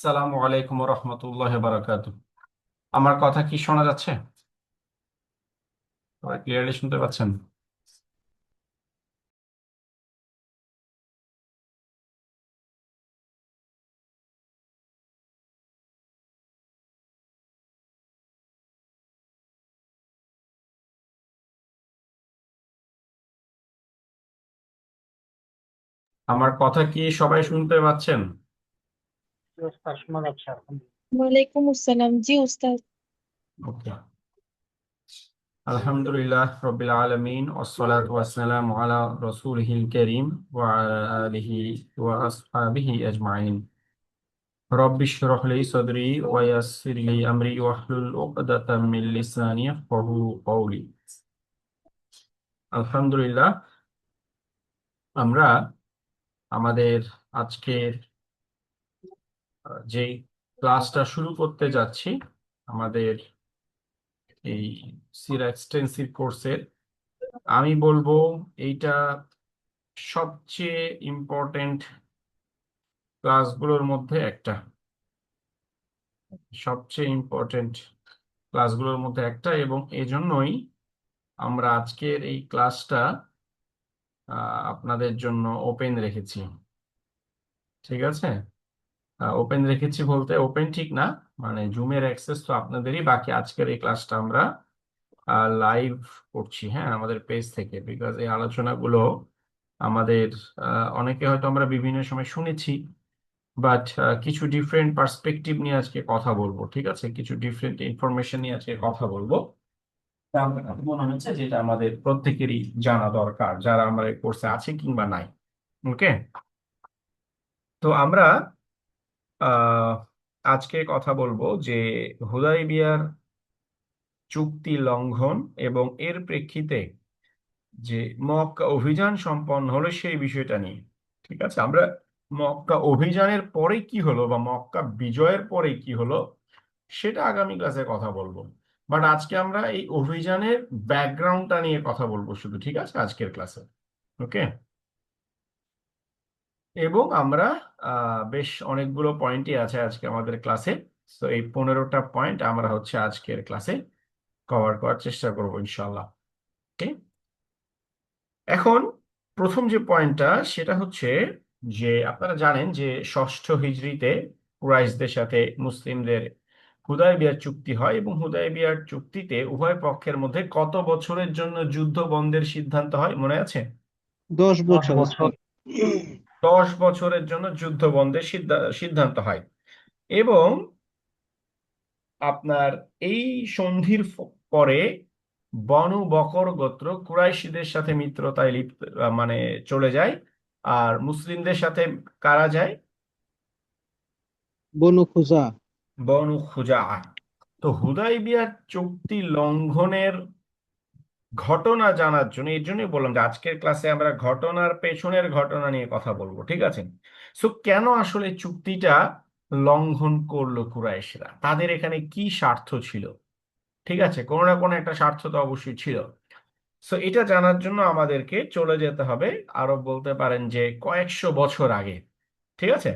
আসসালামু আলাইকুম রহমতুল্লাহ বারাকাতু। আমার কথা কি শোনা যাচ্ছে? সবাই ক্লিয়ারলি শুনতে পাচ্ছেন? আমার কথা কি সবাই শুনতে পাচ্ছেন? ওয়ালাইকুম আসসালাম, জি উস্তাদ। ওকে। আলহামদুলিল্লাহ রাব্বিল আলামিন ওয়াসসালাতু ওয়াসসালামু আলা রাসূলিহিল কারীম ওয়া আলা আলিহি ওয়া আসহাবিহি আজমাইন। রাব্বিশ ইশরাহ লি সাদরি ওয়া ইয়াসসির লি আমরি ওয়াহলুল উকদাতাম মিন লিসানি ইয়াফকাহু কওলি। আলহামদুলিল্লাহ, আমরা আমাদের আজকের যে ক্লাসটা শুরু করতে যাচ্ছি, আমাদের এই সিরা এক্সটেন্সিভ কোর্সের, আমি বলবো এইটা সবচেয়ে ইম্পর্টেন্ট ক্লাসগুলোর মধ্যে একটা, সবচেয়ে ইম্পর্টেন্ট ক্লাসগুলোর মধ্যে একটা, এবং এজন্যই আমরা আজকের এই ক্লাসটা আপনাদের জন্য ওপেন রেখেছি। ঠিক আছে, ওপেন রেখেছি বলতে ওপেন ঠিক না, মানে জুমের অ্যাক্সেস তো আপনাদেরই, বাকি আজকের এই ক্লাসটা আমরা লাইভ করছি, হ্যাঁ, আমাদের পেজ থেকে। বিকজ এই আলোচনাগুলো আমাদের অনেকে হয়তো আমরা বিভিন্ন সময় শুনেছি, বাট কিছু ডিফারেন্ট পার্সপেক্টিভ নিয়ে আজকে কথা বলবো। ঠিক আছে, কিছু ডিফারেন্ট ইনফরমেশন নিয়ে আজকে কথা বলবো। তা আমার কাছে মনে হচ্ছে যেটা আমাদের প্রত্যেকেরই জানা দরকার, যারা আমরা এই কোর্সে আছে কিংবা নাই। ওকে, তো আমরা আহ আজকে কথা বলবো যে হুদায়বিয়ার চুক্তি লঙ্ঘন এবং এর প্রেক্ষিতে যে মক্কা অভিযান সম্পন্ন হলো সেই বিষয়টা নিয়ে। ঠিক আছে, আমরা মক্কা অভিযানের পরে কি হলো বা মক্কা বিজয়ের পরে কি হলো সেটা আগামী ক্লাসে কথা বলবো। বাট আজকে আমরা এই অভিযানের ব্যাকগ্রাউন্ডটা নিয়ে কথা বলবো শুধু। ঠিক আছে, আজকের ক্লাসে। ওকে, এবং আমরা বেশ অনেকগুলো পয়েন্টই আছে আজকে আমাদের ক্লাসে। তো এই 15টা পয়েন্ট আমরা হচ্ছে আজকের ক্লাসে কভার করার চেষ্টা করবো ইনশাল্লাহ। ওকে, এখন প্রথম যে পয়েন্টটা সেটা হচ্ছে যে আপনারা জানেন যে ষষ্ঠ হিজরিতে কুরাইশদের সাথে মুসলিমদের হুদায়বিয়ার চুক্তি হয়, এবং হুদায়বিয়ার চুক্তিতে উভয় পক্ষের মধ্যে কত বছরের জন্য যুদ্ধ বন্ধের সিদ্ধান্ত হয় মনে আছে? 10 বছর ওস্তাদ। 10 বছরের জন্য যুদ্ধ বন্ধের সিদ্ধান্ত হয়। এবং আপনার এই সন্ধির পরে বনু বকর গোত্র কুরাইশীদের সাথে মিত্রতায় লিপ্ত, মানে চলে যায়। আর মুসলিমদের সাথে কারা যায়? বনু খুজা। বনু খুজা। তো হুদাইবিয়ার চুক্তি লঙ্ঘনের ঘটনা জানার জন্য, এর জন্যই বললাম যে আজকের ক্লাসে আমরা ঘটনার পেছনের ঘটনা নিয়ে কথা বলবো। ঠিক আছে, সো কেন আসলে চুক্তিটা লঙ্ঘন করলো কুরাইশরা, তাদের এখানে কি স্বার্থ ছিল? ঠিক আছে, কোনো না কোনো একটা স্বার্থ তো অবশ্যই ছিল। সো এটা জানার জন্য আমাদেরকে চলে যেতে হবে, আরো বলতে পারেন যে কয়েকশো বছর আগে। ঠিক আছে,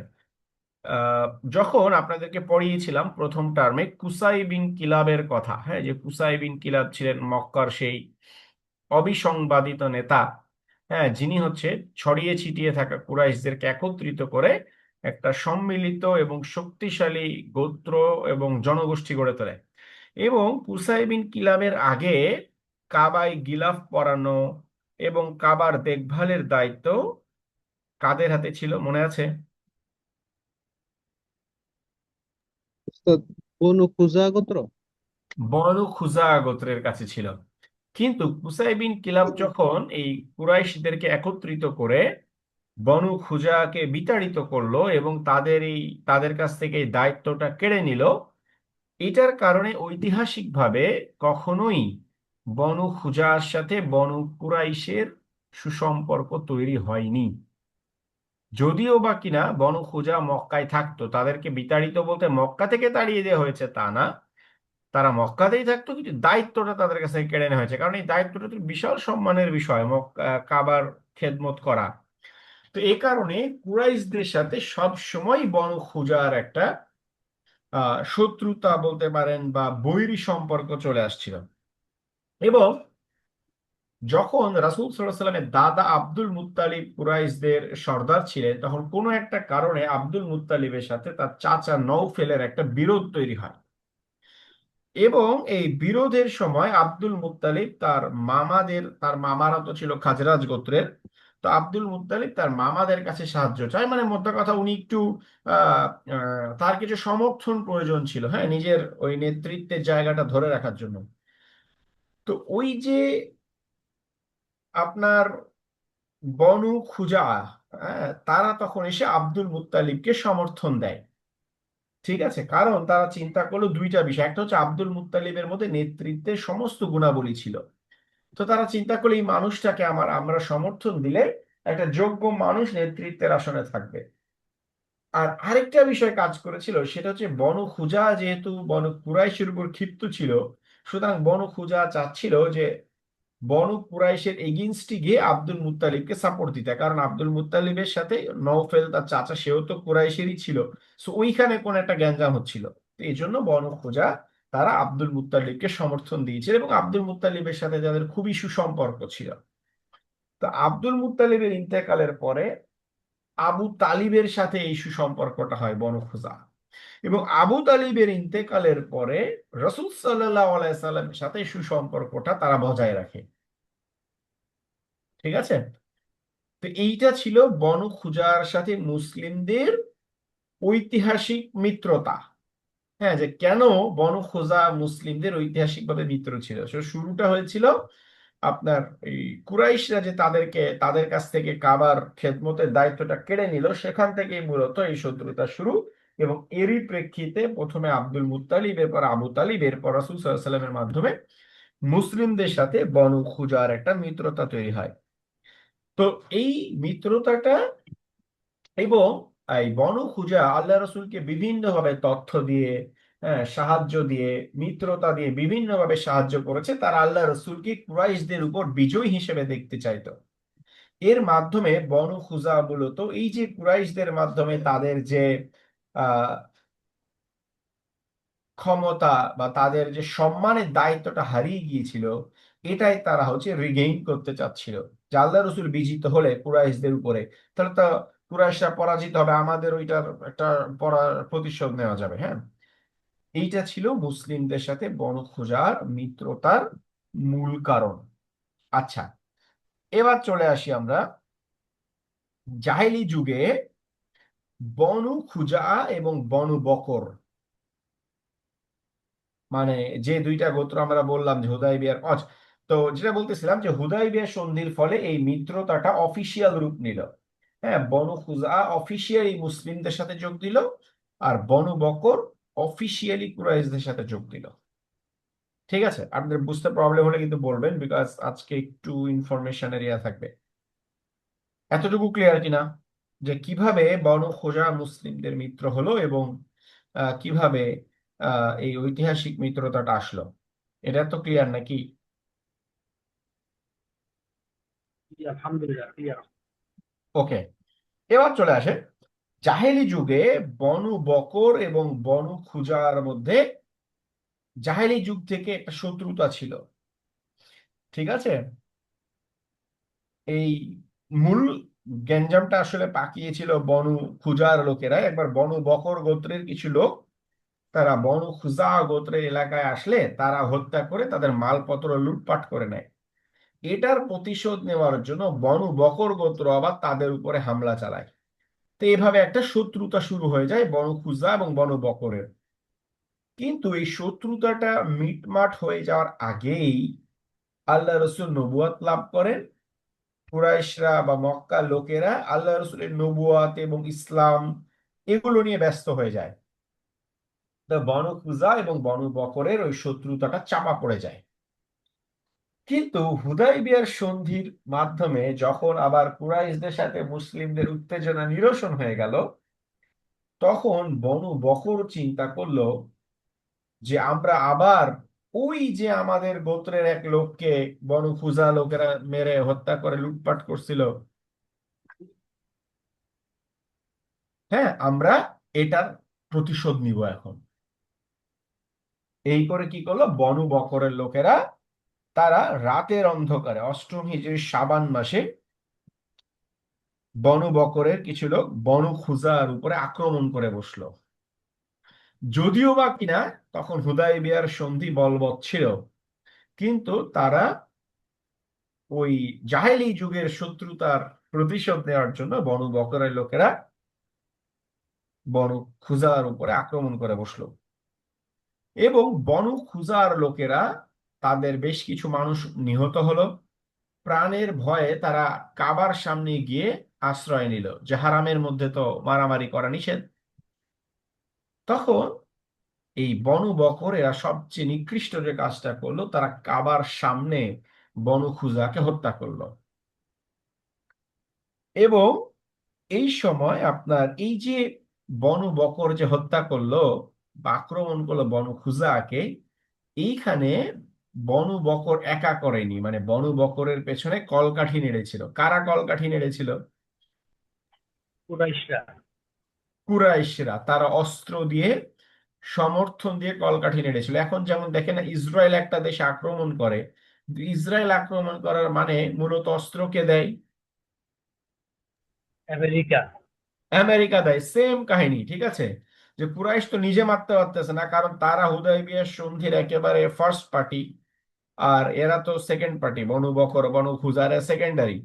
আহ, যখন আপনাদেরকে পড়িয়েছিলাম প্রথম টার্মে কুসাই বিন কিলাবের কথা, হ্যাঁ, যে কুসাই বিন কিলাব ছিলেন মক্কার সেই অবিসংবাদিত নেতা, হ্যাঁ, যিনি হচ্ছে ছড়িয়ে ছিটিয়ে থাকা কুরাইশদেরকে একত্রিত করে একটা সম্মিলিত এবং শক্তিশালী গোত্র এবং জনগোষ্ঠী গড়ে তোলে। এবং কুসাই বিন কিলাবের আগে কাবায় গিলাফ পরানো এবং কাবার দেখভালের দায়িত্ব কাদের হাতে ছিল মনে আছে? ওস্তাদ, বনু খুজা গোত্র। বনু খুজা গোত্রের কাছে ছিল। কিন্তু কুসাই বিন কিলাব যখন এই কুরাইশদেরকে একত্রিত করে বনু খুজাকে বিতাড়িত করলো এবং তাদের কাছ থেকে এই দায়িত্বটা কেড়ে নিল, এটার কারণে ঐতিহাসিকভাবে কখনোই বনু খুজার সাথে বনু কুরাইশের সুসম্পর্ক তৈরি হয়নি। যদিও বা কিনা বনু খুজা মক্কায় থাকতো, তাদেরকে বিতাড়িত বলতে মক্কা থেকে তাড়িয়ে দেওয়া হয়েছে তা না, তারা মক্কাতেই থাকতো, কিন্তু দায়িত্বটা তাদের কাছে কেড়ে নেওয়া হয়েছে, কারণ এই দায়িত্বটা তো বিশাল সম্মানের বিষয়, কাবার খেদমত করা। তো এই কারণে কুরাইশদের সাথে সব সময় বনু খুজার একটা শত্রুতা বলতে পারেন বা বৈরী সম্পর্ক চলে আসছিল। এবং যখন রাসূল সাল্লাল্লাহু আলাইহি সাল্লামের দাদা আব্দুল মুত্তালিব কুরাইশদের সর্দার ছিলেন, তখন কোনো একটা কারণে আব্দুল মুত্তালিবের সাথে তার চাচা নওফেলের একটা বিরোধ তৈরি হয়। এবং এই বিরোধের সময় আব্দুল মুত্তালিব তার মামারা তো ছিল খাজরাজ গোত্রের, তো আব্দুল মুত্তালিব তার মামাদের কাছে সাহায্য চায়। মানে মোদ্দা কথা উনি একটু আহ তার কিছু সমর্থন প্রয়োজন ছিল, হ্যাঁ, নিজের ওই নেতৃত্বের জায়গাটা ধরে রাখার জন্য। তো ওই যে আপনার বনু খুজা, তারা তখন এসে আব্দুল মুত্তালিবকে সমর্থন দেয়। ঠিক আছে, কারণ তারা চিন্তা করলো দুইটা বিষয়। একটা হচ্ছে আব্দুল মুত্তালিবের মধ্যে নেতৃত্বের সমস্ত গুণাবলী ছিল। তো তারা চিন্তা করলো এই মানুষটাকে আমরা সমর্থন দিলে একটা যোগ্য মানুষ নেতৃত্বের আসনে থাকবে। আর আরেকটা বিষয় কাজ করেছিল, সেটা হচ্ছে বনু খুজা যেহেতু বনু কুরাইশের উপর ক্ষিপ্ত ছিল, সুতরাং বনু খুজা চাচ্ছিল যে বনু কুরাইশের এগেইনস্টে গিয়ে আব্দুল মুত্তালিবকে সাপোর্ট দিতে, কারণ আব্দুল মুত্তালিবের সাথে নওফেল তার চাচা, সেও তো কুরাইশেরই ছিল। সো ওইখানে কোন একটা গ্যাঞ্জাম হচ্ছিল। তো এই জন্য বনু খুজা তারা আব্দুল মুত্তালিবকে সমর্থন দিয়েছিল, এবং আব্দুল মুত্তালিবের সাথে যাদের খুবই সুসম্পর্ক ছিল। তো আব্দুল মুত্তালিবের ইন্তেকালের পরে আবু তালিবের সাথে এই সুসম্পর্কটা হয় বনু খুজা। এবং আবু তালিবের ইন্তেকালের পরে রসুল সাল্লাল্লাহু আলাইহি সাল্লামের সাথে এই সুসম্পর্কটা তারা বজায় রাখে। ঠিক আছে, তো এইটা ছিল বনু খুজার সাথে মুসলিমদের ঐতিহাসিক মিত্রতা। হ্যাঁ, যে কেন বনু খুজা মুসলিমদের ঐতিহাসিকভাবে মিত্র ছিল। শুরুটা হয়েছিল আপনার এই কুরাইশরা যে তাদের কাছ থেকে কাবার খেদমতের দায়িত্বটা কেড়ে নিল, সেখান থেকেই মূলত এই শত্রুতা শুরু। এবং এরই প্রেক্ষিতে প্রথমে আব্দুল মুত্তালিব, এরপর আবু তালিব, এরপর রাসূল সাল্লাল্লাহু আলাইহি সাল্লামের মাধ্যমে মুসলিমদের সাথে বনু খুজার একটা মিত্রতা তৈরি হয়। তো এই মিত্রতাটা এবং এই বনু খুজা আল্লাহ রসুলকে বিভিন্নভাবে তথ্য দিয়ে, হ্যাঁ, সাহায্য দিয়ে, মিত্রতা দিয়ে বিভিন্নভাবে সাহায্য করেছে। তারা আল্লাহ রসুলকে কুরাইশদের উপর বিজয়ী হিসেবে দেখতে চাইতো। এর মাধ্যমে বনু খুজা মূলত এই যে কুরাইশদের মাধ্যমে তাদের যে আহ ক্ষমতা বা তাদের যে সম্মানের দায়িত্বটা হারিয়ে গিয়েছিল, এটাই তারা হচ্ছে রিগেইন করতে চাচ্ছিল। যে আল্লাহ রসুল বিজিত হলে কুরাইশদের উপরে, তাহলে তো কুরাইশরা পরাজিত হবে, আমাদের ওইটার একটা প্রতিশোধ নেওয়া যাবে। হ্যাঁ, এইটা ছিল মুসলিমদের সাথে বনু খুজার মিত্রতার মূল কারণ। আচ্ছা, এবার চলে আসি আমরা জাহেলি যুগে বনু খুজা এবং বনু বকর, মানে যে দুইটা গোত্র আমরা বললাম যে হুদায়বিয়ার তো যেটা বলতেছিলাম যে হুদায়বিয়ার সন্ধির ফলে এই মিত্রতাটা অফিসিয়াল রূপ নিল। হ্যাঁ, বনু খুজা অফিসিয়ালি মুসলিমদের সাথে যোগ দিল, আর বনু বকর অফিসিয়ালি কুরাইশদের সাথে যোগ দিল। ঠিক আছে, আপনাদের বুঝতে প্রবলেম হলে কিন্তু বলবেন, বিকজ আজকে একটু ইনফরমেশন এরিয়া থাকবে। এতটুকু ক্লিয়ার কিনা যে কিভাবে বনু খুজা মুসলিমদের মিত্র হলো, এবং কিভাবে এই ঐতিহাসিক মিত্রতাটা আসলো? এটা তো ক্লিয়ার নাকি? আলহামদুলিল্লাহ ক্লিয়ার। ওকে, এবার চলে আসে জাহেলি যুগে বনু বকর এবং বনু খুজার মধ্যে জাহেলি যুগ থেকে একটা শত্রুতা ছিল। ঠিক আছে, এই মূল গ্যাঞ্জামটা আসলে পাকিয়েছিল বনু খুজার লোকেরা। একবার বনু বকর গোত্রের কিছু লোক তারা বনু খুজা গোত্রের এলাকায় আসলে তারা হত্যা করে তাদের মালপত্র লুটপাট করে নেয়। এটার প্রতিশোধ নেওয়ার জন্য বনু বকর গোত্র আবার তাদের উপরে হামলা চালায়। তো এভাবে একটা শত্রুতা শুরু হয়ে যায় বনু খুজা এবং বনু বকরের। কিন্তু এই শত্রুতাটা মিটমাট হয়ে যাওয়ার আগেই আল্লাহ রসুল নবুয়াত লাভ করেন। কুরাইশরা বা মক্কা লোকেরা আল্লাহ রসুলের নবুয়াত এবং ইসলাম এগুলো নিয়ে ব্যস্ত হয়ে যায়। তো বনু খুজা এবং বনু বকরের ওই শত্রুতাটা চাপা পড়ে যায়। কিন্তু হুদায়বিয়ার সন্ধির মাধ্যমে যখন আবার কুরাইশদের সাথে মুসলিমদের উত্তেজনা নিরসন হয়ে গেল, তখন বনু বকর চিন্তা করলো যে আমরা আবার ওই যে আমাদের গোত্রের এক লোককে বনু খুজা লোকেরা মেরে হত্যা করে লুটপাট করছিল, হ্যাঁ, আমরা এটার প্রতিশোধ নিব এখন। এই করে কি করলো বনু বকরের লোকেরা, তারা রাতের অন্ধকারে অষ্টম হিজরি শাবান মাসে বনু বকরের কিছু লোক বনু খুজার উপরে আক্রমণ করে বসলো। যদিও বা কিনা তখন হুদায়বিয়ার সন্ধি বলবৎ ছিল, কিন্তু তারা ওই জাহেলি যুগের শত্রুতার প্রতিশোধ নেওয়ার জন্য বনু বকরের লোকেরা বনু খুজার উপরে আক্রমণ করে বসলো। এবং বনু খুজার লোকেরা, তাদের বেশ কিছু মানুষ নিহত হলো। প্রাণের ভয়ে তারা কাবার সামনে গিয়ে আশ্রয় নিল, যে হারামের মধ্যে তো মারামারি করা নিষেধ। তখন এই বনু বকর এরা সবচেয়ে নিকৃষ্ট যে কাজটা করলো, তারা কাবার সামনে বনু খুজাকে হত্যা করলো। এবং এই সময় আপনার এই যে বনু বকর যে হত্যা করলো বা আক্রমণ করলো বনু খুজাকে, এইখানে বনু বকর একা করেনি, মানে বনু বকরের পেছনে কলকাঠি নেড়েছিল। কারা কলকাঠি নেড়েছিল? কুরাইশরা। কুরাইশরা। তারা অস্ত্র দিয়ে, সমর্থন দিয়ে কলকাঠি নেড়েছিল। এখন যেমন দেখেন না, ইসরায়েল একটা দেশে আক্রমণ করে, ইসরায়েল আক্রমণ করার মানে মূলত অস্ত্রকে দেয়, আমেরিকা। আমেরিকা দেয়। সেম কাহিনী, ঠিক আছে? যে কুরাইশ তো নিজে মারতে পারতেছে না, কারণ তারা হুদায়বিয়ার সন্ধির একেবারে ফার্স্ট পার্টি, আর এরা তো সেকেন্ড পার্টি। বনু বকর বনু খুজারা সেকেন্ডারি।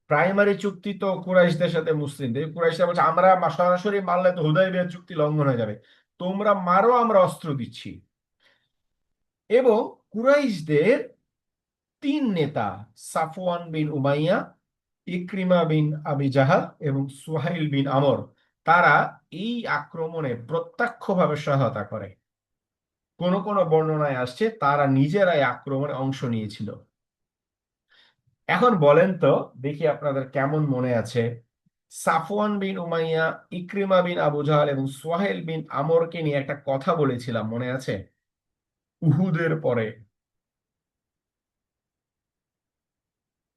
প্রাইমারি চুক্তি তো কুরাইশদের সাথে মুসলিমদের। কুরাইশরা বলছে আমরা সরাসরি মারলে তো হুদায়বিয়ার চুক্তি লঙ্ঘন হয়ে যাবে, তোমরা মারো, আমরা অস্ত্র দিচ্ছি। এবং কুরাইশদের তিন নেতা, সাফওয়ান বিন উমাইয়া, ইকরিমা বিন আবি জাহাল এবং সুহাইল বিন আমর, তারা এই আক্রমণে প্রত্যক্ষভাবে সহায়তা করে। কোন কোন বর্ণনায় আসছে তারা নিজেরাই আক্রমণে অংশ নিয়েছিল। এখন বলেন তো দেখি আপনাদের কেমন মনে আছে, সাফওয়ান বিন উমাইয়া, ইকরিমা বিন আবু জাহাল এবং সোহেল বিন আমরকে নিয়ে একটা কথা বলেছিলাম, মনে আছে? উহুদের পরে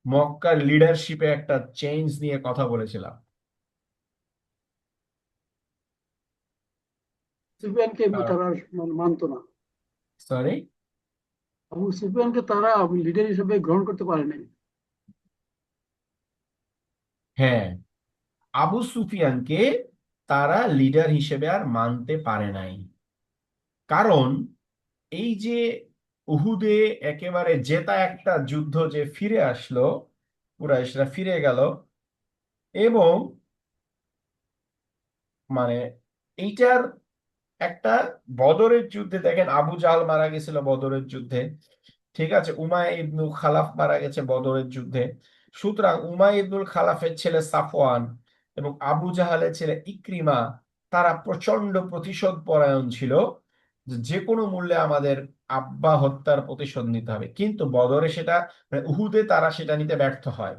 মক্কার লিডারশিপে একটা চেঞ্জ নিয়ে কথা বলেছিলাম। সুফিয়ানকে এমনি তারা মানতো না। সরি, আবু সুফিয়ানকে তারা লিডার হিসেবে গ্রহণ করতে পারে নাই। হ্যাঁ, আবু সুফিয়ানকে তারা লিডার হিসেবে আর মানতে পারে নাই। কারণ এই যে উহুদে একেবারে জেতা একটা যুদ্ধ যে ফিরে আসলো, কুরাইশরা ফিরে গেল, এবং মানে এইটার একটা বদরের যুদ্ধে দেখেন আবু জাহাল মারা গেছিল বদরের যুদ্ধে, ঠিক আছে? উমাইয়া ইবনুল খালাফ মারা গেছে বদরের যুদ্ধে। সুতরাং উমাইয়া ইবনুল খালাফের ছেলে সাফওয়ান এবং আবু জাহালের ছেলে ইকরিমা, তারা প্রচন্ড প্রতিশোধ পরায়ণ ছিল, যে যে কোনো মূল্যে আমাদের আব্বা হত্যার প্রতিশোধ নিতে হবে। কিন্তু বদরে সেটা, মানে উহুদে তারা সেটা নিতে ব্যর্থ হয়।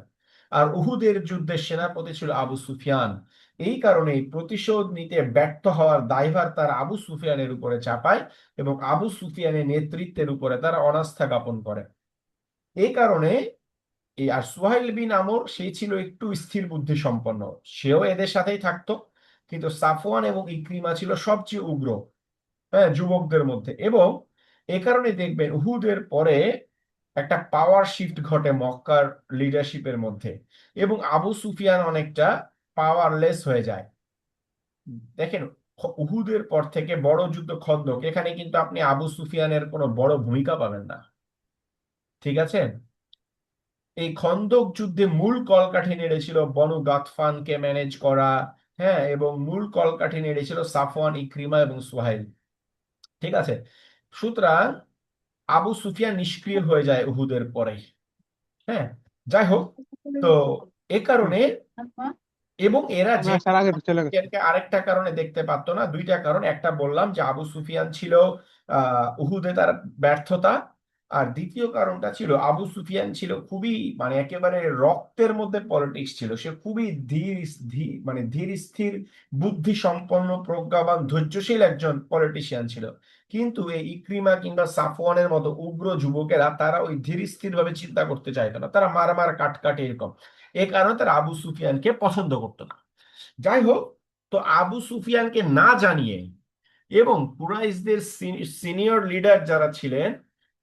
আর উহুদের যুদ্ধের সেনাপতি ছিল আবু সুফিয়ান। এই কারণে প্রতিশোধ নিতে ব্যর্থ হওয়ার দায়ভার তারা আবু সুফিয়ানের উপরে চাপায়, এবং আবু সুফিয়ানের নেতৃত্বের উপরে তারা অনাস্থা জ্ঞাপন করে। এই কারণে আর সুহাইল বিন আমর, সে ছিল একটু স্থির বুদ্ধি সম্পন্ন, সেও এদের সাথেই থাকতো। কিন্তু সাফওয়ান এবং ইকরিমা ছিল সবচেয়ে উগ্র, হ্যাঁ, যুবকদের মধ্যে। এবং এ কারণে দেখবেন উহুদের পরে একটা পাওয়ার শিফট ঘটে মক্কার লিডারশিপের মধ্যে, এবং আবু সুফিয়ান অনেকটা পাওয়ারলেস হয়ে যায়। দেখেন, উহুদের পর থেকে বড় যুদ্ধ খন্দক, এখানে কিন্তু আপনি আবু সুফিয়ানের কোনো বড় ভূমিকা পাবেন না, ঠিক আছে? এই খন্দক যুদ্ধে মূল কলকাঠি নেড়েছিল বনু গাতফানকে ম্যানেজ করা, হ্যাঁ, এবং মূল কলকাঠি নেড়েছিল সাফওয়ান, ইকরিমা এবং সুহাইল, ঠিক আছে? সুতরাং আবু সুফিয়ান নিষ্ক্রিয় হয়ে যায় উহুদের পরে। হ্যাঁ, যাই হোক, তো এ কারণে, এবং এরা যে স্যার আগে চলে গেছে। সুফিয়ানকে আরেকটা কারণে দেখতে পারতো না, দুইটা কারণ। একটা বললাম যে আবু সুফিয়ান ছিল উহুদে তার ব্যর্থতা। আর দ্বিতীয় কারণটা ছিল আবু সুফিয়ান ছিল খুবই, মানে একেবারে রক্তের মধ্যে পলিটিক্স ছিল। সে খুবই মানে ধীর স্থির, বুদ্ধি সম্পন্ন, প্রজ্ঞাবান, ধৈর্যশীল একজন পলিটিশিয়ান ছিল। কিন্তু এই ইকরিমা কিংবা সাফওয়ানের মতো উগ্র যুবকেরা, তারা ওই ধীর স্থির ভাবে চিন্তা করতে চাইতো না, তারা মারামার কাটকাট এরকম। এই কারণে তারা আবু সুফিয়ানকে পছন্দ করতো না। যাই হোক, তো আবু সুফিয়ানকে না জানিয়ে এবং কুরাইশদের সিনিয়র লিডার যারা ছিলেন,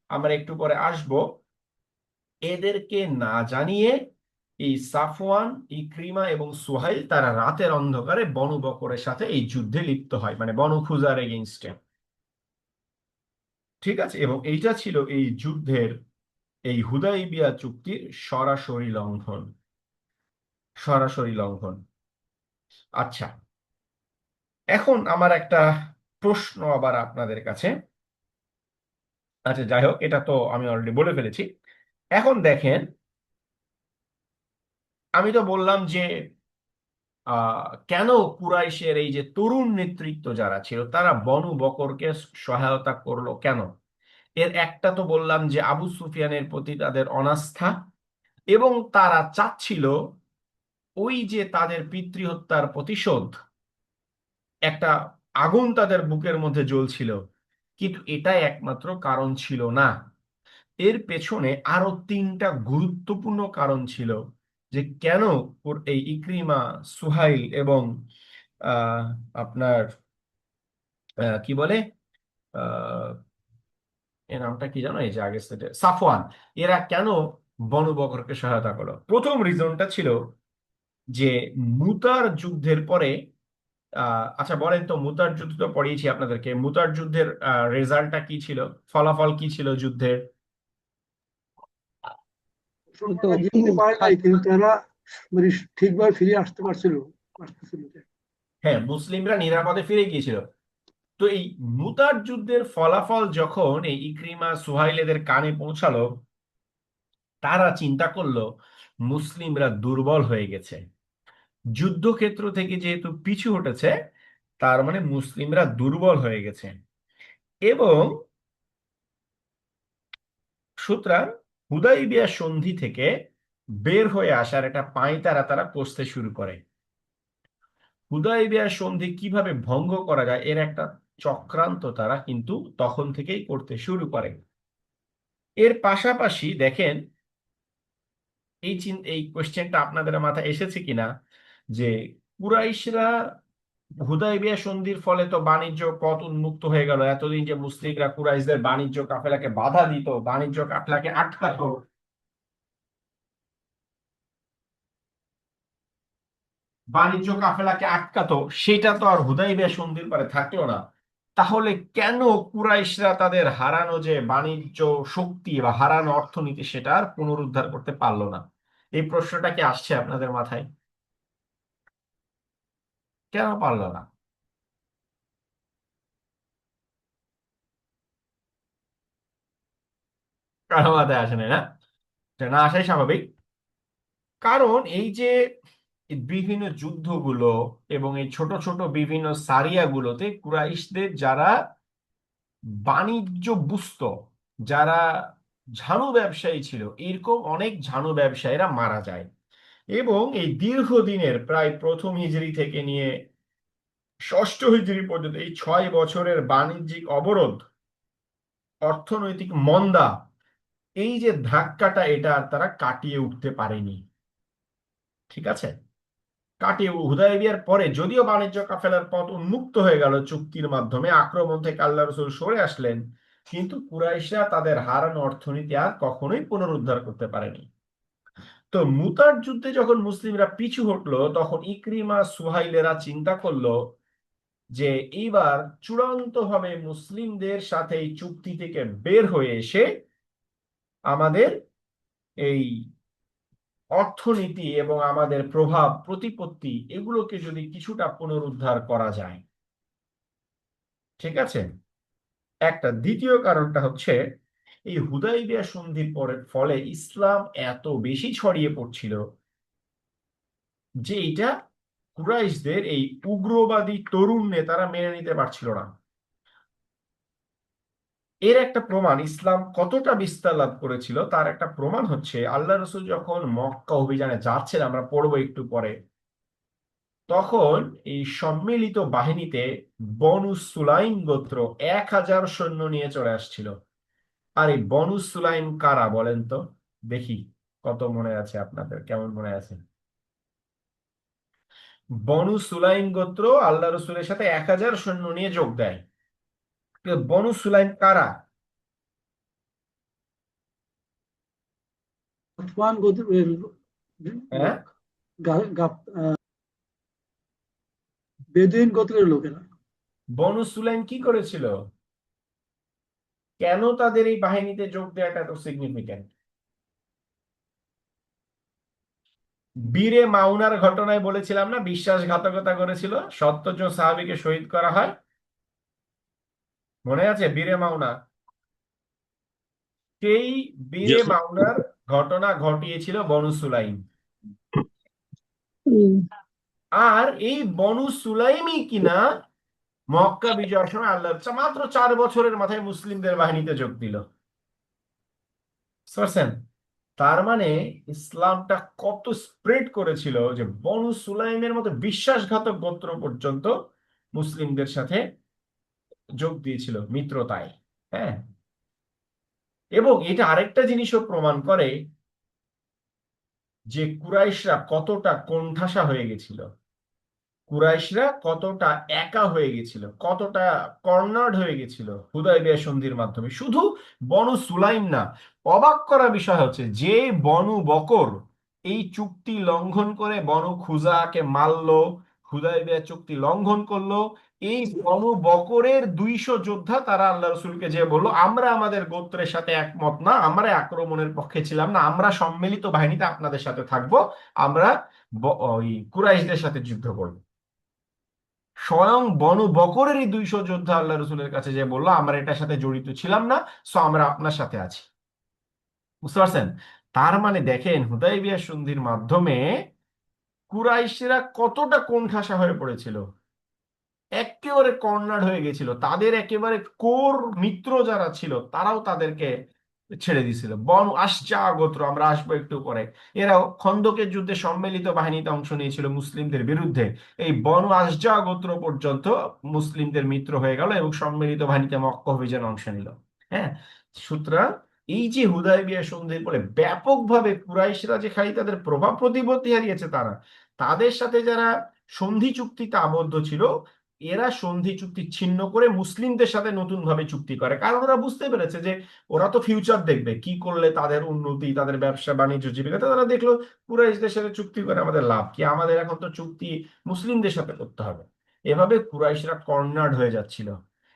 আমরা একটু পরে আসব, এদেরকে না জানিয়ে এই সাফওয়ান, ইকরিমা এবং সুহাইল তারা রাতের অন্ধকারে বনু বকরের সাথে এই যুদ্ধে লিপ্ত হয়, মানে বনু খুজার এগেইনস্টে। ঠিক আছে, এবং এইটা ছিল এই যুদ্ধের, এই হুদাইবিয়া চুক্তির সরাসরি লঙ্ঘন, সরাসরি লঙ্ঘন। আচ্ছা, এখন আমার একটা প্রশ্ন আবার আপনাদের কাছে। আচ্ছা, যাই হোক, এটা তো আমি অলরেডি বলে ফেলেছি। এখন দেখেন, আমি তো বললাম যে কেন কুরাইশের এই যে তরুণ নেতৃত্ব যারা ছিল তারা বনু বকরকে সহায়তা করলো কেন। এর একটা তো বললাম যে আবু সুফিয়ানের প্রতি তাদের অনাস্থা, এবং তারা চাচ্ছিল ওই যে তাদের পিতৃহত্যার প্রতিশোধ, একটা আগুন তাদের বুকের মধ্যে জ্বলছিল। কিন্তু এটাই একমাত্র কারণ ছিল না, এর পেছনে আরো তিনটা গুরুত্বপূর্ণ কারণ ছিল যে কেন এই ইকরিমা, সুহাইল এবং আহ আপনার কি বলে, আহ এর নামটা কি জানো, এই যে আগের সেটে সাফওয়ান, এরা কেন বনু বকরকে সহায়তা করলো। প্রথম রিজনটা ছিল যে মুতার যুদ্ধের পরে, আচ্ছা বলেন তো, মুতার যুদ্ধ তো পড়িয়েছি আপনাদেরকে, মুতার যুদ্ধের রেজাল্টটা কি ছিল, ফলাফল কি ছিল যুদ্ধের? তো মুসলমানরা জিততে পারে নাই, কিন্তু তারা মানে ঠিকভাবে ফিরে আসতেছিল। হ্যাঁ, মুসলিমরা নিরাপদে ফিরে গিয়েছিল। তো এই মুতার যুদ্ধের ফলাফল যখন এই ইকরিমা সুহাইল এদের কানে পৌঁছালো, তারা চিন্তা করলো মুসলিমরা দুর্বল হয়ে গেছে, যুদ্ধক্ষেত্র থেকে যেহেতু পিছু হটেছে, তার মানে মুসলিমরা দুর্বল হয়ে গেছে। এবং সুতরাং হুদাইবিয়া সন্ধি থেকে বের হয়ে আসার একটা পাঁয়তারা তারা কষতে শুরু করে। হুদাইবিয়া সন্ধি কিভাবে ভঙ্গ করা যায় এর একটা চক্রান্ত তারা কিন্তু তখন থেকেই করতে শুরু করে। এর পাশাপাশি দেখেন, এই কোশ্চেনটা আপনাদের মাথায় এসেছে কিনা যে কুরাইশরা হুদাইবিয়া সন্ধির ফলে তো বাণিজ্য পথ উন্মুক্ত হয়ে গেল। এতদিন যে মুসলিমরা কুরাইশদের বাণিজ্য কাফেলাকে বাধা দিত, বাণিজ্য কাফেলাকে আটকাতো, বাণিজ্য কাফেলাকে আটকাতো, সেটা তো আর হুদাইবিয়া সন্ধির পরে থাকলো না। তাহলে কেন কুরাইশরা তাদের হারানো যে বাণিজ্য শক্তি বা হারানো অর্থনীতি সেটা আর পুনরুদ্ধার করতে পারলো না? এই প্রশ্নটা কি আসছে আপনাদের মাথায়? কেন পারলো না? কারো মাথায় আসে না, না? এটা না আসাই স্বাভাবিক। কারণ এই যে এই বিভিন্ন যুদ্ধগুলো এবং এই ছোট ছোট বিভিন্ন সারিয়াগুলোতে কুরাইশদের যারা বাণিজ্য বুঝতো, যারা ঝানু ব্যবসায়ী ছিল, এরকম অনেক ঝানু ব্যবসায়ীরা মারা যায়। এবং এই দীর্ঘদিনের, প্রায় প্রথম হিজরি থেকে নিয়ে ষষ্ঠ হিজরি পর্যন্ত এই 6 বছরের বাণিজ্যিক অবরোধ, অর্থনৈতিক মন্দা, এই যে ধাক্কাটা, এটা আর তারা কাটিয়ে উঠতে পারেনি। ঠিক আছে, কাটিয়ে হুদায়বিয়ার পরে যদিও বাণিজ্য কাফেলার পথ উন্মুক্ত হয়ে গেল চুক্তির মাধ্যমে, আক্রমণ থেকে আল্লাহ রসুল সরে আসলেন, কিন্তু কুরাইশরা তাদের হারানো অর্থনীতি আর কখনোই পুনরুদ্ধার করতে পারেনি। তো মুতার যুদ্ধে যখন মুসলিমরা পিছু হটলো, তখন ইকরিমা সুহাইলেরা চিন্তা করলো যে এইবার চূড়ান্তভাবে মুসলিমদের সাথে এই চুক্তি থেকে বের হয়ে এসে আমাদের এই অর্থনীতি এবং আমাদের প্রভাব প্রতিপত্তি এগুলোকে যদি কিছুটা পুনরুদ্ধার করা যায়। ঠিক আছে, একটা দ্বিতীয় কারণটা হচ্ছে এই হুদাইবিয়া সন্ধির পরের ফলে ইসলাম এত বেশি ছড়িয়ে পড়ছিল যে এটা কুরাইশদের এই উগ্রবাদী তরুণ নেতারা মেনে নিতে পারছিল না। এর একটা প্রমাণ, ইসলাম কতটা বিস্তার লাভ করেছিল তার একটা প্রমাণ হচ্ছে, আল্লাহ রসুল যখন মক্কা অভিযানে যাচ্ছেন, আমরা পড়বো একটু পরে, তখন এই সম্মিলিত বাহিনীতে বনু সুলাইম গোত্র 1000 সৈন্য নিয়ে চলে আসছিল। আর এই বনু সুলাইম কারা বলেন তো দেখি, কত মনে আছে আপনাদের, কেমন মনে আছে? বনু সুলাইম গোত্র আল্লাহ রসুলের সাথে 1000 সৈন্য নিয়ে যোগ দেয়। বনু সুলাইম কারা? গাতফান গোত্রের হ্যাঁ, লোক, বেদুইন গোত্রের লোকেরা। বনু সুলাইম কি করেছিল? কেন তাদের এই বাহিনীতে যোগ দেওয়াটা এত সিগনিফিক্যান্ট? বীরে মাউনার ঘটনায় বলেছিলাম না, বিশ্বাসঘাতকতা করেছিল, 70 জন সাহাবীকে শহীদ করা হয়, মনে আছে বীরে মাউনা? সেই জি বীরে ওস্তাদ। মাউনার ঘটনা ঘটিয়েছিল বনু সুলাইম। আর এই বনু সুলাইমই কিনা মক্কা বিজয়ের সময় আল্লাহ মাত্র 4 বছরের মাথায় মুসলিমদের বাহিনীতে যোগ দিল। বুঝতে পারছেন? তার মানে ইসলামটা কত স্প্রেড করেছিল যে বনু সুলাইমের মতো বিশ্বাসঘাতক গোত্র পর্যন্ত মুসলিমদের সাথে যোগ দিয়েছিল মিত্রতায়। হ্যাঁ, এবং এটা আরেকটা জিনিসও প্রমাণ করে যে কুরাইশরা কতটা কোণঠাসা হয়ে গেছিল, কুরাইশরা কতটা একা হয়ে গেছিল, কতটা কর্নার্ড হয়ে গেছিল হুদায়বিয়া সন্ধির মাধ্যমে। শুধু বনু সুলাইম না, অবাক করা বিষয় হচ্ছে যে বনু বকর এই চুক্তি লঙ্ঘন করে বনু খুজাকে মারলো, হুদায়বিয়া চুক্তি লঙ্ঘন করলো, এই বনু বকরের 200 যোদ্ধা তারা আল্লাহ রসুলকে যে বললো আমরা আমাদের গোত্রের সাথে একমত না, আমরা আক্রমণের পক্ষে ছিলাম না, আমরা সম্মিলিত বাহিনীতে আপনাদের সাথে থাকবো, আমরা ওই কুরাইশদের সাথে যুদ্ধ করবো। স্বয়ং বনু বকরেরই 200 যোদ্ধা আল্লাহ রসুলের কাছে যে বললো আমরা এটার সাথে জড়িত ছিলাম না, সো আমরা আপনার সাথে আছি। বুঝতে পারছেন? তার মানে দেখেন হুদায়বিয়া সন্ধির মাধ্যমে কুরাইশরা কতটা কোণঠাসা হয়ে পড়েছিল, একেবারে কর্নার হয়ে গেছিল, তাদের একেবারে কোর মিত্র যারা ছিল তারাও তাদেরকে ছেড়ে দিছিল। বনু আশজা গোত্র, আমরা আসবো একটু পরে, এরাও খন্দকের যুদ্ধে সম্মিলিত বাহিনীতে অংশ নিয়েছিল মুসলিমদের বিরুদ্ধে। এই বনু আশজা গোত্র পর্যন্ত মুসলিমদের মিত্র হয়ে গেল এবং সম্মিলিত বাহিনীতে মক্কা অভিযানে অংশ নিল। হ্যাঁ, সুতরাং এই যে হুদায়বিয়া সন্ধির পরে ব্যাপকভাবে কুরাইশরা যে খালি তাদের প্রভাব প্রতিপত্তি হারিয়েছে, তারা তাদের সাথে যারা সন্ধি চুক্তিতে আবদ্ধ ছিল, এরা সন্ধি চুক্তি ছিন্ন করে মুসলিমদের সাথে নতুন ভাবে চুক্তি করে, কারণ ওরা বুঝতে পেরেছে যে ওরা তো ফিউচার দেখবে কি করলে তাদের উন্নতি, তাদের ব্যবসা বাণিজ্য জীবিকা, তারা দেখলো কুরাইশদের সাথে চুক্তি করে আমাদের লাভ কি, আমাদের এখন তো চুক্তি মুসলিমদের সাথে করতে হবে। এভাবে কুরাইশরা কর্নার্ড হয়ে যাচ্ছিল।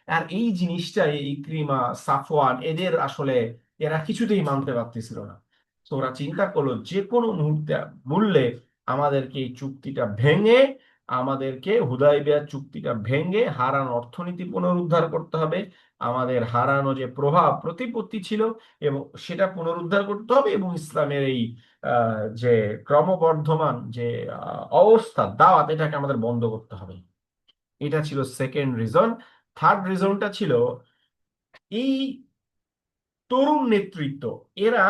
আর এই জিনিসটা এই ইকরিমা, সাফওয়ান, এদের আসলে এরা কিছুতেই মানতে পারতেছিল না। তো ওরা চিন্তা করলো যে কোনো মুহূর্তে মূল্যে আমাদেরকে এই চুক্তিটা ভেঙে, আমাদেরকে হুদায়বিয়া চুক্তিটা ভেঙে হারানো অর্থনীতি পুনরুদ্ধার করতে হবে, আমাদের হারানো যে প্রভাব প্রতিপত্তি ছিল এবং সেটা পুনরুদ্ধার করতে হবে, এবং ইসলামের এই যে ক্রমবর্ধমান যে অবস্থা দাওয়াত, এটাকে আমাদের বন্ধ করতে হবে। এটা ছিল সেকেন্ড রিজন। থার্ড রিজনটা ছিল এই তরুণ নেতৃত্ব, এরা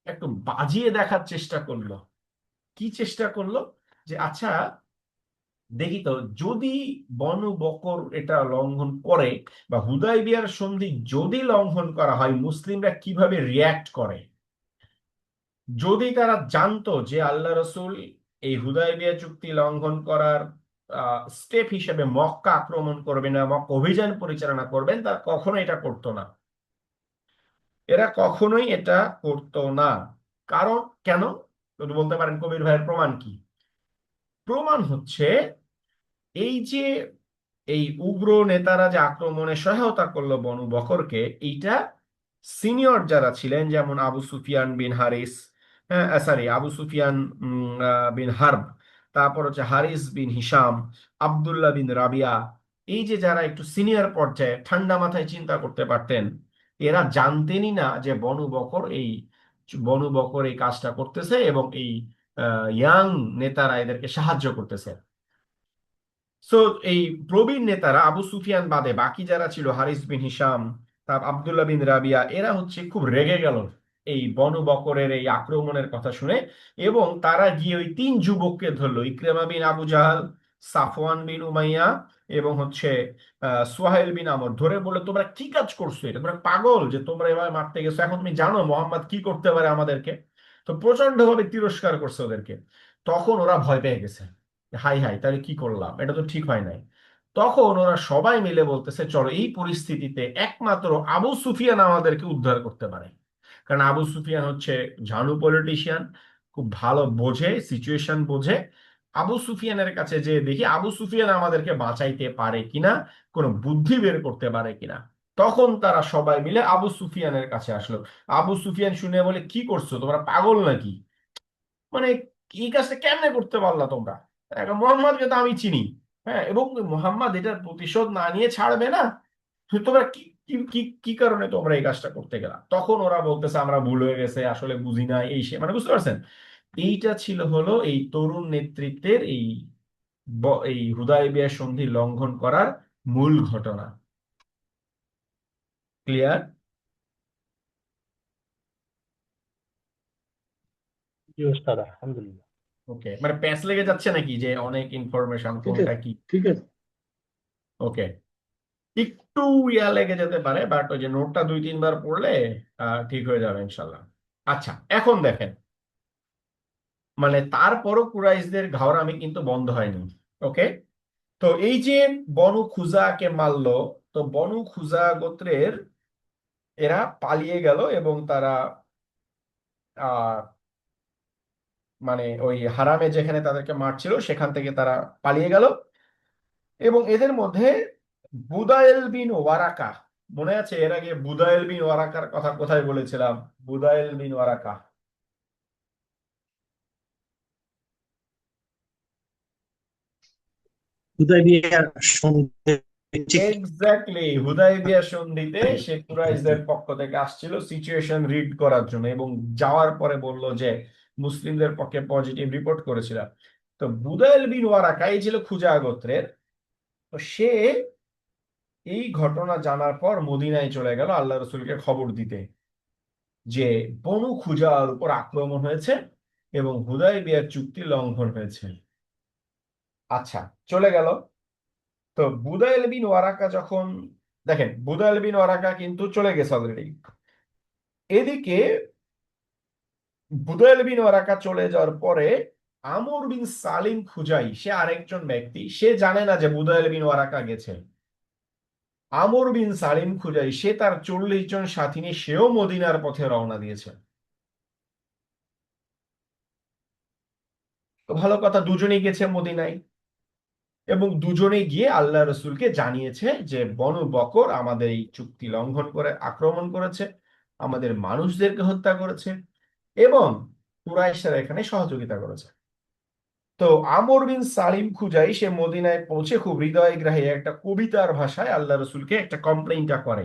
একটু বাজিয়ে দেখার চেষ্টা করলো। কি চেষ্টা করলো? যে আচ্ছা দেখি তো, যদি বনু বকর এটা লঙ্ঘন করে বা হুদায়বিয়ার সন্ধি যদি লঙ্ঘন করা হয়, মুসলিমরা কিভাবে রিয়্যাক্ট করে। যদি তারা জানতো যে আল্লাহ রসুল এই হুদায়বিয়া চুক্তি লঙ্ঘন করার স্টেপ হিসেবে মক্কা আক্রমণ করবেন না, মক্কা অভিযান পরিচালনা করবেন, তারা কখনো এটা করতো না, এরা কখনোই এটা করতো না। কারণ কেন? বলতে পারেন কবির ভাইয়ের প্রমাণ কি? প্রমাণ হচ্ছে এই যে এই উগ্র নেতারা যে আক্রমণে সহায়তা করলো বনু বকরকে, এইটা সিনিয়র যারা ছিলেন যেমন আবু সুফিয়ান বিন হারিস, হ্যাঁ সরি আবু সুফিয়ান বিন হার্ব, তারপর হচ্ছে হারিস বিন হিসাম, আব্দুল্লাহ বিন রাবিয়া, এই যে যারা একটু সিনিয়র পর্যায়ে ঠান্ডা মাথায় চিন্তা করতে পারতেন, এরা জানতেনই না যে বনু বকর এই কাজটা করতেছে এবং এই ইয়াং নেতারা এদেরকে সাহায্য করতেছে। সো এই প্রবীণ নেতারা আবু সুফিয়ান বাদে বাকি যারা ছিল, হারিস বিন হিসাম, তার আব্দুল্লাহ বিন রাবিয়া, এরা হচ্ছে খুব রেগে গেল এই বনু বকরের এই আক্রমণের কথা শুনে, এবং তারা গিয়ে ওই 3 যুবককে ধরলো, ইকরামা বিন আবু জাহাল, সাফওয়ান বিন উমাইয়া এবং হচ্ছে সোহাইল বিন আমর, ধরে বলে তোমরা কি কাজ করছো, এটা তোমরা পাগল যে তোমরা এভাবে মারতে গেছো, এখন তুমি জানো মোহাম্মদ কি করতে পারে আমাদেরকে। তো প্রচন্ড ভাবে তিরস্কার করছে ওদেরকে। তখন ওরা ভয় পেয়ে গেছে, হাই হাই তাহলে কি করলাম, এটা তো ঠিক হয় নাই। তখন ওরা সবাই মিলে বলতেছে চলো এই পরিস্থিতিতে একমাত্র আবু সুফিয়ান আমাদেরকে উদ্ধার করতে পারে। কারণ আবু সুফিয়ান হচ্ছে ঝানু পলিটিশিয়ান, খুব ভালো বোঝে, সিচুয়েশন বোঝে। আবু সুফিয়ানের কাছে যে দেখি আবু সুফিয়ান আমাদেরকে বাঁচাইতে পারে কিনা, কোনো বুদ্ধি বের করতে পারে কিনা। তখন তারা সবাই মিলে আবু সুফিয়ানের কাছে আসলো। আবু সুফিয়ান শুনে বলে, কি করছো তোমরা, পাগল নাকি? মানে এই কাজটা কেমনে করতে পারলা তোমরা? এখন মোহাম্মদকে তো আমি চিনি, হ্যাঁ, এবং মোহাম্মদ এটার প্রতিশোধ না নিয়ে ছাড়বে না। তো তোমরা কি কি কি কি কারণে তোমরা এই কাজটা করতে গেলা? তখন ওরা বলতেছে আমরা ভুল হয়ে গেছে, আসলে বুঝি না, এই সে, মানে বুঝতে পারছেন? এইটা ছিল হলো এই তরুণ নেতৃত্বের এই হুদায়বিয়া সন্ধি লঙ্ঘন করার মূল ঘটনা। ক্লিয়ার? জি ওস্তাদ, আলহামদুলিল্লাহ। ওকে, মানে প্যাচ লেগে যাচ্ছে নাকি যে অনেক ইনফরমেশন ঠিক কোনটা আছে, কি? ঠিক আছে। ওকে, একটু ইয়া লেগে যেতে পারে, বাট ওই যে নোটটা 2-3 বার পড়লে ঠিক হয়ে যাবে ইনশাল্লাহ। আচ্ছা, এখন দেখেন, মানে তারপরও কুরাইশদের ঘাওরামি কিন্তু বন্ধ হয়নি। ওকে, তো এই যে বনু খুজাকে মারলো, তো বনু খুজা গোত্রের এরা পালিয়ে গেল এবং তারা আহ মানে ওই হারামে যেখানে তাদেরকে মারছিল সেখান থেকে তারা পালিয়ে গেল। এবং এদের মধ্যে বুদায়েল বিন ওয়ারাকা, মনে আছে এর আগে বুদায়েল বিন ওয়ারাকার কথা কোথায় বলেছিলাম? বুদায়েল বিন ওয়ারাকা, হুদায়বিয়ার সন্ধি, ঠিক। এক্স্যাক্টলি হুদায়বিয়া সন্ধিতে সে কুরাইশদের পক্ষ থেকে আসছিল সিচুয়েশন রিড করার জন্য, এবং যাওয়ার পরে বলল যে মুসলিমদের পক্ষে পজিটিভ রিপোর্ট করেছিল। তো বুদায়েল বিন ওয়ারাকা এই ছিল খুজা গোত্রের। তো সে এই ঘটনা জানার পর মদিনায় চলে গেল আল্লাহ রসুলকে খবর দিতে যে বনু খুজার উপর আক্রমণ হয়েছে এবং হুদায়বিয়ার চুক্তি লঙ্ঘন হয়েছে। আচ্ছা, চলে গেল। তো বুদাইল বিন ওয়ারাকা যখন, দেখেন বুদাইল বিন ওয়ারাকা কিন্তু চলে গেছে অলরেডি। এদিকে বুদাইল বিন ওয়ারাকা চলে যাওয়ার পরে আমর বিন সালিম খুজাই, সে আরেকজন ব্যক্তি, সে জানে না যে বুদাইল বিন ওয়ারাকা গেছে। আমর বিন সালিম খুজাই সে তার 40 জন সাথী নিয়ে সেও মদিনার পথে রওনা দিয়েছে। তো ভালো কথা, দুজনেই গেছে মদিনায় এবং দুজনেই গিয়ে আল্লাহ রসুলকে জানিয়েছে যে বনু বকর আমাদের এই চুক্তি লঙ্ঘন করে আক্রমণ করেছে, আমাদের মানুষদেরকে হত্যা করেছে এবং কুরাইশরা এখানে সহযোগিতা করেছে। তো আমর বিন সালিম খুজাই সে মদিনায় পৌঁছে খুব হৃদয়গ্রাহী একটা কবিতার ভাষায় আল্লাহ রসুলকে একটা কমপ্লেইনটা করে।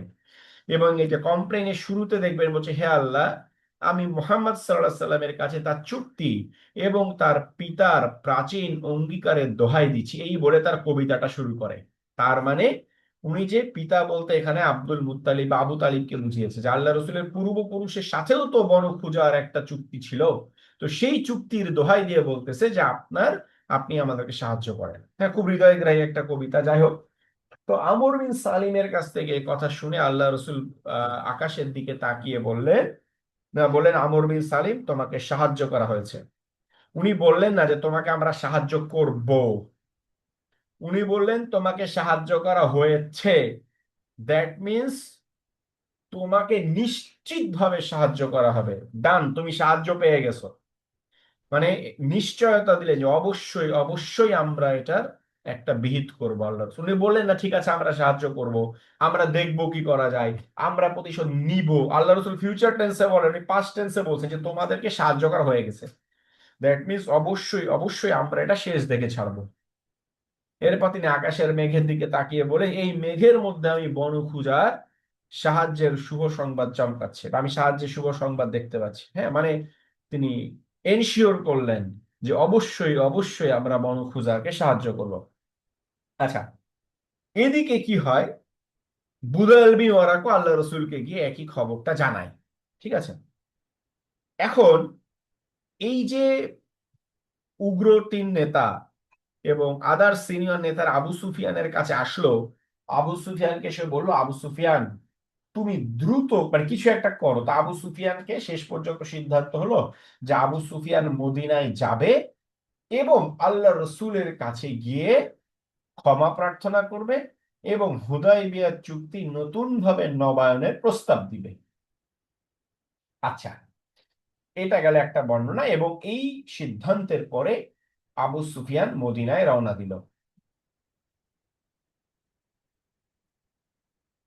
এবং এটা কমপ্লেইনের শুরুতে দেখবেন বলছে, হে আল্লাহ, আমি মুহাম্মদ সাল্লাল্লাহু আলাইহি সাল্লামের কাছে তার চুক্তি এবং তার পিতার প্রাচীন অঙ্গীকারের দোহাই দিচ্ছি, এই বলে তার কবিতাটা শুরু করে। তার মানে উনি যে পিতা বলতে এখানে আব্দুল মুত্তালিব বা আবু তালিবকে বুঝিয়েছে, যে আল্লাহ রসুলের পূর্বপুরুষের সাথেও তো বনু খুজার একটা চুক্তি ছিল। তো সেই চুক্তির দোহাই দিয়ে বলতেছে যে আপনি আমাদেরকে সাহায্য করেন। হ্যাঁ, খুব হৃদয়গ্রাহী একটা কবিতা। যাই হোক, তো আমর বিন সালিমের কাছ থেকে এই কথা শুনে আল্লাহ রসুল আকাশের দিকে তাকিয়ে বললেন আমর বিন সালিম, তোমাকে সাহায্য করা হয়েছে। উনি বললেন না যে তোমাকে আমরা সাহায্য করব, উনি বললেন তোমাকে সাহায্য করা হয়েছে। দ্যাট মিন্স তোমাকে নিশ্চিতভাবে সাহায্য করা হবে। ডান, তুমি সাহায্য পেয়ে গেছো। মানে নিশ্চয়তা দিলে যে অবশ্যই অবশ্যই আমরা এটার একটা বিহিত করবো। আল্লাহ রাসূল উনি বললেন না ঠিক আছে আমরা সাহায্য করব, আমরা দেখব কি করা যায়, আমরা প্রতিশোধ নিব। আল্লাহ রসুল ফিউচার টেন্সে বলেন, উনি পাস্ট টেন্সে বলছেন যে তোমাদেরকে সাহায্য করা হয়ে গেছে। দ্যাট মিনস অবশ্যই অবশ্যই আমরা এটা শেষ দেখে ছাড়বো। এরপর তিনি আকাশের মেঘের দিকে তাকিয়ে বলে, এই মেঘের মধ্যে আমি বনু খুজার সাহায্যের শুভ সংবাদ চমকাচ্ছে, বা আমি সাহায্যের শুভ সংবাদ দেখতে পাচ্ছি। হ্যাঁ, মানে তিনি এনশিওর করলেন যে অবশ্যই অবশ্যই আমরা বনু খুজাকে সাহায্য করব। আচ্ছা, এদিকে কি হয়, বুদাইল বিন ওয়ারাকা আল্লাহ রসুলকে গিয়ে একই খবরটা জানায়। ঠিক আছে, এখন এই যে উগ্র 3 নেতা এবং আদার সিনিয়র নেতার আবু সুফিয়ানের কাছে আসলো, আবু সুফিয়ানকে সে বললো, আবু সুফিয়ান তুমি দ্রুত মানে কিছু একটা করো। তা আবু সুফিয়ানকে শেষ পর্যন্ত সিদ্ধান্ত হলো যে আবু সুফিয়ান মদিনায় যাবে এবং আল্লাহ রসুলের কাছে গিয়ে ক্ষমা প্রার্থনা করবে এবং হুদায়বিয়ার চুক্তি নতুন ভাবে নবায়নের প্রস্তাব দিবে। আচ্ছা, এটা গেল একটা বর্ণনা। এবং এই সিদ্ধান্তের পরে আবু সুফিয়ান মদিনায় রওনা দিল।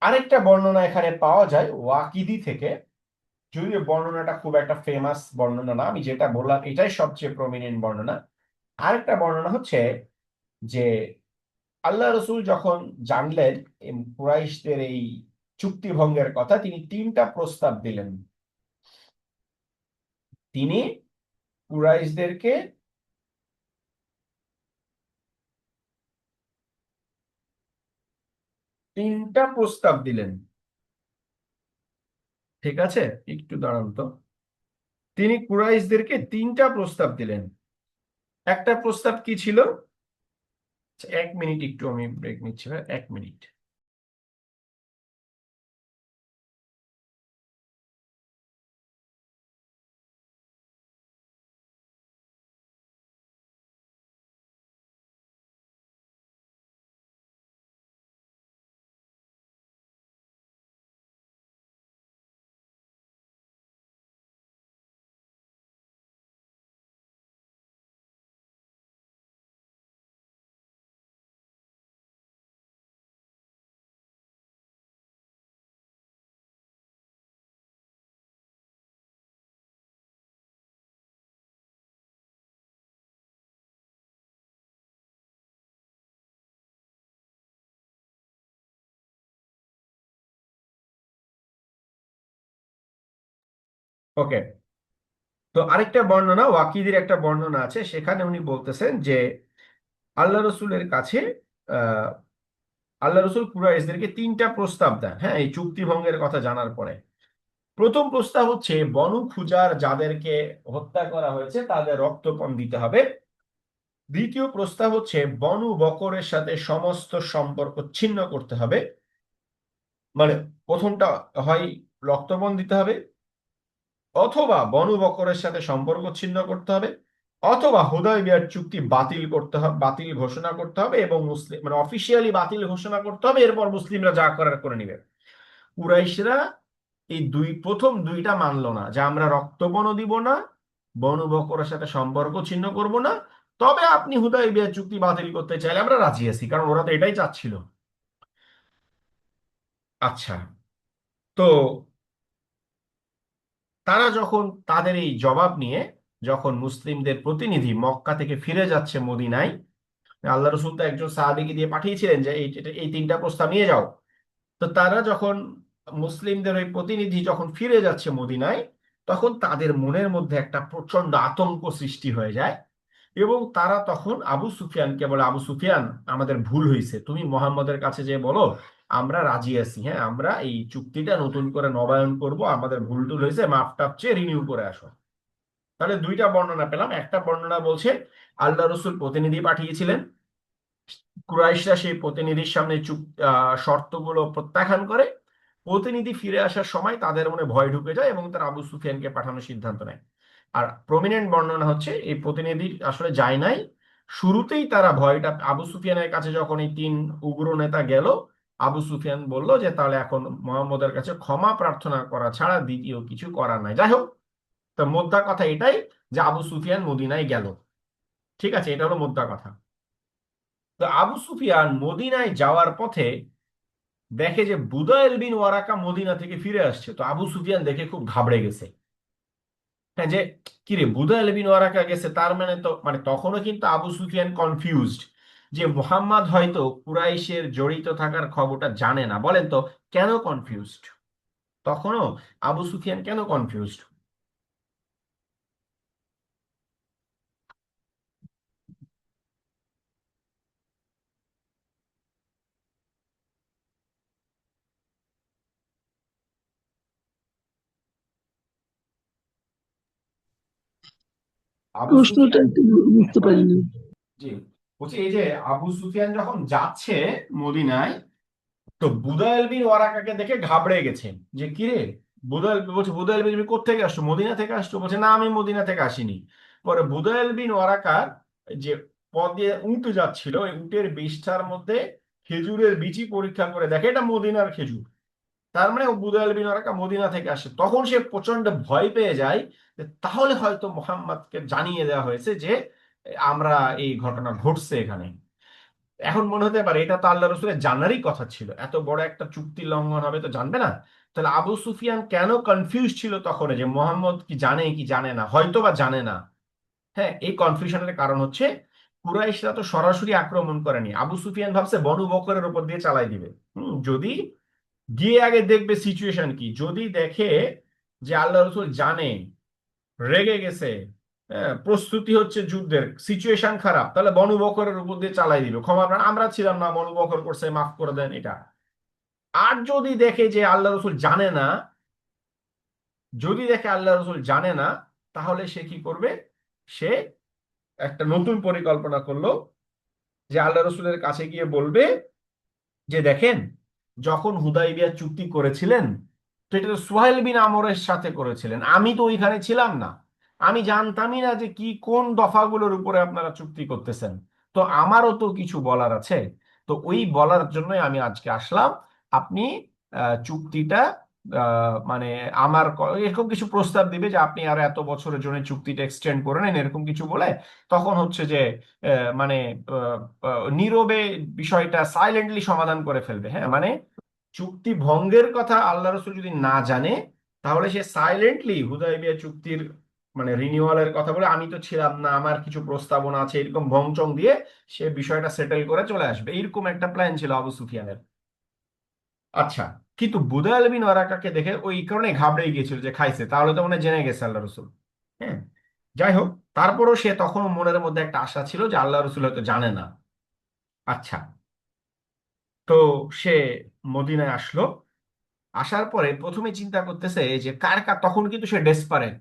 আরেকটা বর্ণনা এখানে পাওয়া যায় ওয়াকিদি থেকে, যদিও বর্ণনাটা খুব একটা ফেমাস বর্ণনা না, আমি যেটা বললাম এটাই সবচেয়ে প্রমিনেন্ট বর্ণনা। আরেকটা বর্ণনা হচ্ছে যে আল্লাহ রসুল যখন জানলেন কুরাইশদের এই চুক্তি ভঙ্গের কথা, তিনি তিনটা প্রস্তাব দিলেন। তিনি কুরাইশদেরকে তিনটা প্রস্তাব দিলেন। ঠিক আছে, একটু দাঁড়ান তো। তিনি কুরাইশদেরকে তিনটা প্রস্তাব দিলেন। একটা প্রস্তাব কি ছিল? আচ্ছা, 1 মিনিট, একটু আমি ব্রেক নিচ্ছি ভাই, 1 মিনিট। ওকে, তো আরেকটা বর্ণনা, ওয়াকিদির একটা বর্ণনা আছে, সেখানে উনি বলতেছেন যে আল্লাহ রসুলের কাছে আহ আল্লাহ রসুল কুরাইশদেরকে তিনটা প্রস্তাব দেন, হ্যাঁ, এই চুক্তি ভঙ্গের কথা জানার পরে। প্রথম প্রস্তাব হচ্ছে বনু খুজার যাদেরকে হত্যা করা হয়েছে তাদের রক্তপণ দিতে হবে। দ্বিতীয় প্রস্তাব হচ্ছে বনু বকরের সাথে সমস্ত সম্পর্ক ছিন্ন করতে হবে। মানে প্রথমটা হয় রক্তপণ দিতে হবে, অথবা বনু বকরের সাথে সম্পর্ক ছিন্ন করতে হবে, অথবা হুদায়বিয়ার চুক্তি বাতিল করতে হবে, বাতিল ঘোষণা করতে হবে এবং মুসলিম মানে অফিসিয়ালি বাতিল ঘোষণা করতে হবে। এরপর মুসলিমরা যা করার করে নিবে। কুরাইশরা এই প্রথম দুইটা মানলো না, যে আমরা রক্তপণও দিব না, বনু বকরের সাথে সম্পর্ক ছিন্ন করব না, তবে আপনি হুদায়বিয়ার চুক্তি বাতিল করতে চাইলে আমরা রাজি আছি, কারণ ওরা তো এটাই চাচ্ছিল। আচ্ছা, তো তারা যখন তাদের এই জবাব নিয়ে যখন মুসলিমদের প্রতিনিধি মক্কা থেকে ফিরে যাচ্ছে মদিনায়, আল্লাহ রসুল তো একজন সাহাবীকে দিয়ে পাঠিয়েছিলেন যে এই তিনটা প্রস্তাব নিয়ে যাও। তো তারা যখন মুসলিমদের ওই প্রতিনিধি যখন ফিরে যাচ্ছে মদিনায়, তখন তাদের মনের মধ্যে একটা প্রচন্ড আতঙ্ক সৃষ্টি হয়ে যায়। এবং তারা তখন আবু সুফিয়ানকে বলে, আবু সুফিয়ান, আমাদের ভুল হয়েছে, তুমি মোহাম্মদের কাছে যে বলো আমরা রাজি আছি, হ্যাঁ, আমরা এই চুক্তিটা নতুন করে নবায়ন করব, আমাদের ভুল টুল হয়েছে, মাফ টাফ চেয়ে রিনিউ করে আসো। তাহলে দুইটা বর্ণনা পেলাম। একটা বর্ণনা বলছে আল্লাহ রসুল প্রতিনিধি পাঠিয়েছিলেন, কুরাইশরা সেই প্রতিনিধির সামনে শর্তগুলো প্রত্যাখ্যান করে, প্রতিনিধি ফিরে আসার সময় তাদের মনে ভয় ঢুকে যায় এবং তারা আবু সুফিয়ানকে পাঠানোর সিদ্ধান্ত নেয়। আর প্রমিনেন্ট বর্ণনা হচ্ছে এই প্রতিনিধি আসলে যায় নাই, শুরুতেই তারা ভয়টা, আবু সুফিয়ানের কাছে যখন এই তিন উগ্র নেতা গেল, আবু সুফিয়ান বলল যে তাহলে এখন মোহাম্মদের কাছে ক্ষমা প্রার্থনা করা ছাড়া দ্বিতীয় কিছু করার নাই। যাই হোক, তো মোদ্দা কথা এটাই যে আবু সুফিয়ান মদিনায় গেল। ঠিক আছে, এটা হলো মোদ্দা কথা। তো আবু সুফিয়ান মদিনায় যাওয়ার পথে দেখে যে বুদাইল বিন ওয়ারাকা মদিনা থেকে ফিরে আসছে। তো আবু সুফিয়ান দেখে খুব ঘাবড়ে গেছে, হ্যাঁ, যে কিরে বুদাইল বিন ওয়ারাকা গেছে, তার মানে তো মানে তখনও কিন্তু আবু সুফিয়ান কনফিউজড যে মুহাম্মদ হয়তো কুরাইশের জড়িত থাকার খবরটা জানে না। বলেন তো কেন কনফিউজড? তখনও আবু সুফিয়ান কেন কনফিউজড? আবু প্রশ্নটা সুফিয়ান, একটু বুঝতে পারিনি। জি, বলছি এই যে আবু সুফিয়ান যখন যাচ্ছে মদিনায়, তো বুদাইল বিন ওয়ারাকাকে দেখে ঘাবড়ে গেছেন যে কিরে, বুদাইল বলছে, বুদাইল বিন তুমি কোত্থেকে আসছো, মদিনা থেকে আসছো? বলছে না, আমি মদিনা থেকে আসিনি। পরে বুদাইল বিন ওয়ারাকার যে পথ দিয়ে উট যাচ্ছিল, ওই উটের বিষ্ঠার মধ্যে খেজুরের বিচি পরীক্ষা করে দেখে এটা মদিনার খেজুর। তার মানে ও বুদাইল বিন ওরাকা মদিনা থেকে আসে। তখন সে প্রচন্ড ভয় পেয়ে যায় যে তাহলে হয়তো মোহাম্মদকে জানিয়ে দেওয়া হয়েছে যে আমরা এই ঘটনা ঘটছে এখানে। এখন মনে হতে পারে এটা তো আল্লাহ রসুলের জানারই কথা ছিল, এত বড় একটা চুক্তি লঙ্ঘন হবে তো জানবে না। তাহলে আবু সুফিয়ান কেন কনফিউজ ছিল তখন যে মোহাম্মদ কি জানে কি জানে না, হয়তো বা জানে না। হ্যাঁ, এই কনফিউশনের কারণ হচ্ছে কুরাইশরা তো সরাসরি আক্রমণ করেনি। আবু সুফিয়ান ভাবছে বনু বকরের উপর দিয়ে চালাই দিবে। যদি গিয়ে আগে দেখবে সিচুয়েশন কি, যদি দেখে যে আল্লাহ রসুল জানে, রেগে গেছে, হ্যাঁ, প্রস্তুতি হচ্ছে যুদ্ধের, সিচুয়েশন খারাপ, তাহলে বনু বকরের উপর দিয়ে চালাই দিবে, ক্ষমা প্রাণ আমরা ছিলাম না, বনু বকর করছে, মাফ করে দেন এটা। আর যদি দেখে যে আল্লাহ রসুল জানে না, যদি দেখে আল্লাহ রসুল জানে না, তাহলে সে কি করবে? সে একটা নতুন পরিকল্পনা করলো যে আল্লাহ রসুলের কাছে গিয়ে বলবে যে দেখেন, যখন হুদাইবিয়া চুক্তি করেছিলেন তো এটা তো সুহাইল বিন আমরের সাথে করেছিলেন, আমি তো ওইখানে ছিলাম না, আমি জানতামই না যে কি কোন দফাগুলোর উপরে আপনারা চুক্তি করতেছেন। তো আমারও তো কিছু বলার আছে। তো ওই বলার জন্যই আমি আজকে আসলাম। আপনি চুক্তিটা মানে এরকম কিছু প্রস্তাব দিবে যে আপনি আর এত বছরের জন্য চুক্তিটা এক্সটেন্ড করে নেন, এরকম কিছু বলে তখন হচ্ছে যে মানে আহ, নীরবে বিষয়টা সাইলেন্টলি সমাধান করে ফেলবে। হ্যাঁ, মানে চুক্তি ভঙ্গের কথা আল্লাহ রসুল যদি না জানে, তাহলে সে সাইলেন্টলি হুদায়বিয়া চুক্তির মানে রিনিউয়ালের কথা বলে আমি তো ছিলাম না, আমার কিছু প্রস্তাবনা আছে, এরকম ভংচং দিয়ে সে বিষয়টা সেটেল করে চলে আসবে। এরকম একটা প্ল্যান ছিল আবু সুফিয়ানের। আচ্ছা, কিন্তু বুদাইল বিন ওয়ারাকাকে দেখে ওই কারণে ঘাবড়ে গিয়েছিল যে খাইছে, তাহলে তো মনে হয় জেনে গেছে আল্লাহ রসুল। হ্যাঁ, যাই হোক, তারপরও সে তখন মনের মধ্যে একটা আশা ছিল যে আল্লাহ রসুল হয়তো জানে না। আচ্ছা, তো সে মদিনায় আসলো। আসার পরে প্রথমে চিন্তা করতেছে যে তখন কিন্তু সে ডেসপারেট,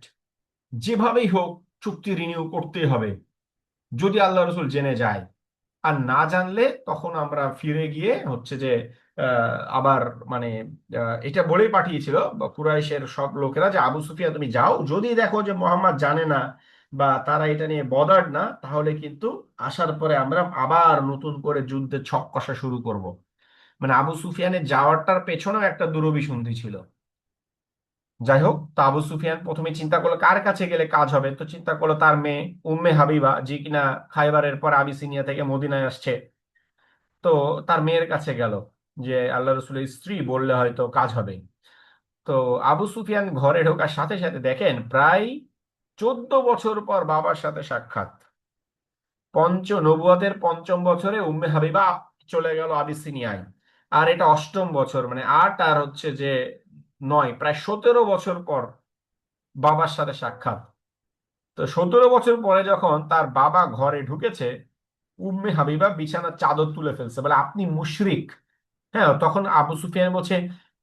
যেভাবেই হোক চুক্তি রিনিউ করতেই হবে, যদি আল্লাহ রসুল জেনে যায়। আর না জানলে তখন আমরা ফিরে গিয়ে হচ্ছে যে আবার মানে এটা বলেই পাঠিয়েছিল বা কুরাইশের সব লোকেরা যে আবু সুফিয়া তুমি যাও, যদি দেখো যে মোহাম্মদ জানে না বা তারা এটা নিয়ে বদার্ড না, তাহলে কিন্তু আসার পরে আমরা আবার নতুন করে যুদ্ধের ছক কষা শুরু করব। মানে আবু সুফিয়ানের যাওয়ারটার পেছনেও একটা দুরভিসন্ধি ছিল। যাই হোক, তো আবু সুফিয়ান প্রথমে চিন্তা করলো কার কাছে গেলে কাজ হবে, তো চিন্তা করলো তার মেয়ে উম্মে হাবিবা, যে কিনা খাইবারের পর আবিসিনিয়া থেকে মদিনায় আসছে। তো তার মেয়ের কাছে গেল যে আল্লাহ রসুলের স্ত্রী বললে হয়তো কাজ হবে। তো আবু সুফিয়ান ঘরে ঢোকার সাথে সাথে দেখেন প্রায় 14 বছর পর বাবার সাথে সাক্ষাৎ। নবুয়তের পঞ্চম বছরে উম্মে হাবিবা চলে গেল আবিসিনিয়ায়। আর এটা অষ্টম বছর, মানে 8 আর হচ্ছে যে 9, প্রায় 17 বছর পর বাবার সাথে সাক্ষাৎ। তো 17 বছর পরে যখন তার বাবা ঘরে ঢুকেছে, উম্মে হাবিবা বিছানার চাদর তুলে ফেলছে, বলে আপনি মুশরিক। হ্যাঁ, তখন আবু সুফিয়ান বলছে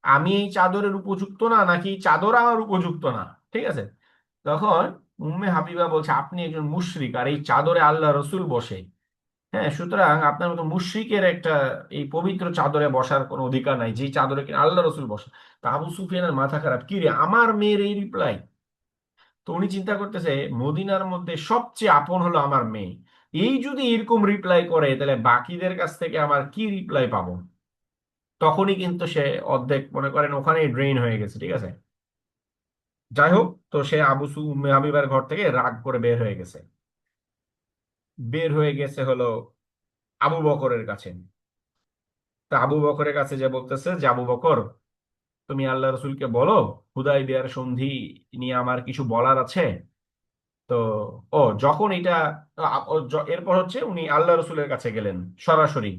আমি এই চাদরের উপযুক্ত না, নাকি এই চাদর আমার উপযুক্ত না? ঠিক আছে, তখন উম্মে হাবিবা বলছে আপনি একজন মুশরিক, আর এই চাদরে আল্লাহ রসুল বসে। হ্যাঁ, সুতরাং আপনার মতো মুশরিকের একটা এই পবিত্র চাদরে বসার কোনো অধিকার নাই, যে চাদরে কিনা আল্লাহ রসুল বসে। তা আবু সুফিয়ানের মাথা খারাপ, কি রে আমার মেয়ের এই রিপ্লাই! তো উনি চিন্তা করতেছে মদিনার মধ্যে সবচেয়ে আপন হলো আমার মেয়ে, এই যদি এরকম রিপ্লাই করে তাহলে বাকিদের কাছ থেকে আমার কি রিপ্লাই পাবো? তখনই কিন্তু সে অর্ধেক মনে করেন ওখানেই ড্রেন হয়ে গেছে। ঠিক আছে, যাই হোক, তো সে উম্মে হাবিবার ঘর থেকে রাগ করে বের হয়ে গেছে। বের হয়ে গেছে হলো আবু বকরের কাছে। তা আবু বকরের কাছে যে বলতেছে যে আবু বকর, তুমি আল্লাহ রসুলকে বলো হুদায়বিয়ার সন্ধি নিয়ে আমার কিছু বলার আছে। তো যখন এটা এরপর হচ্ছে উনি আল্লাহ রসুলের কাছে গেলেন সরাসরি।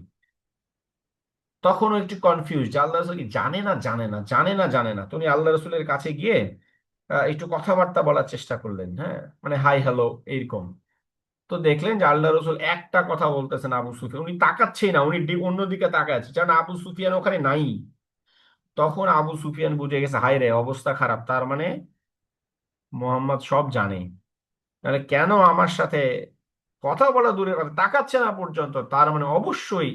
তখন একটু কনফিউজ যে আল্লাহ রসুল কি জানে না জানে না জানে না জানে না। তো উনি আল্লাহ রসুলের কাছে গিয়ে একটু কথাবার্তা বলার চেষ্টা করলেন, হ্যাঁ, মানে হাই হ্যালো এইরকম। তো দেখলেন যে আল্লাহ রসুল একটা কথা বলতেছেন আবু সুফিয়ান, উনি তাকাচ্ছেই না, উনি অন্যদিকে তাকাচ্ছে, যেন আবু সুফিয়ান ওখানে নাই। তখন আবু সুফিয়ান বুঝে গেছে হাই রে অবস্থা খারাপ, তার মানে মোহাম্মদ সব জানে। তাহলে কেন আমার সাথে কথা বলা দূরের কথা, তাকাচ্ছে না পর্যন্ত, তার মানে অবশ্যই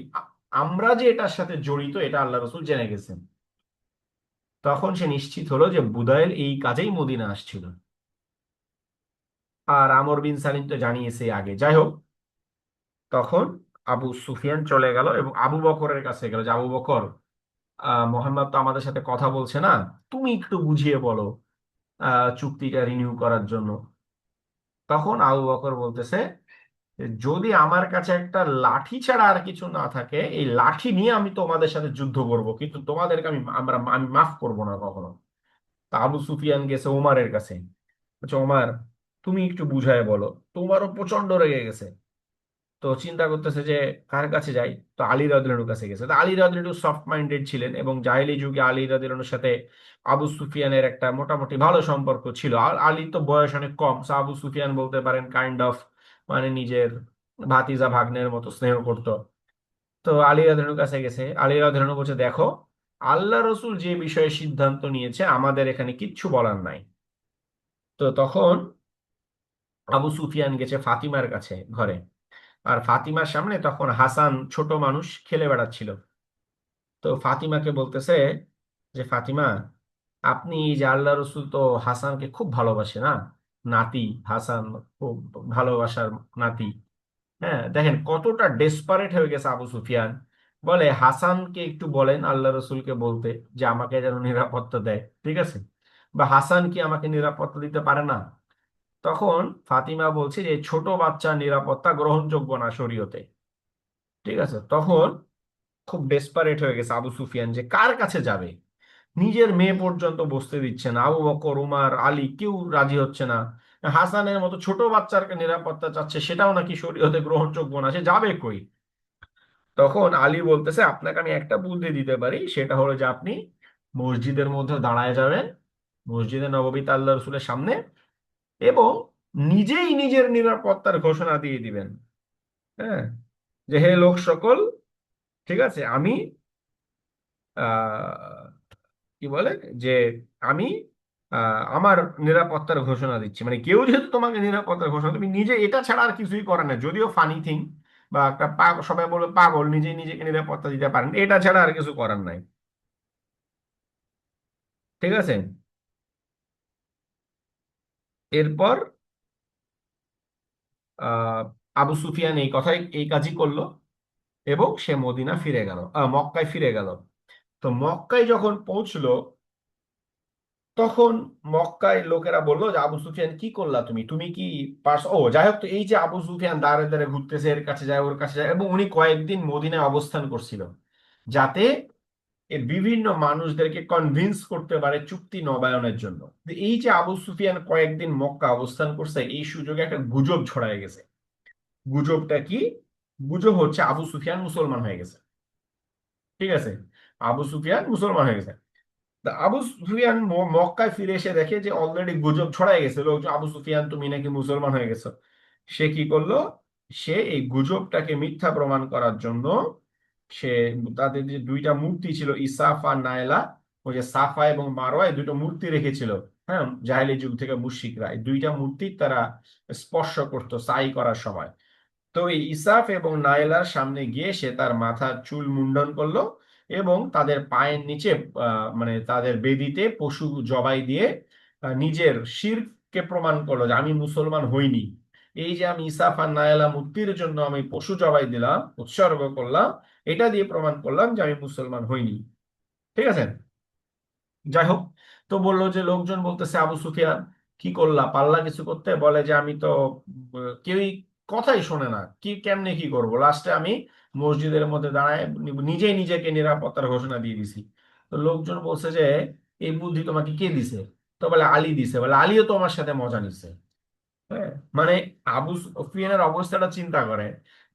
আমরা যে এটার সাথে জড়িত এটা আল্লাহ রসুল জেনে গেছেন। তখন সে নিশ্চিত হলো যে বুদাইল এই কাজেই মদিনা আসছিল। আর আমর বিন সালিম তো জানিয়েছে আগে। যাই হোক, তখন আবু সুফিয়ান চলে গেল এবং আবু বকরের কাছে গেল যে আবু বকর, মোহাম্মদ তো আমাদের সাথে কথা বলছে না, তুমি একটু বুঝিয়ে বলো চুক্তিটা রিনিউ করার জন্য। তখন আবু বকর বলতেছে যে, যদি আমার কাছে একটা লাঠি ছাড়া আর কিছু না থাকে, এই লাঠি নিয়ে আমি তোমাদের সাথে যুদ্ধ করব, কিন্তু তোমাদেরকে আমি মাফ করব না কখনো। তা আবু সুফিয়ান গেছে ওমারের কাছে, বলছে ওমার, তুমি একটু বুঝায় বলো। তোমারও প্রচন্ড রেগে গেছে। তো চিন্তা করতেছে যে কার কাছে যাই, তো আলী রাদিয়াল্লাহুর কাছে গেছে। তো আলী রাদিয়াল্লাহু সফট মাইন্ডেড ছিলেন এবং জাহেলি যুগে আলী রাদিয়াল্লাহুর সাথে আবু সুফিয়ানের একটা মোটামুটি ভালো সম্পর্ক ছিল। আর আলী তো বয়স অনেক কম, সো আবু সুফিয়ান বলতে পারেন কাইন্ড অফ মানে নিজের ভাতিজা ভাগ্নের মতো স্নেহ করতো। তো আলী রাদিয়াল্লাহুর কাছে গেছে। আলী রাদিয়াল্লাহু বলছে, দেখো, আল্লাহ রসুল যে বিষয়ে সিদ্ধান্ত নিয়েছে আমাদের এখানে কিচ্ছু বলার নাই। তো তখন আবু সুফিয়ান গেছে ফাতিমার কাছে ঘরে। আর ফাতিমার সামনে তখন হাসান ছোট মানুষ খেলে বেড়াচ্ছিল। তো ফাতিমাকে বলতেছে যে, ফাতিমা, আপনি এই যে আল্লাহ রসুল তো হাসানকে খুব ভালোবাসে না, নাতি হাসান, খুব ভালোবাসার নাতি। হ্যাঁ, দেখেন কতটা ডেসপারেট হয়ে গেছে আবু সুফিয়ান। বলে, হাসানকে একটু বলেন আল্লাহ রসুলকে বলতে যে আমাকে যেন নিরাপত্তা দেয়, ঠিক আছে? বা হাসান কি আমাকে নিরাপত্তা দিতে পারে না? তখন ফাতিমা বলছে যে ছোট বাচ্চার নিরাপত্তা গ্রহণযোগ্য না শরীয়তে, ঠিক আছে? তখন খুব ডেসপারেট হয়ে গেছে আবু সুফিয়ান যে কার কাছে যাবে। নিজের মেয়ে পর্যন্ত বসতে দিচ্ছে না, আবু বকর, উমার, আলী কেউ রাজি হচ্ছে না। হাসানের মতো ছোট বাচ্চার নিরাপত্তা চাচ্ছে, সেটাও নাকি শরীয়তে গ্রহণযোগ্য না, সে যাবে কই? তখন আলী বলতেছে, আপনাকে আমি একটা বুদ্ধি দিতে পারি, সেটা হলো যে আপনি মসজিদের মধ্যে দাঁড়ায় যাবেন, মসজিদে নববীতে আল্লাহ রসুলের সামনে, এবং নিজেই নিজের নিরাপত্তার ঘোষণা দিয়ে দিবেন। হ্যাঁ, যে হে লোক সকল, ঠিক আছে, আমি আহ কি বলে যে আমি আমার নিরাপত্তার ঘোষণা দিচ্ছি, মানে কেউ যেহেতু তোমাকে নিরাপত্তার ঘোষণা, তুমি নিজে এটা ছাড়া আর কিছুই করার না, যদিও ফানি থিং বা একটা সবাই বলবে পাগল, নিজেই নিজেকে নিরাপত্তা দিতে পারেন, এটা ছাড়া আর কিছু করার নাই, ঠিক আছে? এরপর আহ আবু সুফিয়ান এই কথাই এই কাজই করলো এবং সে মদিনা ফিরে গেল, মক্কায় ফিরে গেল। তো মক্কায় যখন পৌঁছলো, তখন মক্কায় লোকেরা বললো যে আবু সুফিয়ান, কি করলা তুমি, তুমি কি পার্স ও যাই হোক। তো এই যে আবু সুফিয়ান দাঁড়ে দাঁড়ে ঘুরতেছে, এর কাছে যায় ওর কাছে যায়, এবং উনি কয়েকদিন মদিনায় অবস্থান করছিল যাতে এ বিভিন্ন মানুষদেরকে কনভিন্স করতে পারে চুক্তি নবায়নের জন্য। তো এই যে আবু সুফিয়ান কয়েকদিন মক্কা অবস্থান করছে, এই সুযোগে একটা গুজব ছড়ায় গেছে। গুজবটা কি? গুজব হচ্ছে আবু সুফিয়ান মুসলমান হয়ে গেছে, ঠিক আছে? আবু সুফিয়ান মুসলমান হয়ে গেছে। তা আবু সুফিয়ান মক্কায় ফিরে এসে দেখে যে অলরেডি গুজব ছড়াই গেছে, লোকজন, আবু সুফিয়ান তুমি নাকি মুসলমান হয়ে গেছো। সে কি করলো? সে এই গুজবটাকে মিথ্যা প্রমাণ করার জন্য সে তাদের যে দুইটা মূর্তি ছিল, ইসাফ আর নায়লা, ওই যে সাফা এবং মারোয়া, এই দুটো মূর্তি রেখেছিল। হ্যাঁ, জাহেলি যুগ থেকে মুশরিকরা এই দুইটা মূর্তি তারা স্পর্শ করতো সাই করার সময়। তো এই ইসাফ এবং নাইলার সামনে গিয়ে সে তার মাথার চুল মুন্ডন করলো এবং তাদের পায়ের নিচে মানে তাদের বেদিতে পশু জবাই দিয়ে নিজের শিরকে প্রমাণ করলো যে আমি মুসলমান হইনি। এই যে আমি ইসাফ আর নায়লা মূর্তির জন্য আমি পশু জবাই দিলাম, উৎসর্গ করলাম, এটা দিয়ে প্রমাণ করলাম যে আমি মুসলমান হইনি, ঠিক আছে? যাই হোক, তো বললো যে লোকজন বলতেছে, আবু সুফিয়ান, কি করলা, পাল্লা কিছু করতে? বলে যে আমি তো কেউই কথাই শোনে না, কি কেমনে কি করব, লাস্টে আমি মসজিদের মধ্যে দাঁড়ায় নিজেই নিজেকে নিরাপত্তার ঘোষণা দিয়ে দিছি। তো লোকজন বলছে যে এই বুদ্ধি তোমাকে কে দিছে? তো বলে আলী দিছে। বলে আলীও তো আমার সাথে মজা নিছে। হ্যাঁ, মানে আবু সুফিয়ানের অবস্থাটা চিন্তা করে।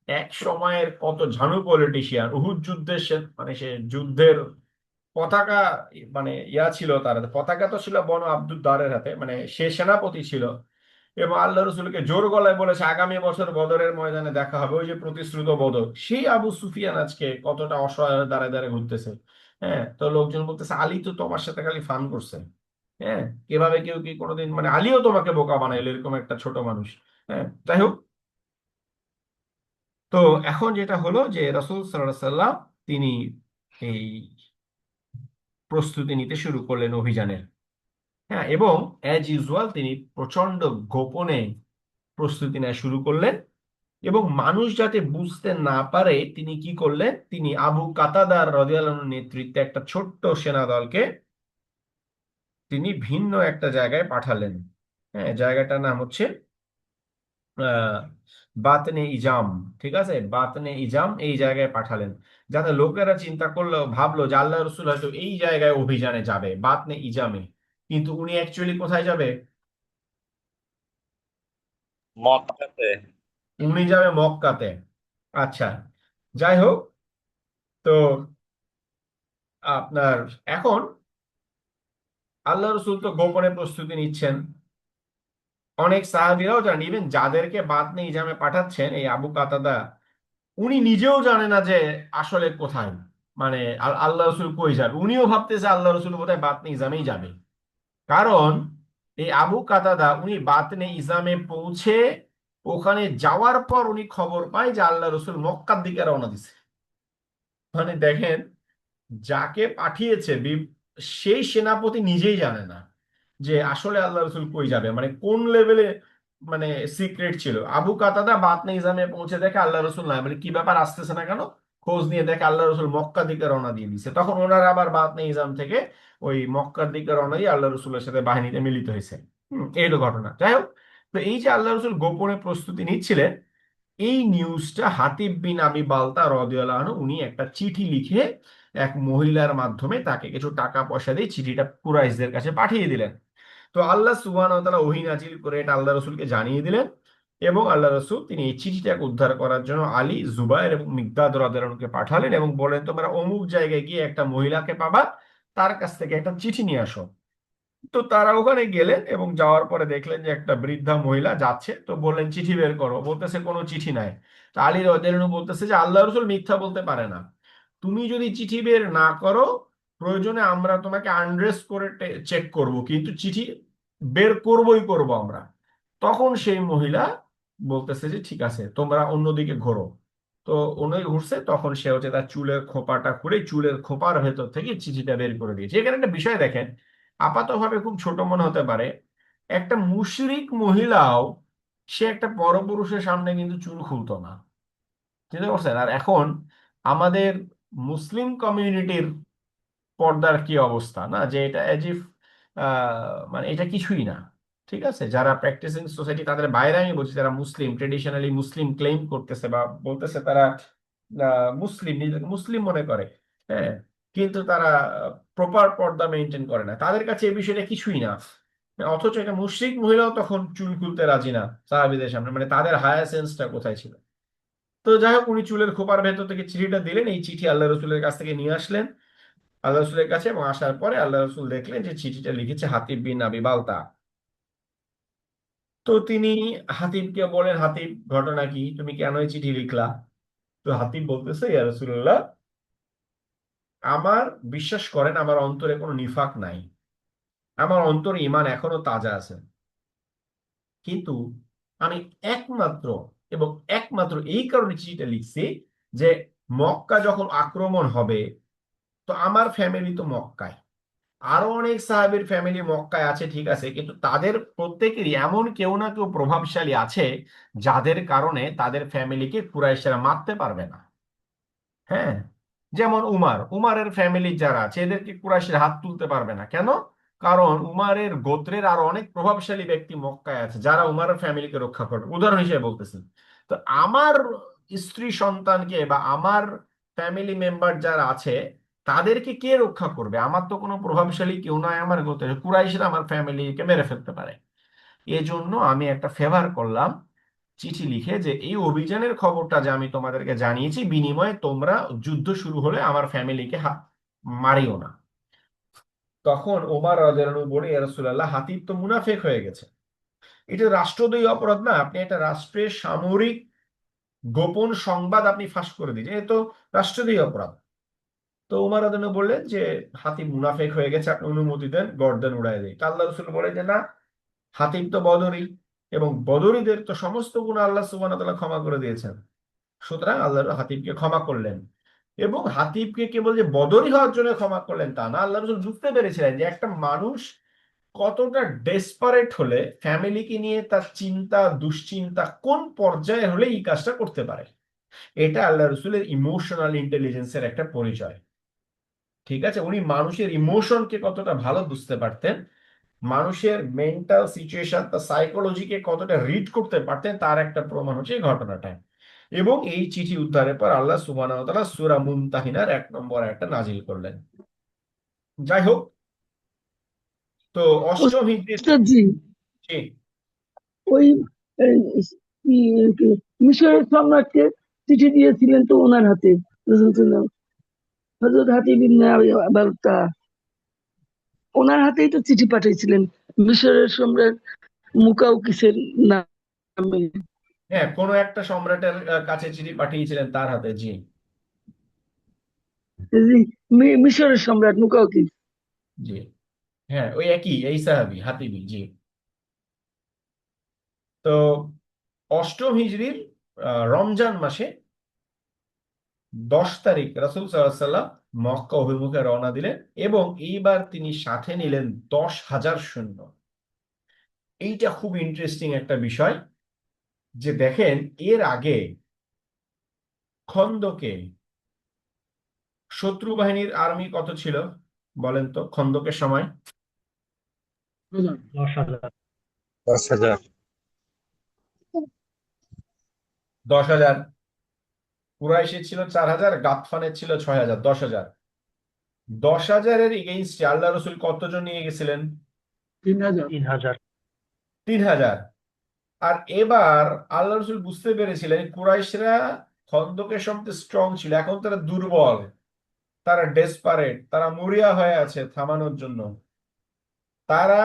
এক সময়ের কত ঝানু পলিটিশিয়ান, উহুদ যুদ্ধের মানে সে যুদ্ধের পতাকা, মানে ছিল, তার হাতে পতাকা তো ছিল বনু আব্দুদ্দারের হাতে, মানে সে সেনাপতি ছিল, এবং আল্লাহ রসুলকে জোর গলায় বলেছে আগামী বছর বদরের ময়দানে দেখা হবে, ওই যে প্রতিশ্রুত বদর। সেই আবু সুফিয়ান আজকে কতটা অসহায় হয়ে দাঁড়ায় দাঁড়ায় ঘুরতেছে। হ্যাঁ, তো লোকজন বলতেছে আলী তো তোমার সাথে খালি ফান করছে। হ্যাঁ, এভাবে কেউ কি কোনোদিন, মানে আলীও তোমাকে বোকা বানাইলো, এরকম একটা ছোট মানুষ। হ্যাঁ, যাই হোক, তো এখন যেটা হলো যে রাসূল সাল্লাল্লাহু আলাইহি সাল্লাম তিনি এই প্রস্তুতি নিতে শুরু করলেন অভিযানের। হ্যাঁ, এবং অ্যাজ ইউজুয়াল তিনি প্রচন্ড গোপনে প্রস্তুতি নেওয়া শুরু করলেন এবং মানুষ যাতে বুঝতে না পারে তিনি কি করলেন, তিনি আবু কাতাদার রাদিয়াল্লাহু আনহুর নেতৃত্বে একটা ছোট্ট সেনা দলকে তিনি ভিন্ন একটা জায়গায় পাঠালেন। হ্যাঁ, জায়গাটার নাম হচ্ছে আহ বাতনে ইজাম। ঠিক আছে, বাতনে ইজাম এই জায়গায় পাঠালেন, যাতে লোকেরা চিন্তা করলো, ভাবলো যে আল্লাহ রসুল হয়তো এই জায়গায় অভিযানে যাবে, বাতনে ইজামে। কিন্তু উনি অ্যাকচুয়ালি কোথায় যাবে? মক্কাতে। উনি যাবে মক্কাতে। আচ্ছা, যাই হোক। তো আপনার এখন আল্লাহ রসুল তো গোপনে প্রস্তুতি নিচ্ছেন। অনেক সাহাবীরাও জানেন, ইভেন যাদেরকে বাতনে ইজামে পাঠাচ্ছেন এই আবু কাতাদা, উনি নিজেও জানে না যে আসলে কোথায়, মানে আল্লাহ রসুল কই যাবে। উনিও ভাবতেছে আল্লাহ রসুল বোধহয় বাতনে ইজামেই যাবে। কারণ এই আবু কাতাদা উনি বাতনে ইজামে পৌঁছে ওখানে যাওয়ার পর উনি খবর পায় যে আল্লাহ রসুল মক্কার দিকে রওনা দিছে। মানে দেখেন, যাকে পাঠিয়েছে সেই সেনাপতি নিজেই জানে না যে আসলে আল্লাহ রসুল কই যাবে, মানে কোন লেভেলে মানে সিক্রেট ছিল। আবু কাতাদা বাতনে ইজামে পৌঁছে দেখে আল্লাহ রসুল নাই, মানে কি ব্যাপার, আসতেছে না কেন, খোঁজ নিয়ে দেখে আল্লাহ রসুল মক্কা দিকে রওনা দিয়ে দিছে। তখন ওনারা আবার বাতনে ইজাম থেকে ওই মক্কার দিকে রওনা দিয়ে আল্লাহ রসুলের সাথে বাহিনীতে মিলিত হয়েছে। এই হলো ঘটনা। যাই হোক, তো এই যে আল্লাহ রসুল গোপনে প্রস্তুতি নিচ্ছিলেন, এই নিউজটা হাতিব বিন আবি বালতা রাদিয়াল্লাহু আনহু উনি একটা চিঠি লিখে এক মহিলার মাধ্যমে তাকে কিছু টাকা পয়সা দিয়ে চিঠিটা কুরাইশদের কাছে পাঠিয়ে দিলেন। তো আল্লাহ সুবহানাহু ওয়া তাআলা ওহী নাজিল করে এটা আল্লাহ রসুলকে জানিয়ে দিলেন, এবং আল্লাহ রসুল তিনি এই চিঠিটাকে উদ্ধার করার জন্য আলী, জুবায়ের এবং মিকদাদ রাদিয়াল্লাহু আনহুকে পাঠালেন এবং বলেন তোমরা অমুক জায়গায় গিয়ে একটা মহিলাকে পাবা, তার কাছ থেকে একটা চিঠি নিয়ে আসো। তো তারা ওখানে গেলেন এবং যাওয়ার পরে দেখলেন যে একটা বৃদ্ধা মহিলা যাচ্ছে। তো বললেন চিঠি বের করো, বলতেছে কোনো চিঠি নাই। তো আলী রাদিয়াল্লাহু আনহু বলতেছে যে আল্লাহ রসুল মিথ্যা বলতে পারে না, তুমি যদি চিঠি বের না করো, প্রয়োজনে আমরা তোমাকে আনড্রেস করে চেক করব, কিন্তু চিঠি বের করবই করব আমরা। তখন সেই মহিলা বলতেছে যে ঠিক আছে, তোমরা অন্যদিকে ঘোরো। তো অন্যদিকে ঘুরছে, তখন সে হচ্ছে তার চুলের খোপাটা খুলে চুলের খোপার ভেতর থেকে চিঠিটা বের করে দিয়েছে। এখানে একটা বিষয় দেখেন, আপাতভাবে খুব ছোট মনে হতে পারে, একটা মুশরিক মহিলাও সে একটা পরপুরুষের সামনে কিন্তু চুল খুলতো না। চিন্তা করছেন? আর এখন আমাদের মুসলিম কমিউনিটির পর্দার কি অবস্থা, না যে এটা এজ ইফ মানে এটা কিছুই না। ঠিক আছে, যারা প্র্যাকটিসিং সোসাইটি তাদের বাইরে আমি বলছি, যারা মুসলিম ট্রেডিশনালি মুসলিম ক্লেম করতেছে বা বলতেছে তারা মুসলিম, নিজেদেরকে মুসলিম মনে করে, হ্যাঁ, কিন্তু তারা প্রপার পর্দা মেনটেন করে না, তাদের কাছে এই বিষয়টা কিছুই না। অথচ এটা মুশরিক মহিলাও তখন চুল খুলতে রাজি না সাহাবীদের সামনে, মানে তাদের হায়ার সেন্সটা কোথায় ছিল। তো যাই হোক, উনি চুলের খোপার ভেতর থেকে চিঠিটা দিলেন, এই চিঠি আল্লাহ রসুলের কাছ থেকে নিয়ে আসলেন আল্লাহ রসুলের কাছে, এবং আসার পরে আল্লাহ রসুল দেখলেন যে চিঠিটা লিখেছে হাতিব বিন আবি বালতা। তো তিনি হাতিবকে বলেন, হাতিব ঘটনা কি, তুমি কেন এই চিঠি লিখলা? তো হাতিব বলতেছে, ইয়া রাসূলুল্লাহ, আমার বিশ্বাস করেন আমার অন্তরে কোনো নিফাক নাই, আমার অন্তরে ঈমান এখনো তাজা আছে, কিন্তু আমি একমাত্র এবং একমাত্র এই কারণে চিঠিটা লিখছি যে মক্কা যখন আক্রমণ হবে, তো আমার ফ্যামিলি তো মক্কায়, আরো অনেক সাহাবীর ফ্যামিলি মক্কায় আছে, ঠিক আছে, কিন্তু তাদের প্রত্যেকেরই এমন কেউ না কেউ প্রভাবশালী আছে যাদের কারণে তাদের ফ্যামিলিকে কুরাইশরা মারতে পারবে না। হ্যাঁ, যেমন উমারের ফ্যামিলি যারা আছে এদেরকে কুরাইশরা হাত তুলতে পারবে না। কেন? কারণ উমারের গোত্রের আরো অনেক প্রভাবশালী ব্যক্তি মক্কায় আছে যারা উমারের ফ্যামিলিকে রক্ষা করবে, উদাহরণ হিসেবে বলতেছি। তো আমার স্ত্রী সন্তানকে বা আমার ফ্যামিলি মেম্বার যারা আছে তাদেরকে কে রক্ষা করবে? আমার তো কোনো প্রভাবশালী কেউ নয় আমার গোত্রে, কুরাইশরা আমার ফ্যামিলিকে মেরে ফেলতে পারে। এজন্য আমি একটা ফেভার করলাম, চিঠি লিখে, যে এই অভিযানের খবরটা যে আমি তোমাদেরকে জানিয়েছি, বিনিময়ে তোমরা যুদ্ধ শুরু হলে আমার ফ্যামিলিকে মারিও না। তখন ওমর রাদিয়াল্লাহু আনহু বলে, ইয়া রাসূলুল্লাহ, হাতিব তো মুনাফিক হয়ে গেছে, এটা রাষ্ট্রদ্রোহী অপরাধ না? আপনি একটা রাষ্ট্রের সামরিক গোপন সংবাদ আপনি ফাঁস করে দিয়েছেন, এ তো রাষ্ট্রদ্রোহী অপরাধ। তো উমর রাদিয়াল্লাহু আনহু বললেন যে হাতিব মুনাফিক হয়ে গেছে, আপনি অনুমতি দেন গর্দান উড়ায় দেয়। তা আল্লাহ রাসূল বলে যে না, হাতিব তো বদরী, এবং বদরীদের তো সমস্ত গুনাহ আল্লাহ সুবহানাহু ওয়া তাআলা ক্ষমা করে দিয়েছেন। সুতরাং আল্লাহ হাতিবকে ক্ষমা করলেন, এবং হাতিবকে কেবল যে বদরী হওয়ার জন্য ক্ষমা করলেন তা না, আল্লাহ রাসূল বুঝতে পেরেছিলেন যে একটা মানুষ কতটা ডেসপারেট হলে ফ্যামিলিকে নিয়ে তার চিন্তা দুশ্চিন্তা কোন পর্যায়ে হলে এই কাজটা করতে পারে। এটা আল্লাহ রসুলের ইমোশনাল ইন্টেলিজেন্সের একটা পরিচয়। ঠিক আছে, উনি মানুষের ইমোশনকে কতটা ভালো বুঝতে পারতেন, মানুষের মেন্টাল সিচুয়েশন তার সাইকোলজিকে কতটা রিড করতে পারতেন, তার একটা প্রমাণ হচ্ছে এই ঘটনাটা। এবং এই চিঠি উদ্ধারের পর আল্লাহ সুবহানাহু ওয়া তাআলা সূরা মুমতাহিনার 1 নম্বর আয়াতটা নাজিল করলেন। যাই হোক, তো অষ্টম হিজরিতে ওস্তাদজি, জি ওই এই, মিশরের সম্রাটকে চিঠি দিয়েছিলেন তো ওনার হাতে রাসূলুল্লাহ হযরত হাতিব ইবনে আবি বালতা, ওনার হাতেই তো চিঠি পাঠিয়েছিলেন মিশরের সম্রাট মুকাউকিসের নামে। হ্যাঁ, কোন একটা সম্রাটের কাছে চিঠি পাঠিয়েছিলেন তার হাতে। জি জি, মিশরের সম্রাট মুকাউকিস। জি হ্যাঁ, ওই একই এই সাহাবী হাতিবি। জি, তো অষ্টম হিজরির রমজান মাসে 10 তারিখ রাসূল সাল্লাল্লাহু আলাইহি সাল্লাম মক্কা অভিমুখে রওনা দিলেন এবং এইবার তিনি সাথে নিলেন 10,000 সৈন্য। এইটা খুব ইন্টারেস্টিং একটা বিষয় যে দেখেন, এর আগে খন্দকে শত্রু বাহিনীর আর্মি কত ছিল বলেন তো খন্দকের সময়? প্রধান 10,000। 10,000। 10,000। কুরাইশের ছিল 4,000, গাতফানের ছিল 6,000, 10,000। 10,000-এর এগেইনস্টে আল্লাহ রসুল কতজন নিয়ে গেছিলেন? 3,000। 3,000। 3,000। আর এবার আল্লাহ রসুল বুঝতে পেরেছিলেন কুরাইশরা খন্দকের সবচেয়ে স্ট্রং ছিল, এখন তারা দুর্বল, তারা ডেসপারেট, তারা মরিয়া হয়ে আছে থামানোর জন্য। তারা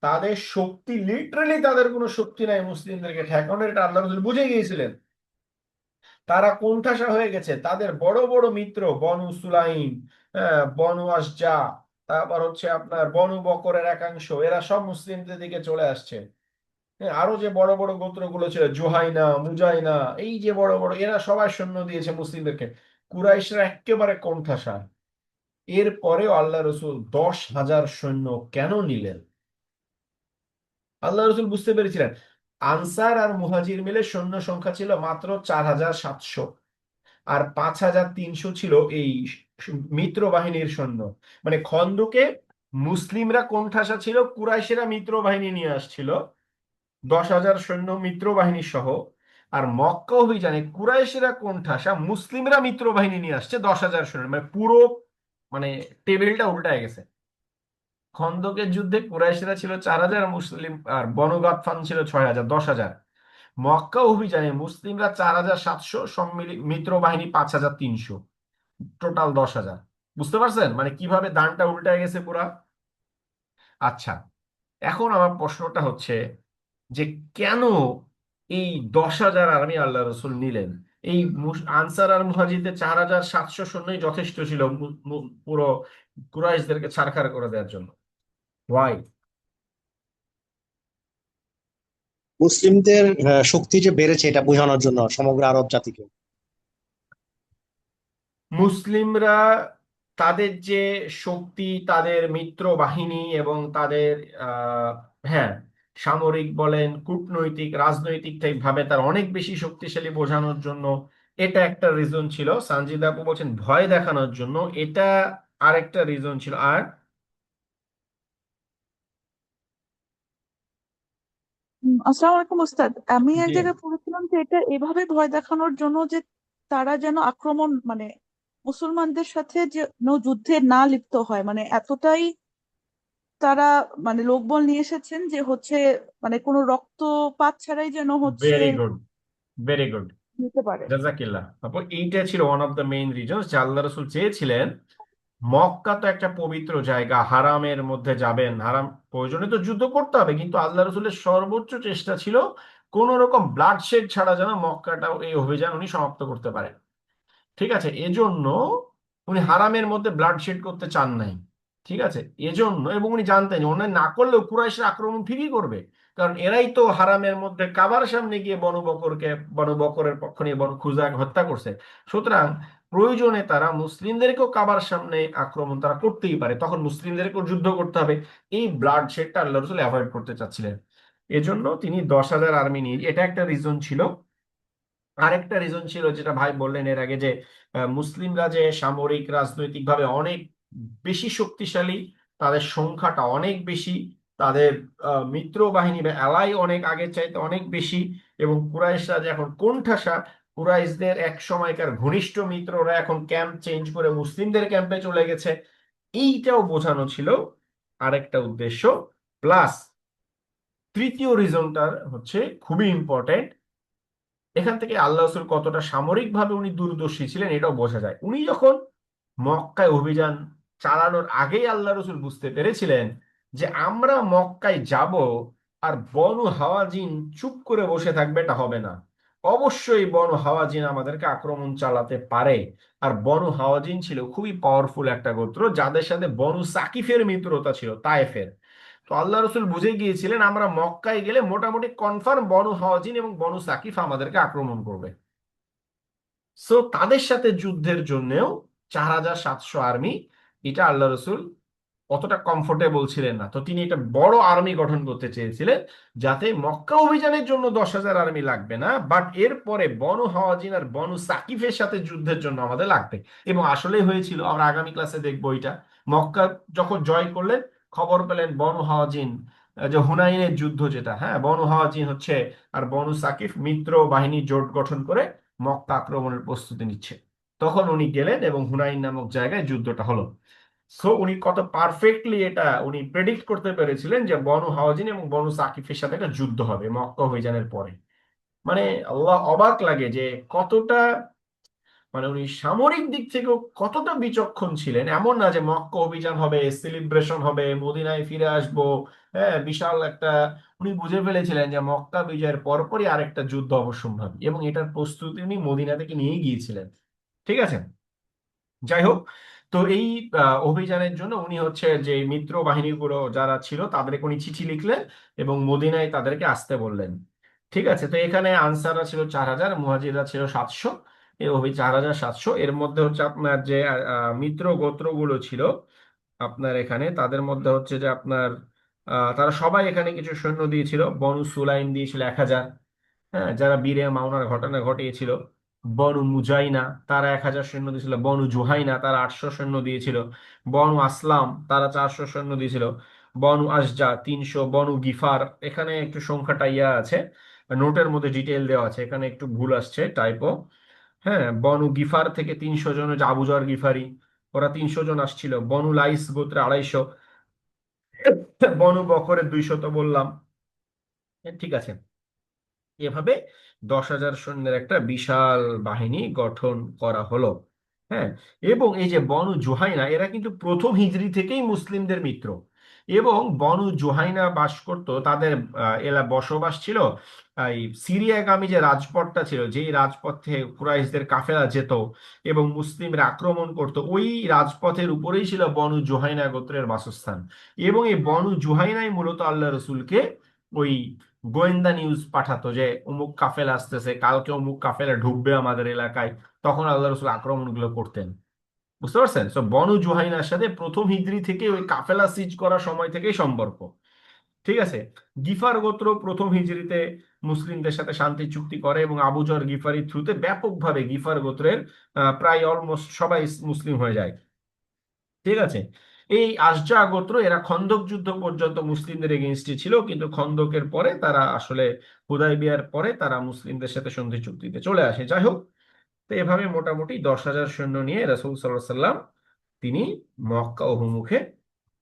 তাদের শক্তি, লিটারালি তাদের কোনো শক্তি নাই মুসলিমদেরকে ঠেকানোর, এটা আল্লাহ রসুল বুঝে গিয়েছিলেন। তারা কোণঠাসা হয়ে গেছে, তাদের বড় বড় মিত্র বনু সুলাইম, বনু আশজা, তারপর হচ্ছে আপনার বনু বকরের একাংশ, এরা সব মুসলিমদের দিকে চলে আসছে। হ্যাঁ, আরো যে বড় বড় গোত্রগুলো ছিল জুহাইনা, মুজাইনা, এই যে বড় বড়, এরা সবাই সৈন্য দিয়েছে মুসলিমদেরকে। কুরাইশরা একেবারে কোণঠাসা। এরপরেও আল্লাহ রসুল 10,000 সৈন্য কেন নিলেন? আল্লাহ রসুল বুঝতে পেরেছিলেন আনসার আর মুহাজির মিলে সৈন্য সংখ্যা ছিল মাত্র 4,700, আর 5,300 ছিল এই মিত্র বাহিনীর সৈন্য। মানে খন্দকে মুসলিমরা কোণঠাসা ছিল, কুরাইশেরা মিত্র বাহিনী নিয়ে আসছিল 10,000 সৈন্য মিত্র বাহিনী সহ। আর মক্কা অভিযানে কুরাইশেরা কোণঠাসা, মুসলিমরা মিত্র বাহিনী নিয়ে আসছে 10,000 সৈন্য। মানে পুরো, মানে টেবিলটা উল্টায় গেছে। খন্দকের যুদ্ধে কুরাইশরা ছিল 4,000, মুসলিম আর বনু গাতফান ছিল 6,000, 10,000। মক্কা অভিযানে মুসলিমরা 4,700, মিত্র বাহিনী 5,300, টোটাল 10,000। বুঝতে পারছেন মানে কিভাবে দানটা উল্টায় গেছে পুরা? আচ্ছা, এখন আমার প্রশ্নটা হচ্ছে যে কেন এই 10,000 আর্মি আল্লাহ রসুল নিলেন? এই আনসার আর মুহাজিরদের 4,700 সৈন্যই যথেষ্ট ছিল পুরো কুরাইশদেরকে ছারখার করে দেওয়ার জন্য। ওয়াই? মুসলিমদের শক্তি যে বেড়েছে এটা বোঝানোর জন্য সমগ্র আরব জাতিকে। মুসলিমরা তাদের যে শক্তি, তাদের মিত্র বাহিনী এবং তাদের হ্যাঁ, সামরিক বলেন, কূটনৈতিক, রাজনৈতিক ভাবে তার অনেক বেশি শক্তিশালী বোঝানোর জন্য এটা একটা রিজন ছিল। সানজিদ আপু বলছেন ভয় দেখানোর জন্য, এটা আরেকটা রিজন ছিল। আর আসসালামু আলাইকুম উস্তাদ, আমি এক জি জায়গায় পড়েছিলাম যে এটা এভাবে ভয় দেখানোর জন্য যে তারা যেন আক্রমণ মানে মুসলমানদের সাথে যেন যুদ্ধে না লিপ্ত হয়, মানে এতটাই তারা মানে লোকবল নিয়ে এসেছেন যে হচ্ছে মানে কোনো রক্তপাত ছাড়াই যেন হচ্ছে ভেরি গুড, ভেরি গুড, নিতে পারে। জাজাকিল্লাহ আপু। এইটা ছিল one of the main reason যে আল্লাহ রসুল চেয়েছিলেন মক্কা তো একটা পবিত্র জায়গা, হারামের মধ্যে যাবেন, হারাম প্রয়োজনে তো যুদ্ধ করতে হবে, কিন্তু আল্লাহ রসুলের সর্বোচ্চ চেষ্টা ছিল কোন রকম ব্লাডশেড ছাড়া যেন মক্কাটা, এই অভিযান উনি সমাপ্ত করতে পারেন। ঠিক আছে, এজন্য উনি হারামের মধ্যে ব্লাডশেড করতে চান নাই। ঠিক আছে, এজন্য, এবং উনি জানতেন ওনার না করলেও কুরাইশরা আক্রমণ ঠিকই করবে, কারণ এরাই তো হারামের মধ্যে কাবার সামনে গিয়ে বনু বকরের পক্ষ নিয়ে বনু খুজাক হত্যা করছে। সুতরাং প্রয়োজনে তারা মুসলিমদেরকেও কাবার সামনে আক্রমণ তারা করতেই পারে, তখন মুসলিমদেরকেও যুদ্ধ করতে হবে। এই ব্লাড শেডটা আল্লাহ রসুল অ্যাভয়েড করতে চাচ্ছিলেন, এজন্য তিনি 10,000 আর্মি নিয়ে, এটা একটা রিজন ছিল। আরেকটা রিজন ছিল যেটা ভাই বললেন এর আগে, যে মুসলিমরা যে সামরিক রাজনৈতিকভাবে অনেক বেশি শক্তিশালী, তাদের সংখ্যাটা অনেক বেশি, তাদের মিত্র বাহিনী বা অ্যালাই অনেক আগের চাইতে অনেক বেশি, এবং কুরাইশরা যে এখন কোণঠাসা, কুরাইশদের এক সময়কার ঘনিষ্ঠ মিত্ররা এখন ক্যাম্প চেঞ্জ করে মুসলিমদের ক্যাম্পে চলে গেছে, এইটাও বোঝানো ছিল আরেকটা উদ্দেশ্য। প্লাস তৃতীয় রিজনটার হচ্ছে খুবই ইম্পর্টেন্ট, এখান থেকে আল্লাহ রসুল কতটা সামরিকভাবে উনি দূরদর্শী ছিলেন এটাও বোঝা যায়। উনি যখন মক্কায় অভিযান চালানোর আগেই আল্লাহ রসুল বুঝতে পেরেছিলেন যে আমরা মক্কায় যাব আর বনু হাওয়াজিন চুপ করে বসে থাকবে, এটা হবে না। অবশ্যই বনু হাওয়াজিন আমাদেরকে আক্রমণ চালাতে পারে। আর বনু হাওয়াজিন ছিল খুবই পাওয়ারফুল একটা গোত্র, যাদের সাথে বনু সাকিফের মিত্রতা ছিল, তায়েফের। তো আল্লাহ রসুল বুঝে গিয়েছিলেন আমরা মক্কায় গেলে মোটামুটি কনফার্ম বনু হাওয়াজিন এবং বনু সাকিফ আমাদেরকে আক্রমণ করবে। সো তাদের সাথে যুদ্ধের জন্যও 4,700 আর্মি, এটা আল্লাহ রসুল অতটা কমফোর্টেবল ছিলেন না। তো তিনি একটা বড় আর্মি গঠন করতে চেয়েছিলেন, যাতে মক্কা অভিযানের জন্য 10,000 আর্মি লাগবে না, বাট এরপরে বনু হাওয়াজিন আর বনু সাকিফের সাথে যুদ্ধের জন্য আমাদের লাগবে। এবং আসলেই হয়েছিল, আমরা আগামী ক্লাসে দেখবো এটা। মক্কা যখন জয় করলেন, খবর পেলেন বনু হাওয়াজিন, যে হুনাইনের যুদ্ধ যেটা, হ্যাঁ, বনু হাওয়াজিন হচ্ছে আর বনু সাকিফ মিত্র বাহিনী জোট গঠন করে মক্কা আক্রমণের প্রস্তুতি নিচ্ছে। তখন উনি গেলেন এবং হুনাইন নামক জায়গায় যুদ্ধটা হলো। সো উনি কত পারফেক্টলি এটা উনি প্রেডিক্ট করতে পেরেছিলেন যে বনু হাওয়াজিন এবং বনু সাকিফের সাথে একটা যুদ্ধ হবে মক্কা অভিযানের পরে। মানে আল্লাহ অবাক লাগে যে কতটা, মানে উনি সামরিক দিক থেকেও কতটা বিচক্ষণ ছিলেন। এমন না যে মক্কা অভিযান হবে, সেলিব্রেশন হবে, মদিনায় ফিরে আসবো, হ্যাঁ, বিশাল একটা, উনি বুঝে ফেলেছিলেন যে মক্কা বিজয়ের পরপরই আরেকটা যুদ্ধ অবশ্যম্ভাবী, এবং এটার প্রস্তুতি উনি মদিনা থেকে নিয়ে গিয়েছিলেন। ঠিক আছে, যাই হোক। তো এই অভিযানের জন্য উনি হচ্ছে যে মিত্র বাহিনীগুলো যারা ছিল তাদেরকে উনি চিঠি লিখলেন এবং মদিনায় তাদেরকে আসতে বললেন। ঠিক আছে, তো এখানে আনসাররা ছিল 4,000, মুহাজিররা ছিল 700। এই 4,700 এর মধ্যে হচ্ছে আপনার যে মিত্র গোত্রগুলো ছিল আপনার এখানে, তাদের মধ্যে হচ্ছে যে আপনার তারা সবাই এখানে কিছু সৈন্য দিয়েছিল। বনু সুলাইম দিয়েছিল 1,000, হ্যাঁ, যারা বীরে মাওনার ঘটনা ঘটিয়েছিল। বনু মুজাইনা তারা 1,000 সৈন্য দিয়েছিল। বনু জুহাইনা তারা 800 সৈন্য দিয়েছিল। বনু আসলাম তারা 400 সৈন্য দিয়েছিল। বনু আশজা 300। বনু গিফার, এখানে একটু সংখ্যাটা ইয়া আছে, নোটের মধ্যে ডিটেল দেওয়া আছে, এখানে একটু ভুল আসছে, টাইপো। হ্যাঁ, বনু গিফার থেকে 300 জন, হচ্ছে আবুজর গিফারি, ওরা 300 জন আসছিল। বনু লাইস গোত্রে 250। বনু বকরের 200 তো বললাম। ঠিক আছে, এভাবে 10,000 সৈন্যের একটা বিশাল বাহিনী গঠন করা হলো। হ্যাঁ, এবং এই যে বনু জুহাইনা, এরা কিন্তু প্রথম হিজরি থেকেই মুসলিমদের মিত্র। এবং বনু জুহাইনা বাস করত, তাদের বসবাস ছিল এই সিরিয়াগামী যে রাজপথটা ছিল, যেই রাজপথে কুরাইশদের কাফেলা যেত এবং মুসলিমরা আক্রমণ করত, ওই রাজপথের উপরেই ছিল বনু জুহাইনা গোত্রের বাসস্থান। এবং এই বনু জুহাইনাই মূলত আল্লাহ রসুলকে ওই গোয়েন্দা নিউজ পাঠাতো যে অমুক কাফেলা আসতেছে, কালকে অমুক কাফেলা ঢুকবে আমাদের এলাকায়, তখন আল্লাহ রসুল আক্রমণগুলো করতেন। বুঝতে পারছেন? তো বনু জুহাইনার সাথে প্রথম হিজরি থেকে ওই কাফেলা সিজ করার সময় থেকেই সম্পর্ক। ঠিক আছে, গিফার গোত্র প্রথম হিজরিতে মুসলিমদের সাথে শান্তি চুক্তি করে এবং আবুজর গিফারি থ্রুতে ব্যাপকভাবে গিফার গোত্রের প্রায় অলমোস্ট সবাই মুসলিম হয়ে যায়। ঠিক আছে, এই আশজা গোত্র এরা খন্দক যুদ্ধ পর্যন্ত মুসলিমদের এগেনস্টে ছিল, কিন্তু খন্দকের পরে তারা আসলে হুদায়বিয়ার পরে তারা মুসলিমদের সাথে সন্ধি চুক্তিতে চলে আসে। যাই হোক, তো এভাবে মোটামুটি 10,000 সৈন্য নিয়ে রাসূল সাল্লাল্লাহু আলাইহি সাল্লাম তিনি মক্কা অভিমুখে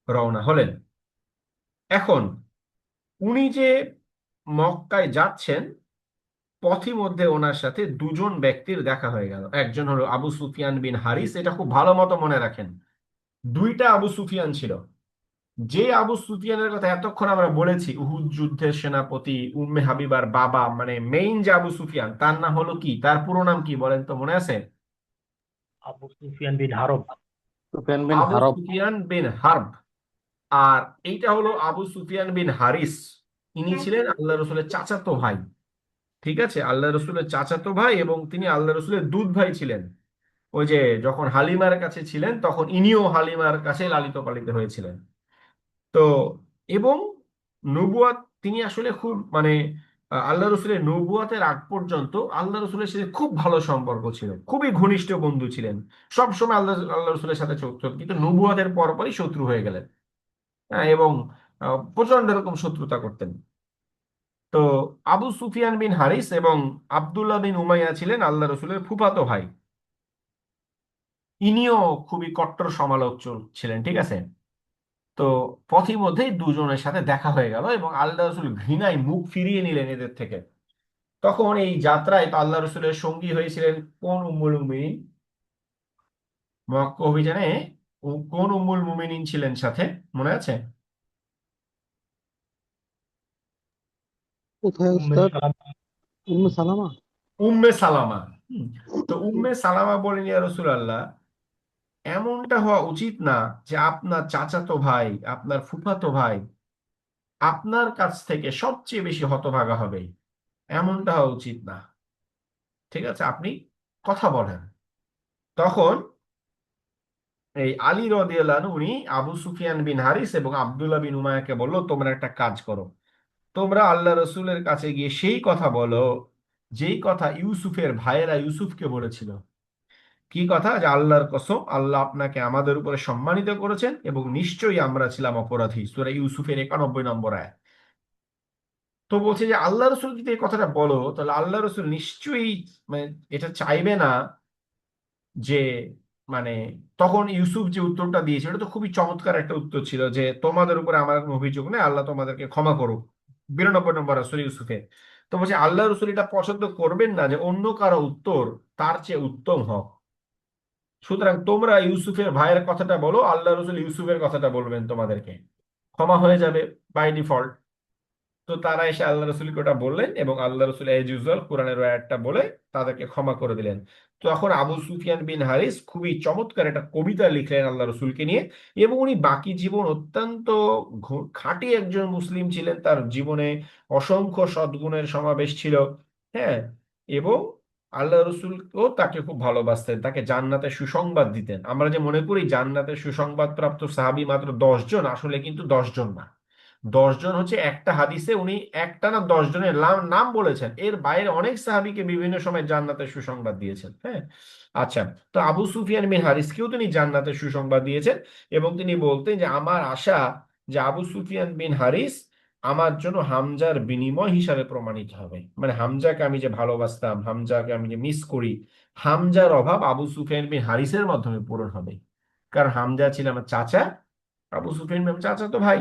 রওনা হলেন। এখন উনি যে মক্কায় যাচ্ছেন, পথিমধ্যে ওনার সাথে দুজন ব্যক্তির দেখা হয়ে গেল। একজন হলো আবু সুফিয়ান বিন হারিস, এটা খুব ভালো মতো মনে রাখেন, দুইটা আবু সুফিয়ান ছিল। যে আবু সুফিয়ানের কথা এতক্ষণ আমরা বলেছি, উহুদ যুদ্ধের সেনাপতি, উম্মে হাবিবার বাবা, মানে মেইন যে আবু সুফিয়ান, তার নাম হলো কি, তার পুরো নাম কি বলেন তো, মনে আছে? আবু সুফিয়ান বিন হারব। সুফিয়ান বিন আবু হারব। সুফিয়ান বিন হারব। আর এইটা হলো আবু সুফিয়ান বিন হারিস। ইনি ছিলেন আল্লাহ রসুলের চাচাতো ভাই। ঠিক আছে, আল্লাহ রসুলের চাচাতো ভাই, এবং তিনি আল্লাহ রসুলের দুধ ভাই ছিলেন। ওই যে যখন হালিমার কাছে ছিলেন তখন ইনিও হালিমার কাছে লালিত পালিত হয়েছিলেন। তো এবং নবুয়াত তিনি আসলে খুব মানে আল্লাহ রসুলের নবুয়াতের আগ পর্যন্ত আল্লাহ রসুলের সাথে খুব ভালো সম্পর্ক ছিল, খুবই ঘনিষ্ঠ বন্ধু ছিলেন, সব সময় আল্লাহ আল্লাহ রসুলের সাথে চলতো, কিন্তু নবুয়াতের পরপরই শত্রু হয়ে গেলেন। হ্যাঁ, এবং প্রচন্ড রকম শত্রুতা করতেন। তো আবু সুফিয়ান বিন হারিস এবং আব্দুল্লাহ বিন উমাইয়া ছিলেন আল্লাহ রসুলের ফুফাতো ভাই। ইনিও খুবই কট্টর সমালোচক ছিলেন, ঠিক আছে। তো পথিমধ্যেই দুজনের সাথে দেখা হয়ে গেল এবং আল্লাহ রসুল ঘৃণায় মুখ ফিরিয়ে নিলেন এদের থেকে। তখন এই যাত্রায় তো আল্লাহ রসুলের সঙ্গী হয়েছিলেন কোন উম্মুল মুমিনিন? মক্কা অভিযানে কোন উম্মুল মুমিনিন ছিলেন সাথে, মনে আছে? কোথায় উম্মে উস্তাদ? সালামা। উম্মে সালামা। উম্মে সালামা। হুম। তো উম্মে সালামা বলেন, ইয়া রাসূলুল্লাহ, এমনটা হওয়া উচিত না যে আপনার চাচাতো ভাই, আপনার ফুফাতো ভাই আপনার কাছ থেকে সবচেয়ে বেশি হতভাগা হবে, এমনটা হওয়া উচিত না। ঠিক আছে, আপনি কথা বলেন। তখন এই আলী রাদিয়াল্লাহু আনহু উনি আবু সুফিয়ান বিন হারিস এবং আব্দুল্লাহ বিন উমায়াকে বললো, তোমরা একটা কাজ করো, তোমরা আল্লাহ রসুলের কাছে গিয়ে সেই কথা বলো যেই কথা ইউসুফের ভাইয়েরা ইউসুফকে বলেছিল। কি কথা? যে আল্লাহর কসম, আল্লাহ আপনাকে আমাদের উপরে সম্মানিত করেছেন এবং নিশ্চয়ই আমরা ছিলাম অপরাধী। সূরা ইউসুফের 91 নম্বর আয়াত। তো বলছে যে আল্লাহ রসুল যদি এই কথাটা বলো, তাহলে আল্লাহ রসুল নিশ্চয়ই মানে এটা চাইবে না যে মানে তখন ইউসুফ যে উত্তরটা দিয়েছে এটা তো খুবই চমৎকার একটা উত্তর ছিল, যে তোমাদের উপরে আমার কোনো অভিযোগ নেই, আল্লাহ তোমাদেরকে ক্ষমা করুক। 92 নম্বর সূরা ইউসুফে। তো বলছে আল্লাহ রসুল এটা পছন্দ করবেন না যে অন্য কারো উত্তর তার চেয়ে উত্তম হোক। সুতরাং তোমরা ইউসুফের ভাইয়ের কথাটা বলো, আল্লাহ রসুল ইউসুফের কথাটা বলবেন, তোমাদেরকে ক্ষমা হয়ে যাবে বাই ডিফল্ট। তো তারা এসে আল্লাহ রসুলকে ওটা বললেন এবং আল্লাহ রসুল এজ ইউজুয়াল কোরআনের ওই আয়াতটা বলে তাদেরকে ক্ষমা করে দিলেন। তো এখন আবু সুফিয়ান বিন হারিস খুবই চমৎকার একটা কবিতা লিখলেন আল্লাহ রসুলকে নিয়ে, এবং উনি বাকি জীবন অত্যন্ত খাঁটি একজন মুসলিম ছিলেন, তার জীবনে অসংখ্য সদ্গুণের সমাবেশ ছিল। হ্যাঁ, এবং আল্লাহ রসুলও তাকে খুব ভালোবাসতেন, তাকে জান্নাতের সুসংবাদ দিতেন। আমরা যে মনে করি জান্নাতের সুসংবাদ প্রাপ্ত সাহাবী মাত্র 10 জন, আসলে কিন্তু 10 জন না। 10 জন হচ্ছে একটা হাদিসে উনি একটা না 10 জনের নাম বলেছেন, এর বাইরে অনেক সাহাবীকে বিভিন্ন সময় জান্নাতের সুসংবাদ দিয়েছেন। হ্যাঁ, আচ্ছা। তো আবু সুফিয়ান বিন হারিসকেও তিনি জান্নাতের সুসংবাদ দিয়েছেন এবং তিনি বলতেন যে আমার আশা যে আবু সুফিয়ান বিন হারিস আমার জন্য হামজার বিনিময় হিসাবে প্রমাণিত হবে। মানে হামজাকে আমি যে ভালোবাসতাম, হামজাকে আমি যে মিস করি, হামজার অভাব আবু সুফিয়ান বিন হারিসের মাধ্যমে পূরণ হবে। কারণ হামজা ছিল আমার চাচা, আবু সুফিয়ান বিন চাচা তো ভাই,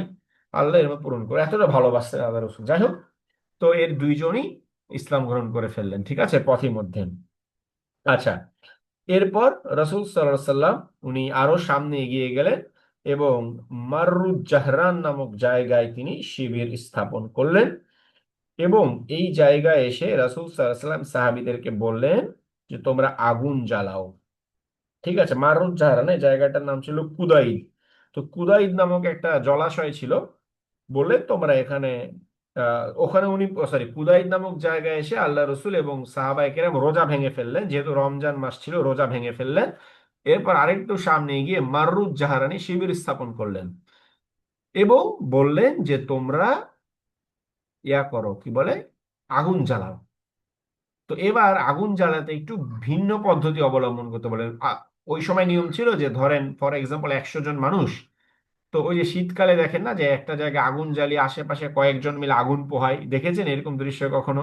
আল্লাহ এর পূরণ করে, এতটা ভালোবাসতেন আল্লাহ রসুল। যাই হোক, তো এর দুইজনই ইসলাম গ্রহণ করে ফেললেন, ঠিক আছে, পথের মধ্যে। আচ্ছা, এরপর রসুল সাল্লাল্লাহু আলাইহি সাল্লাম উনি আরো সামনে এগিয়ে গেলেন এবং মাররুজ জাহরান নামক জায়গায় তিনি শিবির স্থাপন করলেন। এবং এই জায়গায় এসে রাসূল সাল্লাল্লাহু আলাইহি সাল্লাম সাহাবীদেরকে বললেন যে তোমরা আগুন জ্বালাও। ঠিক আছে, মারুজ জাহরান, এই জায়গাটার নাম ছিল কুদাইদ। তো কুদাইদ নামক একটা জলাশয় ছিল, বলে তোমরা এখানে ওখানে উনি সরি কুদাইদ নামক জায়গায় এসে আল্লাহ রসুল এবং সাহাবায়ে কেরাম রোজা ভেঙে ফেললেন, যেহেতু রমজান মাস ছিল রোজা ভেঙে ফেললেন। এরপর আরেকটু সামনে গিয়ে মাররুজ জাহারানি শিবির স্থাপন করলেন এবং বললেন যে তোমরা ইয়া করো, কি বলে, আগুন জ্বালাও। তো এবার আগুন জ্বালাতে একটু ভিন্ন পদ্ধতি অবলম্বন করতে বলেন। ওই সময় নিয়ম ছিল যে ধরেন ফর এক্সাম্পল 100 জন মানুষ, তো ওই যে শীতকালে দেখেন না যে একটা জায়গায় আগুন জ্বালিয়ে আশেপাশে কয়েকজন মিলে আগুন পোহায়, দেখেছেন এরকম দৃশ্য কখনো?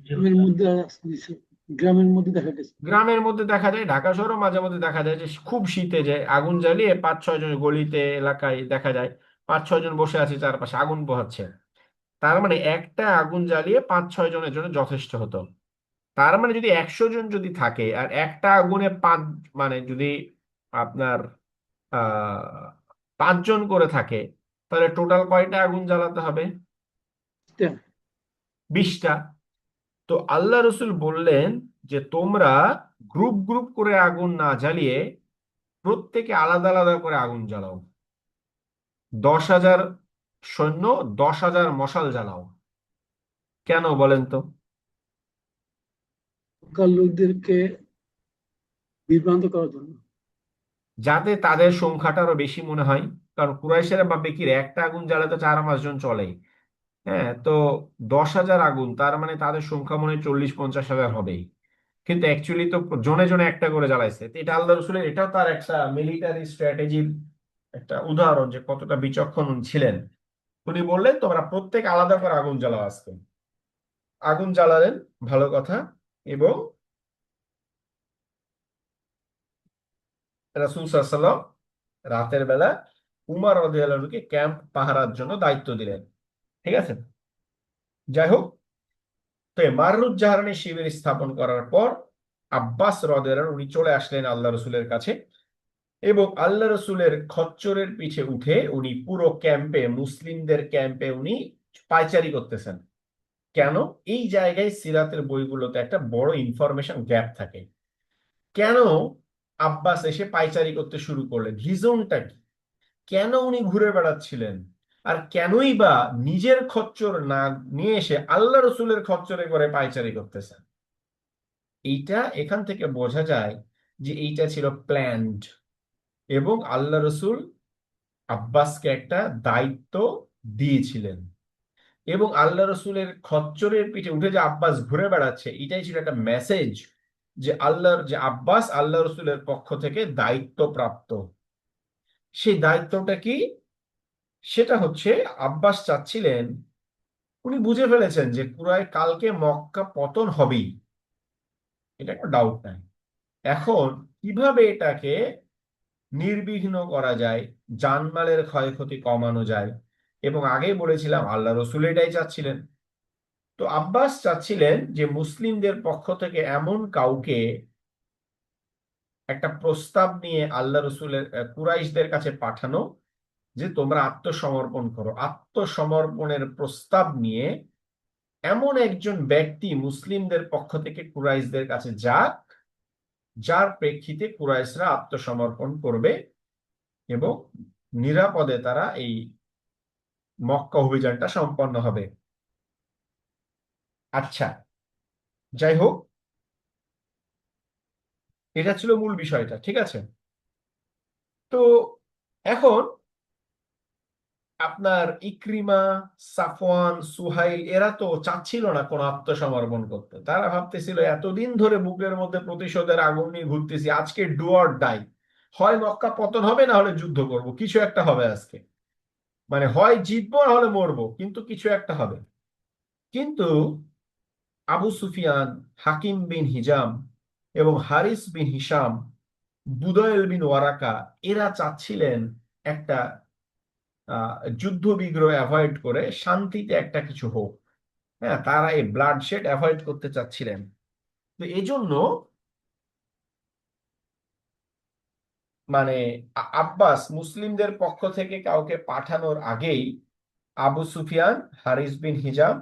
জি গ্রামের উস্তাদ। মধ্যে গ্রামের মধ্যে দেখা গেছে। গ্রামের মধ্যে দেখা যায়, ঢাকা শহরও মাঝে মধ্যে দেখা যায় যে খুব শীতে যে আগুন জ্বালিয়ে 5-6 জন গলিতে এলাকায় দেখা যায় 5-6 জন বসে আছে চারপাশে আগুন পোহাচ্ছে। তার মানে একটা আগুন জ্বালিয়ে 5-6 জনের জন্য যথেষ্ট হতো। তার মানে যদি 100 জন যদি থাকে আর একটা আগুনে মানে যদি আপনার 5 জন করে থাকে, তাহলে টোটাল কয়টা আগুন জ্বালাতে হবে? তা 20টা। তো আল্লাহ রসুল বললেন যে তোমরা গ্রুপ গ্রুপ করে আগুন না জ্বালিয়ে প্রত্যেকে আলাদা আলাদা করে আগুন জ্বালাও। 10,000 সৈন্য, 10,000 মশাল জ্বালাও। কেন বলেন তো? মক্কার লোকদেরকে বিভ্রান্ত করার জন্য। যাতে তাদের সংখ্যাটা আরো বেশি মনে হয়। কারণ কুরাইশেরা ভাববে কি রে, একটা আগুন জ্বালাতে 4-5 জন চলে। হ্যাঁ, তো 10,000 আগুন, তার মানে তাদের সংখ্যা মনে হয় 40-50 হাজার হবেই। কিন্তু অ্যাকচুয়ালি তো জনে জনে একটা করে জ্বালাইছে। তো এটা আল্লাহ রসুলের, এটাও তার একটা মিলিটারি স্ট্র্যাটেজির একটা উদাহরণ যে কতটা বিচক্ষণ উনি ছিলেন। উনি বললেন তোমরা প্রত্যেক আলাদা করে আগুন জ্বালাও আজকে। আগুন জ্বালালেন, ভালো কথা। এবং রাসূল সাল্লাল্লাহু আলাইহি ওয়াসাল্লাম রাতের বেলা উমর রাদিয়াল্লাহু আনহুকে ক্যাম্প পাহারার জন্য দায়িত্ব দিলেন। ঠিক আছে, যাই হোক, তো এই মাররুজ্জাহরানী শিবির স্থাপন করার পর আব্বাস রাদিয়াল্লাহু আনহু উনি চলে আসলেন আল্লাহ রসুলের কাছে, এবং আল্লাহ রসুলের খচ্চরের পিঠে উঠে উনি পুরো ক্যাম্পে, মুসলিমদের ক্যাম্পে উনি পায়চারি করতেছেন। কেন? এই জায়গায় সিরাতের বইগুলোতে একটা বড় ইনফরমেশন গ্যাপ থাকে। কেন আব্বাস এসে পায়চারি করতে শুরু করলেন? রিজনটা কি? কেন উনি ঘুরে বেড়াচ্ছিলেন? আর কেনই বা নিজের খচ্চর না নিয়ে এসে আল্লাহ রসুলের খচ্চরে করে পায়চারি করতেছেন? এইটা এখান থেকে বোঝা যায় যে এইটা ছিল প্ল্যান্ড, এবং আল্লাহ রসুল আব্বাসকে একটা দায়িত্ব দিয়েছিলেন। এবং আল্লাহ রসুলের খচ্চরের পিঠে উঠে যে আব্বাস ঘুরে বেড়াচ্ছে, এটাই ছিল একটা মেসেজ যে আব্বাস আল্লাহ রসুলের পক্ষ থেকে দায়িত্ব প্রাপ্ত। সেই দায়িত্বটা কি? সেটা হচ্ছে, আব্বাস চাচ্ছিলেন, উনি বুঝে ফেলেছেন যে কালকে মক্কা পতন হবেই, এটা কোনো ডাউট নাই। এখন কিভাবে এটাকে নির্বিঘ্ন করা যায়, জানমালের ক্ষয়ক্ষতি কমানো যায়, এবং আগেই বলেছিলাম আল্লাহ রসুল এটাই চাচ্ছিলেন। তো আব্বাস চাচ্ছিলেন যে মুসলিমদের পক্ষ থেকে এমন কাউকে একটা প্রস্তাব নিয়ে আল্লাহ রসুলের কুরাইশদের কাছে পাঠানো, যে তোমরা আত্মসমর্পণ করো। আত্মসমর্পণের প্রস্তাব নিয়ে এমন একজন ব্যক্তি মুসলিমদের পক্ষ থেকে কুরাইশদের কাছে যাক, যার প্রেক্ষিতে কুরাইশরা আত্মসমর্পণ করবে এবং নিরাপদে তারা এই মক্কা অভিযানটা সম্পন্ন হবে। আচ্ছা, যাই হোক, এটা ছিল মূল বিষয়টা। ঠিক আছে, তো এখন আপনার ইকরিমা, সাফওয়ান, সুহাইল এরা তো চাচ্ছিল না কোনো আত্মসমর্পণ করতে। তারা ভাবতেছিল এতদিন ধরে বুকের মধ্যে প্রতিশোধের আগুন নিয়ে ঘুরতেছি, আজকে ডু অর ডাই, হয় মক্কা পতন হবে না হলে যুদ্ধ করব, কিছু একটা হবে আজকে। মানে হয় জিতবো না হলে মরবো, কিন্তু কিছু একটা হবে। কিন্তু আবু সুফিয়ান, হাকিম বিন হিজাম এবং হারিস বিন হিশাম, বুদয়েল বিন ওয়ারাকা, এরা চাচ্ছিলেন একটা যুদ্ধ বিগ্রহ অ্যাভয়েড করে শান্তিতে একটা কিছু হোক। হ্যাঁ, তারা এই ব্লাডশেড অ্যাভয়েড করতে চাচ্ছিলেন। তো এই জন্য মানে আব্বাস মুসলিমদের পক্ষ থেকে কাউকে পাঠানোর আগেই আবু সুফিয়ান, হারিস বিন হিজাম,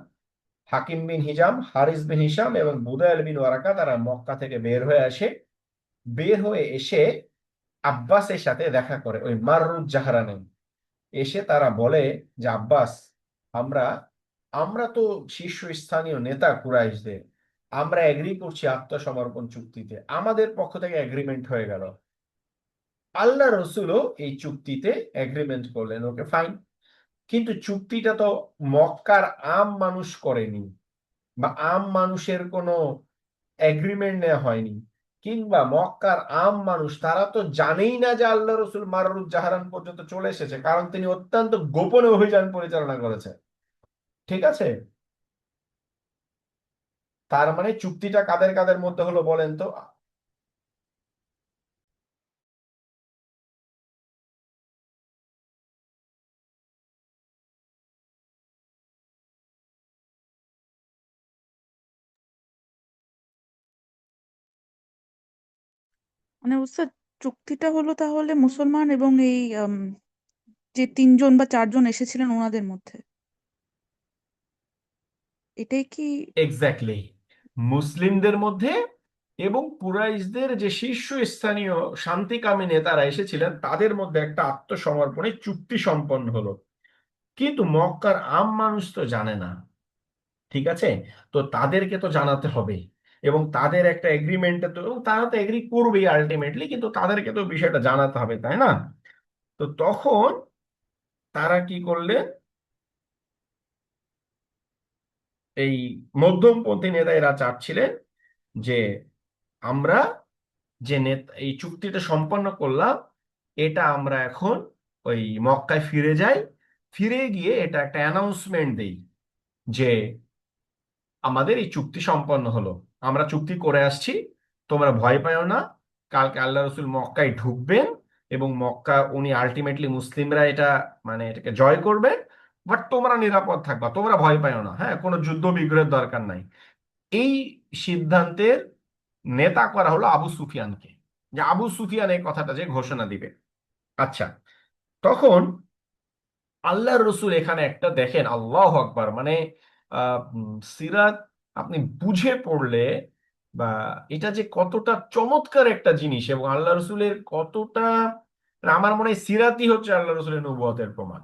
হাকিম বিন হিজাম, হারিস বিন হিশাম এবং বুদাইল বিন ওয়ারাকা তারা মক্কা থেকে বের হয়ে আসে। বের হয়ে এসে আব্বাসের সাথে দেখা করে ওই মাররুজ্জাহরানে। এসে তারা বলে যে আব্বাস, আমরা আমরা তো শীর্ষস্থানীয় নেতা কুরাইশদের, আমরা এগ্রি করছি আত্মসমর্পণ চুক্তিতে, আমাদের পক্ষ থেকে এগ্রিমেন্ট হয়ে গেল। আল্লাহ রসুলও এই চুক্তিতে এগ্রিমেন্ট করলেন, ওকে ফাইন। কিন্তু চুক্তিটা তো মক্কার আম মানুষ করেনি, বা আম মানুষের কোনো এগ্রিমেন্ট নেওয়া হয়নি, কিংবা মক্কার আম মানুষ তারা তো জানেই না যে আল্লাহ রসুল মাররুজ্জাহরান পর্যন্ত চলে এসেছে, কারণ তিনি অত্যন্ত গোপনে অভিযান পরিচালনা করেছে। ঠিক আছে, তার মানে চুক্তিটা কাদের কাদের মধ্যে হলো বলেন তো? মানে উস্তাদ, চুক্তিটা হলো তাহলে মুসলমান এবং এই যে 3 জন বা 4 জন এসেছিলেন ওনাদের মধ্যে, এটাই কি? এক্স্যাক্টলি, মুসলিমদের মধ্যে এবং কুরাইশদের যে শীর্ষস্থানীয় শান্তিকামী নেতারা এসেছিলেন তাদের মধ্যে একটা আত্মসমর্পণের চুক্তি সম্পন্ন হলো। কিন্তু মক্কার আম মানুষ তো জানে না। ঠিক আছে, তো তাদেরকে তো জানাতে হবে। এবং তাদের একটা এগ্রিমেন্টে তো এবং তারা তো এগ্রি করবেই আলটিমেটলি, কিন্তু তাদেরকে তো বিষয়টা জানাতে হবে, তাই না? তো তখন তারা কি করলেন, এই মধ্যমপন্থী নেতা এরা চাচ্ছিলেন যে আমরা যে এই চুক্তিটা সম্পন্ন করলাম, এটা আমরা এখন ওই মক্কায় ফিরে যাই, ফিরে গিয়ে এটা একটা অ্যানাউন্সমেন্ট দেই যে আমাদের এই চুক্তি সম্পন্ন হলো, আমরা চুক্তি করে আসছি, তোমরা ভয় পাও না, কালকে আল্লাহ রসুল মক্কায় ঢুকবেন এবং মক্কা উনি আলটিমেটলি মুসলিমরা এটা মানে এটাকে জয় করবেন, বাট তোমরা নিরাপদ থাকবা, তোমরা ভয় পাও না, হ্যাঁ, কোনো যুদ্ধ বিগ্রহের দরকার নাই। এই সিদ্ধান্তের নেতা করা হলো আবু সুফিয়ানকে, যে আবু সুফিয়ান এই কথাটা যে ঘোষণা দিবে। আচ্ছা, তখন আল্লাহর রসুল এখানে একটা দেখেন, আল্লাহ আকবার, মানে সিরাত আপনি বুঝে পড়লে বা এটা যে কতটা চমৎকার একটা জিনিস এবং আল্লাহ রসুলের কতটা, মানে আমার মনে হয় সিরাতই হচ্ছে আল্লাহ রসুলের নবুয়তের প্রমাণ।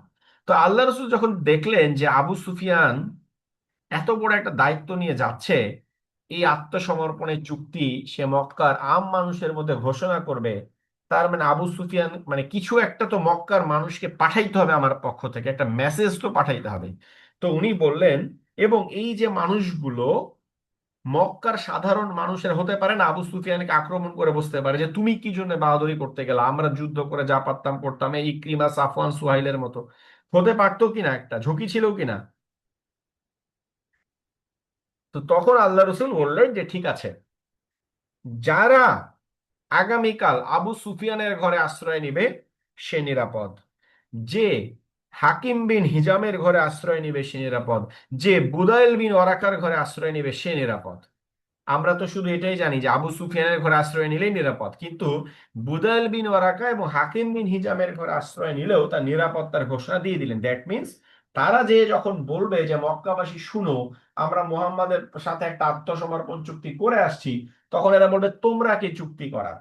তো আল্লাহ রসুল যখন দেখলেন যে আবু সুফিয়ান এত বড় একটা দায়িত্ব নিয়ে যাচ্ছে, এই আত্মসমর্পণের চুক্তি সে মক্কার আম মানুষের মধ্যে ঘোষণা করবে, তার মানে আবু সুফিয়ান মানে কিছু একটা তো মক্কার মানুষকে পাঠাইতে হবে, আমার পক্ষ থেকে একটা মেসেজ তো পাঠাইতে হবে। তো উনি বললেন, এবং এই যে মানুষগুলো মক্কার সাধারণ মানুষের হতে পারে না, আবু সুফিয়ানকে আক্রমণ করে বসতে পারে যে তুমি কি জন্য বাহাদুরি করতে গেলা, আমরা যুদ্ধ করে যা পারতাম করতাম, এই ইকরিমা সাফওয়ান সুহাইলের মতো হতে পারতো কিনা, একটা ঝুঁকি ছিল কিনা। তো তখন আল্লাহ রসুল বললেন যে ঠিক আছে, যারা আগামীকাল আবু সুফিয়ানের ঘরে আশ্রয় নিবে সে নিরাপদ, যে হাকিম বিন হিজামের ঘরে আশ্রয় নিবে সে নিরাপদ, যে বুদাইল বিন ওরাকার ঘরে আশ্রয় নিবে সে নিরাপদ। আমরা তো শুধু এটাই জানি যে আবু সুফিয়ানের ঘরে আশ্রয় নিলেই নিরাপদ, কিন্তু বুদাইল বিন ওয়ারাকা এবং হাকিম বিন হিজামের ঘরে আশ্রয় নিলেও তার নিরাপত্তার ঘোষণা দিয়ে দিলেন। দ্যাট মিন্স তারা যে যখন বলবে যে মক্কাবাসী শুনো, আমরা মুহাম্মাদের সাথে একটা আত্মসমর্পণ চুক্তি করে আসছি, তখন এরা বলবে তোমরা কি চুক্তি করা।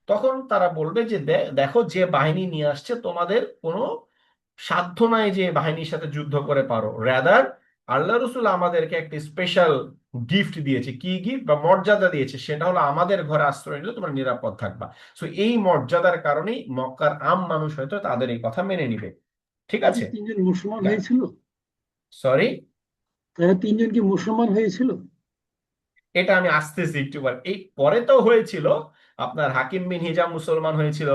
তখন তারা বলবে যে দেখো যে বাহিনী নিয়ে আসছে তোমাদের কোনো সাধ্য নাই যে বাহিনীর সাথে যুদ্ধ করে পারো, রাদার আল্লাহ রসুল আমাদেরকে একটি স্পেশাল গিফট দিয়েছে, কি গিফট বা মর্যাদা দিয়েছে, সেটা হলো আমাদের ঘরে আশ্রয় নিলে তোমরা নিরাপদ থাকবা। সো এই মর্যাদার কারণেই মক্কার আম মানুষ হয়তো তাদের এই কথা মেনে নিবে। ঠিক আছে, তিনজন মুসলমান হয়েছিল? সরি, তারা তিনজন কি মুসলমান হয়েছিল? এটা আমি আসতেছি একটু পরে। এই পরে তো হয়েছিল, আপনার হাকিম বিন হিজাম মুসলমান হয়েছিল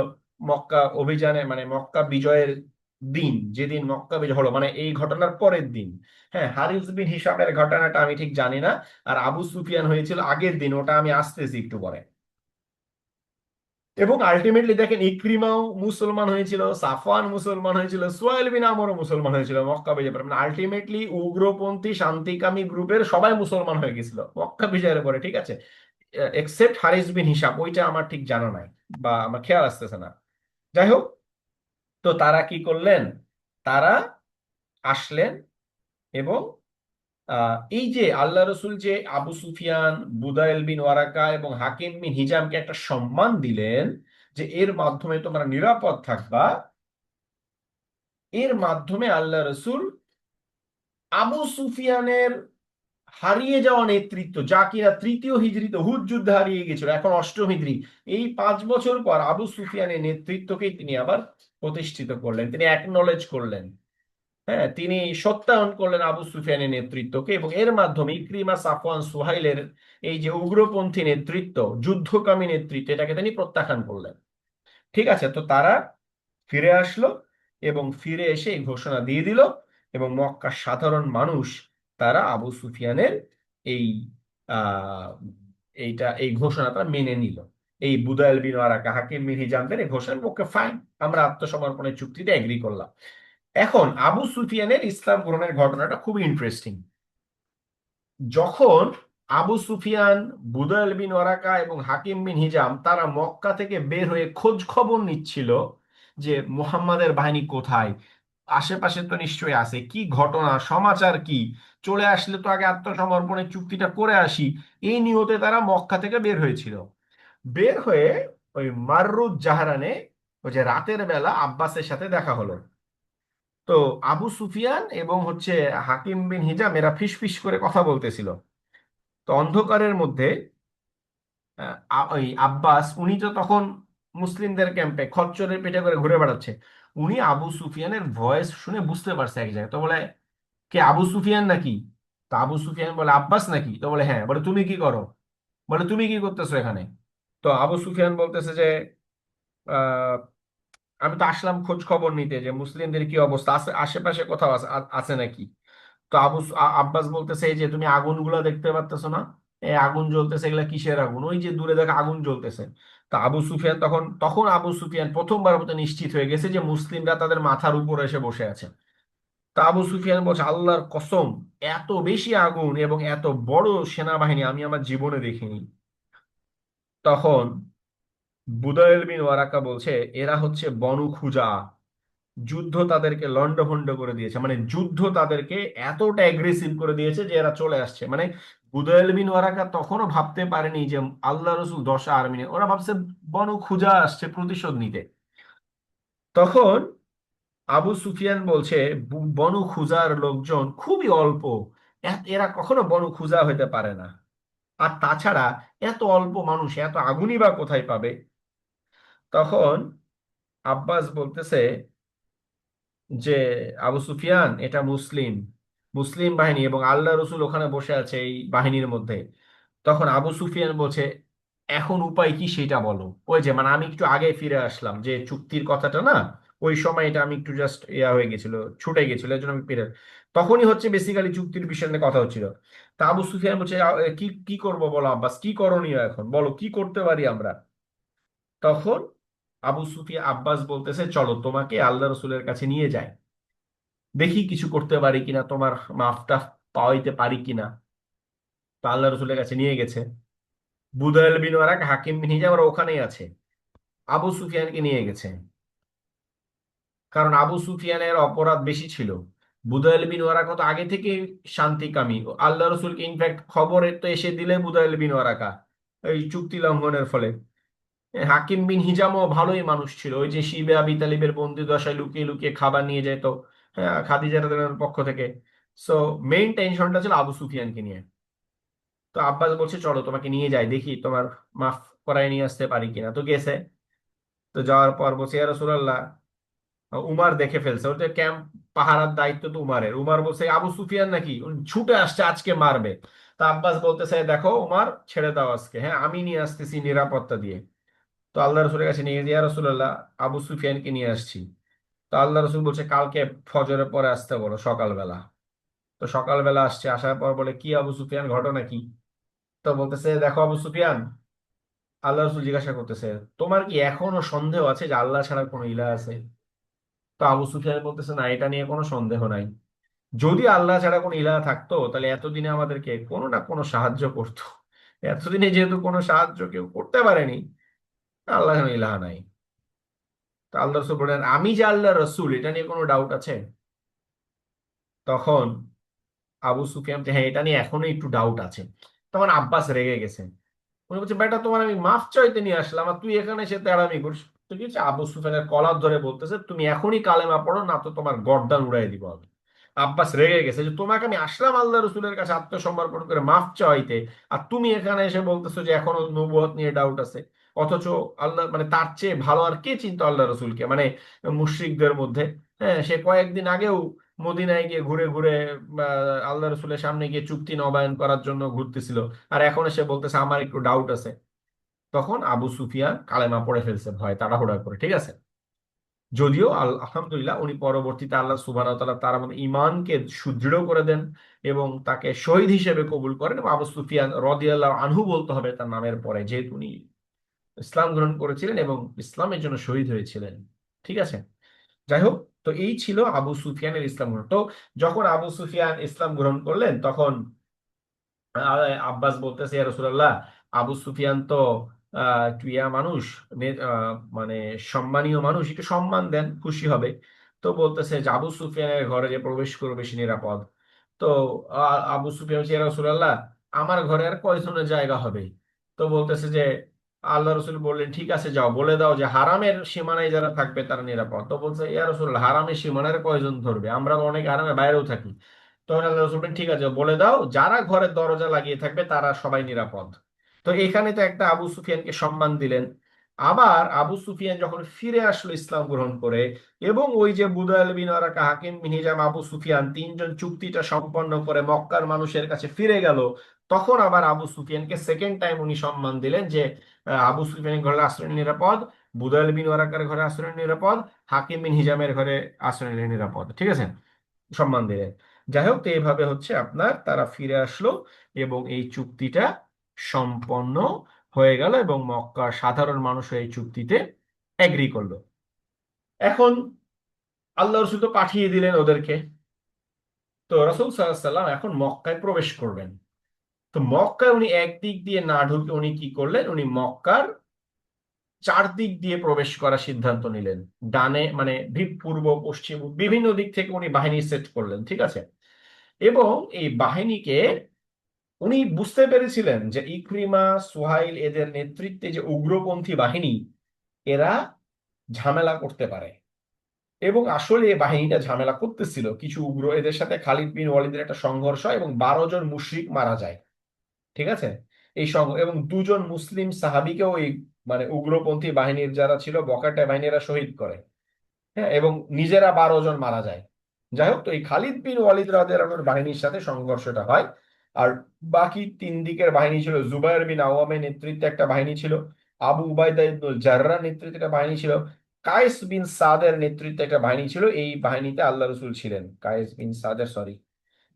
মক্কা অভিযানে, মানে মক্কা বিজয়ের দিন, যেদিন মক্কা বিজয় হলো, মানে এই ঘটনার পরের দিন। হ্যাঁ, হারিস বিন হিসামের ঘটনাটা আমি ঠিক জানি না, আর আবু সুফিয়ান হয়েছিল আগের দিন, ওটা আমি আসতেছি একটু পরে। এবং আলটিমেটলি দেখেন ইকরিমাও মুসলমান হয়েছিল, সাফওয়ান মুসলমান হয়েছিল, সোহেল বিন আমরও মুসলমান হয়েছিল মক্কা বিজয়ের পরে। মানে আলটিমেটলি উগ্রপন্থী শান্তিকামী গ্রুপের সবাই মুসলমান হয়ে গেছিল মক্কা বিজয়ের পরে, ঠিক আছে, এক্সেপ্ট হারিস বিন হিসাব, ওইটা আমার ঠিক জানা নাই বা আমার খেয়াল আসতেছে না। যাই হোক, তো তারা কি করলেন, তারা আসলেন এবং এই যে আল্লাহ রসুল যে আবু সুফিয়ান, বুদাইল বিন ওয়ারাকা এবং হাকিম বিন হিজামকে একটা সম্মান দিলেন যে এর মাধ্যমে তোমরা নিরাপদ থাকবা, এর মাধ্যমে আল্লাহ রসুল আবু সুফিয়ানের হারিয়ে যাওয়া নেতৃত্ব, যা কিনা তৃতীয় হিজরিতে উহুদ যুদ্ধে হারিয়ে গেছিল, এখন অষ্টম হিজরি, এই 5 বছর পর আবু সুফিয়ানের নেতৃত্বকেই তিনি আবার প্রতিষ্ঠিত করলেন, তিনি অ্যাকনলেজ করলেন। হ্যাঁ, তিনি সত্যায়ন করলেন আবু সুফিয়ানের নেতৃত্বকে, এবং এর মাধ্যমে ইকরিমা সাফওয়ান সুহাইলের এই যে উগ্রপন্থী নেতৃত্ব, যুদ্ধকামী নেতৃত্ব, এটাকে তিনি প্রত্যাখ্যান করলেন। ঠিক আছে, তো তারা ফিরে আসলো এবং ফিরে এসে এই ঘোষণা দিয়ে দিল, এবং মক্কার সাধারণ মানুষ তারা আবু সুফিয়ানের এই আহ এই ঘোষণাটা মেনে নিল। এই বুদাইল বিন ওয়ারাকা, হাকিম বিন হিজামদের এই ঘোষণা, ওকে ফাইন, আমরা আত্মসমর্পণের চুক্তিতে এগ্রি করলাম। এখন আবু সুফিয়ানের ইসলাম গ্রহণের ঘটনাটা খুবই ইন্টারেস্টিং। যখন আবু সুফিয়ান, বুদাইল বিন ওয়ারাকা এবং হাকিম বিন হিজাম তারা মক্কা থেকে বের হয়ে খোঁজ খবর নিচ্ছিল যে মুহাম্মাদের বাহিনী কোথায়, আশেপাশে তো নিশ্চয়ই আছে, কি ঘটনা, সমাচার কি, চলে আসলে তো আগে আত্মসমর্পণের চুক্তিটা করে আসি, এই নিয়তে তারা মক্কা থেকে বের হয়েছিল। বের হয়ে ওই মাররুজ জাহরানে, ওই যে রাতের বেলা আব্বাসের সাথে দেখা হলো। তো আবু সুফিয়ান এবং হচ্ছে হাকিম বিন হিজাম এরা ফিস ফিস করে কথা বলতেছিল। তো অন্ধকারের মধ্যে ওই আব্বাস উনি তো তখন মুসলিমদের ক্যাম্পে খচ্চরের পেটে করে ঘুরে বেড়াচ্ছে। উনি আবু সুফিয়ানের ভয়েস শুনে বুঝতে পারছে এক জায়গায়, তো বলে কে আবু সুফিয়ান নাকি? তো আবু সুফিয়ান বলে আব্বাস নাকি? তো বলে হ্যাঁ। বলে তুমি কি করো? বলে তুমি কি করতেছো এখানে? তো আবু সুফিয়ান বলতেছে যে আহ, আমি তো আসলাম খোঁজ খবর নিতে যে মুসলিমদের কি অবস্থা আছে, আশেপাশে কোথাও আছে আছে নাকি। তো আব্বাস বলতেছে এই যে তুমি আগুনগুলো দেখতে পারতেছো না, এই আগুন জ্বলতেছে, এগুলা কিসের আগুন? ওই যে দূরে দেখো আগুন জ্বলতেছে। তো আবু সুফিয়ান তখন তখন আবু সুফিয়ান প্রথমবার মতো নিশ্চিত হয়ে গেছে যে মুসলিমরা তাদের মাথার উপর এসে বসে আছে। তা আবু সুফিয়ান বলছে আল্লাহর কসম, এত বেশি আগুন এবং এত বড় সেনাবাহিনী আমি আমার জীবনে দেখিনি। তখন বুদাইল বিন ওয়ারাকা বলছে এরা হচ্ছে বনু খুজা, যুদ্ধ তাদেরকে লন্ডভন্ড করে দিয়েছে, মানে যুদ্ধ তাদেরকে এতটা এগ্রেসিভ করে দিয়েছে যে এরা চলে আসছে। মানে বুদাইল বিন ওয়ারাকা তখনও ভাবতে পারেনি যে আল্লাহ রসুল 10 আর্মি নিয়ে, ওরা ভাবছে বনু খুজা আসছে প্রতিশোধ নিতে। তখন আবু সুফিয়ান বলছে বনু খুজার লোকজন খুবই অল্প, এরা কখনো বনু খুজা হতে পারে না। আর তাছাড়া এত অল্প মানুষ এত আগুনই বা কোথায় পাবে? তখন আব্বাস বলতেছে যে আবু সুফিয়ান এটা মুসলিম মুসলিম বাহিনী এবং আল্লাহ রসুল ওখানে বসে আছে এই বাহিনীর মধ্যে। তখন আবু সুফিয়ান বলছে এখন উপায় কি সেটা বলো। ওই যে মানে আমি একটু আগে ফিরে আসলাম যে চুক্তির কথাটা না, ওই সময় এটা আমি একটু জাস্ট ইয়া হয়ে গেছিল, ছুটে গেছিল, এই জন্য আমি ফিরে, তখনই হচ্ছে বেসিক্যালি চুক্তির বিষয় নিয়ে কথা হচ্ছিল। তা আবু সুফিয়ান বলছে কি কি করব বলো আব্বাস, কি করণীয় এখন বলো, কি করতে পারি আমরা?" তখন আব্বাস বলতেছে চলো তোমাকে আল্লাহ রসুলের কাছে নিয়ে যায়, দেখি কিছু করতে পারি কিনা, তোমার মাফটা পাওয়াইতে পারি কিনা। তো আল্লাহ রসুলের কাছে নিয়ে গেছে। বুদাইল বিন ওয়ারাক, হাকিম বিন হিজাম ওরা ওখানেই আছে। আবু সুফিয়ানকে নিয়ে গেছে, কারণ আবু সুফিয়ানের অপরাধ বেশি ছিল। বুদাইল বিন ওয়ারাকা তো আগে থেকে শান্তিকামী, আল্লাহ রসুলকে ইনফ্যাক্ট খবর তো এসে দিলে বুদাইল বিন ওয়ারাকা এই চুক্তি লঙ্ঘনের ফলে। হাকিম বিন হিজামও ভালোই মানুষ ছিল, ওই যে শিবে আবি তালিবের বন্দি দশায় লুকিয়ে লুকিয়ে খাবার নিয়ে যেত, হ্যাঁ, খাদিজা রাদিয়াল্লাহু আনহার পক্ষ থেকে। সো মেইন টেনশনটা ছিল আবু সুফিয়ানকে নিয়ে। তো আব্বাস বলছে চলো তোমাকে নিয়ে যাই, দেখি তোমার মাফ করায় নিয়ে আসতে পারি কিনা। তো গেছে। তো যাওয়ার পর বলছে ইয়া রাসূলুল্লাহ, উমার দেখে ফেলছে, ওর যে ক্যাম্প পাহারার দায়িত্ব তো উমারের। উমার বলছে আবু সুফিয়ান নাকি, উনি ছুটে আসছে আজকে মারবে। তা আব্বাস বলতেছে দেখো উমার, ছেড়ে দাও আজকে, হ্যাঁ আমি নিয়ে আসতেছি নিরাপত্তা দিয়ে। তো আল্লাহ রসুলের কাছে নিয়ে গিয়ে ইয়া রাসূলুল্লাহ আবু সুফিয়ানকে নিয়ে আসছি। তো আল্লাহ রসুল বলছে কালকে ফজরের পরে আসতে বলো সকালবেলা। তো সকালবেলা আসছে, আসার পর বলে কি আবু সুফিয়ান ঘটনা কি? তো বলতেছে দেখো আবু সুফিয়ান, আল্লাহ রসুল জিজ্ঞাসা করতেছে তোমার কি এখনো সন্দেহ আছে যে আল্লাহ ছাড়া কোনো ইলাহ আছে? তো আবু সুফিয়ান বলতেছে না, এটা নিয়ে কোনো সন্দেহ নাই। যদি আল্লাহ ছাড়া কোনো ইলাহ থাকতো তাহলে এতদিনে আমাদেরকে কোনো না কোনো সাহায্য করতো। এতদিনে যেহেতু কোনো সাহায্য কেউ করতে পারেনি, আল্লাহ ছাড়া ইলাহ নাই। তো আল্লাহ রসুল বলেন আমি যে আল্লাহ রসুল এটা নিয়ে কোনো ডাউট আছে? তখন আবু সুফিয়ান বলছে, হ্যাঁ এটা নিয়ে এখনো একটু ডাউট আছে। তখন আব্বাস রেগে গেছে, উনি বলছে বেটা তোমার আমি মাফ চাইতে নিয়ে আসলাম আর তুই এখানে এসে তেড়ামি করিস। তো কি হচ্ছে, আবু সুফিয়ানের কলার ধরে বলতেছে তুমি এখনই কালেমা পড়ো না তো তোমার গর্দান উড়াই দিব আমি। আব্বাস রেগে গেছে যে তোমাকে আমি আসলাম আল্লাহ রসুলের কাছে আত্মসমর্পণ করে মাফ চাইতে, আর তুমি এখানে এসে বলতেছো যে এখনো নবুয়ত নিয়ে ডাউট আছে। অথচ আল্লাহ মানে তার চেয়ে ভালো আর কে চিনতো আল্লাহ রসুলকে, মানে মুশরিকদের মধ্যে। হ্যাঁ, সে কয়েকদিন আগেও মদিনায় গিয়ে ঘুরে ঘুরে আল্লাহ রসুলের সামনে গিয়ে চুক্তি নবায়ন করার জন্য ঘুরতেছিল, আর এখন এসে বলতেছে আমার একটু ডাউট আছে। তখন আবু সুফিয়ান কালেমা পড়ে ফেলছে ভয় তাড়াহুড়া করে, ঠিক আছে। যদিও আলহামদুলিল্লাহ উনি পরবর্তীতে আল্লাহ সুবহানাহু ওয়া তাআলা তার মধ্যে ঈমানকে সুদৃঢ় করে দেন এবং তাকে শহীদ হিসেবে কবুল করেন। এবং আবু সুফিয়ান রাদিয়াল্লাহু আনহু বলতে হবে তার নামের পরে, যেহেতু উনি ইসলাম গ্রহণ করেছিলেন এবং ইসলামের জন্য শহীদ হয়েছিলেন। ঠিক আছে, যাই হোক। তো এই ছিল আবু সুফিয়ানের ইসলাম গ্রহণ। তো যখন আবু সুফিয়ান ইসলাম গ্রহণ করলেন তখন আব্বাস বলতেছে ইয়া রাসূলুল্লাহ, আবু সুফিয়ান তো একটু ইয়া মানুষ, মানে সম্মানীয় মানুষ, একটু সম্মান দেন খুশি হবে। তো বলতেছে যে আবু সুফিয়ানের ঘরে যে প্রবেশ করবে সে নিরাপদ। তো আবু সুফিয়ান বলছে, ইয়া রাসূলুল্লাহ আমার ঘরে আর কয়জনের জায়গা হবে? তো বলতেছে যে আল্লাহ রসুল বললেন ঠিক আছে যাও বলে দাও যে হারামের সীমানায় যারা থাকবে তারা নিরাপদ। তো বলছে ইয়া রাসূলুল্লাহ হারামের সীমানায় কয়জন ধরবে, আমরা তো অনেক হারামের বাইরেও থাকি। তখন আল্লাহ রসুল বললেন ঠিক আছে বলে দাও যারা ঘরের দরজা লাগিয়ে থাকবে তারা সবাই নিরাপদ। তো এখানে তো একটা আবু সুফিয়ানকে সম্মান দিলেন। আবার আবু সুফিয়ান যখন ফিরে আসলো ইসলাম গ্রহণ করে, এবং ওই যে বুদাইল বিন ওয়ারাকা, হাকিম বিন হিজাম, আবু সুফিয়ান তিনজন চুক্তিটা সম্পন্ন করে মক্কার মানুষের কাছে ফিরে গেল, তখন আবার আবু সুফিয়ানকে সেকেন্ড টাইম উনি সম্মান দিলেন যে আবু সুফিয়ানের ঘরে আশ্রয় নিরাপদ, বুদাইল বিন ওয়ারাকার ঘরে আশ্রয় নিরাপদ, হাকিম বিন হিজামের ঘরে আশ্রয় নিরাপদ। ঠিক আছে, সম্মান দিলেন। যাই হোক, তো এইভাবে হচ্ছে আপনার তারা ফিরে আসলো এবং এই চুক্তিটা সম্পন্ন হয়ে গেল, এবং মক্কার সাধারণ মানুষ এই চুক্তিতে এগ্রি করলো। এখন আল্লাহ রসুল তো পাঠিয়ে দিলেন ওদেরকে। তো রসুল সাল্লাল্লাহু আলাইহি সাল্লাম এখন মক্কায় প্রবেশ করবেন। তো মক্কায় উনি একদিক দিয়ে না ঢুকে উনি কি করলেন, উনি মক্কার চারদিক দিয়ে প্রবেশ করার সিদ্ধান্ত নিলেন। ডানে মানে পূর্ব, পশ্চিম, বিভিন্ন দিক থেকে উনি বাহিনী সেট করলেন। ঠিক আছে, এবং এই বাহিনীকে উনি বুঝতে পেরেছিলেন যে ইকরিমা, সুহাইল এদের নেতৃত্বে যে উগ্রপন্থী বাহিনী, এরা ঝামেলা করতে পারে। এবং আসলে এই বাহিনীটা ঝামেলা করতেছিল। কিছু উগ্র, এদের সাথে খালিদ বিন ওয়ালিদের একটা সংঘর্ষ হয় এবং 12 জন মুশরিক মারা যায়। ঠিক আছে, এই এবং 2 জন মুসলিম সাহাবীকেও এই মানে উগ্রপন্থী বাহিনীর যারা ছিল বখাটে বাহিনীরা শহীদ করে। হ্যাঁ, এবং নিজেরা 12 জন মারা যায়। যাই হোক, তো এই খালিদ বিন ওয়ালিদ রাদিয়াল্লাহু আনহুর বাহিনীর সাথে সংঘর্ষটা হয়। আর বাকি 3 দিকের বাহিনী ছিল, জুবাইর বিন আওয়ামের নেতৃত্বে একটা বাহিনী ছিল, আবু উবাইদা ইবনুল জাররার নেতৃত্বে একটা বাহিনী ছিল, কায়েস বিন সাদের নেতৃত্বে একটা বাহিনী ছিল। এই বাহিনীতে আল্লাহ রসুল ছিলেন। কায়েস বিন সাদের, সরি,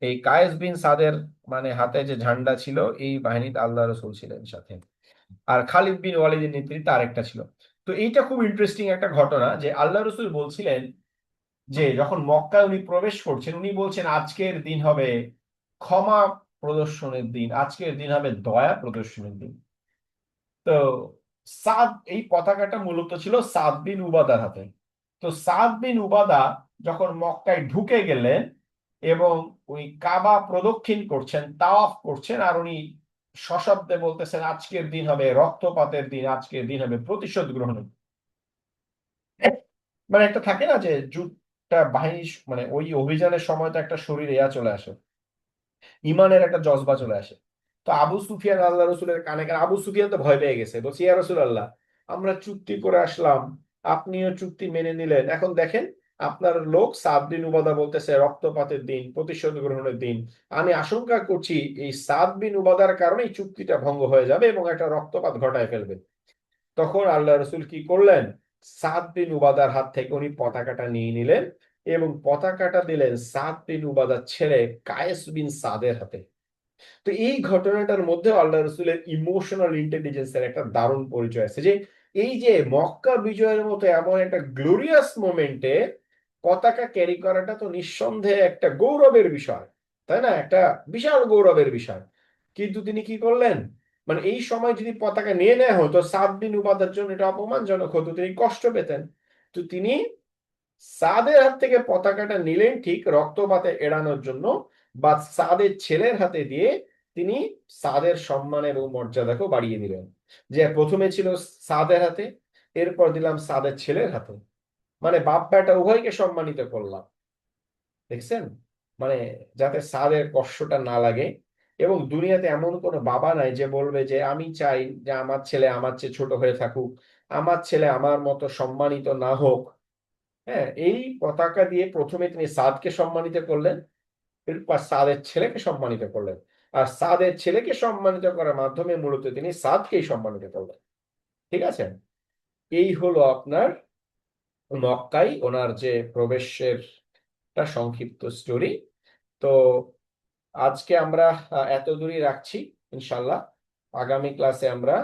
এই কায়েস বিন সাদের মানে হাতে যে ঝান্ডা ছিল, এই বাহিনীতে আল্লাহ রসুল ছিলেন সাথে। আর খালিদ বিন ওয়ালিদের নেতৃত্বে আরেকটা ছিল। তো এইটা খুব ইন্টারেস্টিং একটা ঘটনা যে আল্লাহ রসুল বলছিলেন যে যখন মক্কায় উনি প্রবেশ করছেন, উনি বলছেন আজকের দিন হবে ক্ষমা প্রদর্শনের দিন, আজকের দিন হবে দয়া প্রদর্শনের দিন। তো সাদ, এই পতাকাটা মূলত ছিল সাদ বিন উবাদার হাতে। তো সাদ বিন উবাদা যখন মক্কায় ঢুকে গেলেন এবং উনি কাবা প্রদক্ষিণ করছেন, তাওয়াফ করছেন, আর উনি সশব্দে বলতেছেন আজকের দিন হবে রক্তপাতের দিন, আজকের দিন হবে প্রতিশোধ গ্রহণের। মানে একটা থাকে না যে যুদ্ধটা বাহিনী, মানে ওই অভিযানের সময় তো একটা শরীরে চলে আসে, ইমানের একটা জজবা চলে আসে। তো আবু সুফিয়ান আল্লাহ রসুলের কানে কানে, আবু সুফিয়ান তো ভয় পেয়ে গেছে, বলছি ইয়া রসুল আল্লাহ, আমরা চুক্তি করে আসলাম, আপনিও চুক্তি মেনে নিলেন, এখন দেখেন আপনার লোক সাদ বিন উবাদা বলতেছে রক্তপাতের দিন, প্রতিশোধ গ্রহণের দিন। আমি আশঙ্কা করছি এই সাদ বিন উবাদার কারণে এই চুক্তিটা ভঙ্গ হয়ে যাবে এবং একটা রক্তপাত ঘটায় ফেলবে। তখন আল্লাহ রসুল কি করলেন, সাদ বিন উবাদার হাত থেকে উনি পতাকাটা নিয়ে নিলেন এবং পতাকাটা দিলেন সাদ বিন উবাদার ছেলে কায়েস বিন সাদের হাতে। তো এই ঘটনাটার মধ্যে আল্লাহ রসুলের ইমোশনাল ইন্টেলিজেন্সের একটা দারুণ পরিচয় আছে, যে এই যে মক্কা বিজয়ের মতো এমন একটা গ্লোরিয়াস মোমেন্টে পতাকা ক্যারি করাটা তো নিঃসন্দেহে একটা গৌরবের বিষয়, তাই না? একটা বিশাল গৌরবের বিষয়। কিন্তু তিনি কি করলেন, মানে এই সময় যদি পতাকা নিয়ে নেওয়া হতো, সাদ বিন উবাদার জন্য এটা অপমানজনক হতো, তিনি কষ্ট পেতেন। তো তিনি সাদের হাত থেকে পতাকাটা নিলেন ঠিক রক্তপাতে এড়ানোর জন্য, বা সাদের ছেলের হাতে দিয়ে তিনি সাদের সম্মান এবং মর্যাদাকেও বাড়িয়ে দিলেন। যে প্রথমে ছিল সাদের হাতে, এরপর দিলাম সাদের ছেলের হাতে, মানে বাপ বেটা উভয়কে সম্মানিত করলাম। দেখছেন, মানে যাতে সাদের কষ্টটা না লাগে। এবং দুনিয়াতে এমন কোনো বাবা নাই যে বলবে যে আমি চাই যে আমার ছেলে আমার চেয়ে ছোট হয়ে থাকুক, আমার ছেলে আমার মতো সম্মানিত না হোক। হ্যাঁ, এই পতাকা দিয়ে প্রথমে তিনি সাদকে সম্মানিত করলেন, এরপর সাদের ছেলেকে সম্মানিত করলেন, আর সাদের ছেলেকে সম্মানিত করার মাধ্যমে মূলত তিনি সাদকেই সম্মানিত করলেন। ঠিক আছে, এই হলো আপনার মক্কায় ওনার যে প্রবেশের একটা সংক্ষিপ্ত স্টোরি। তো আজকে আমরা এত দূরই রাখছি। ইনশাল্লাহ আগামী ক্লাসে আমরা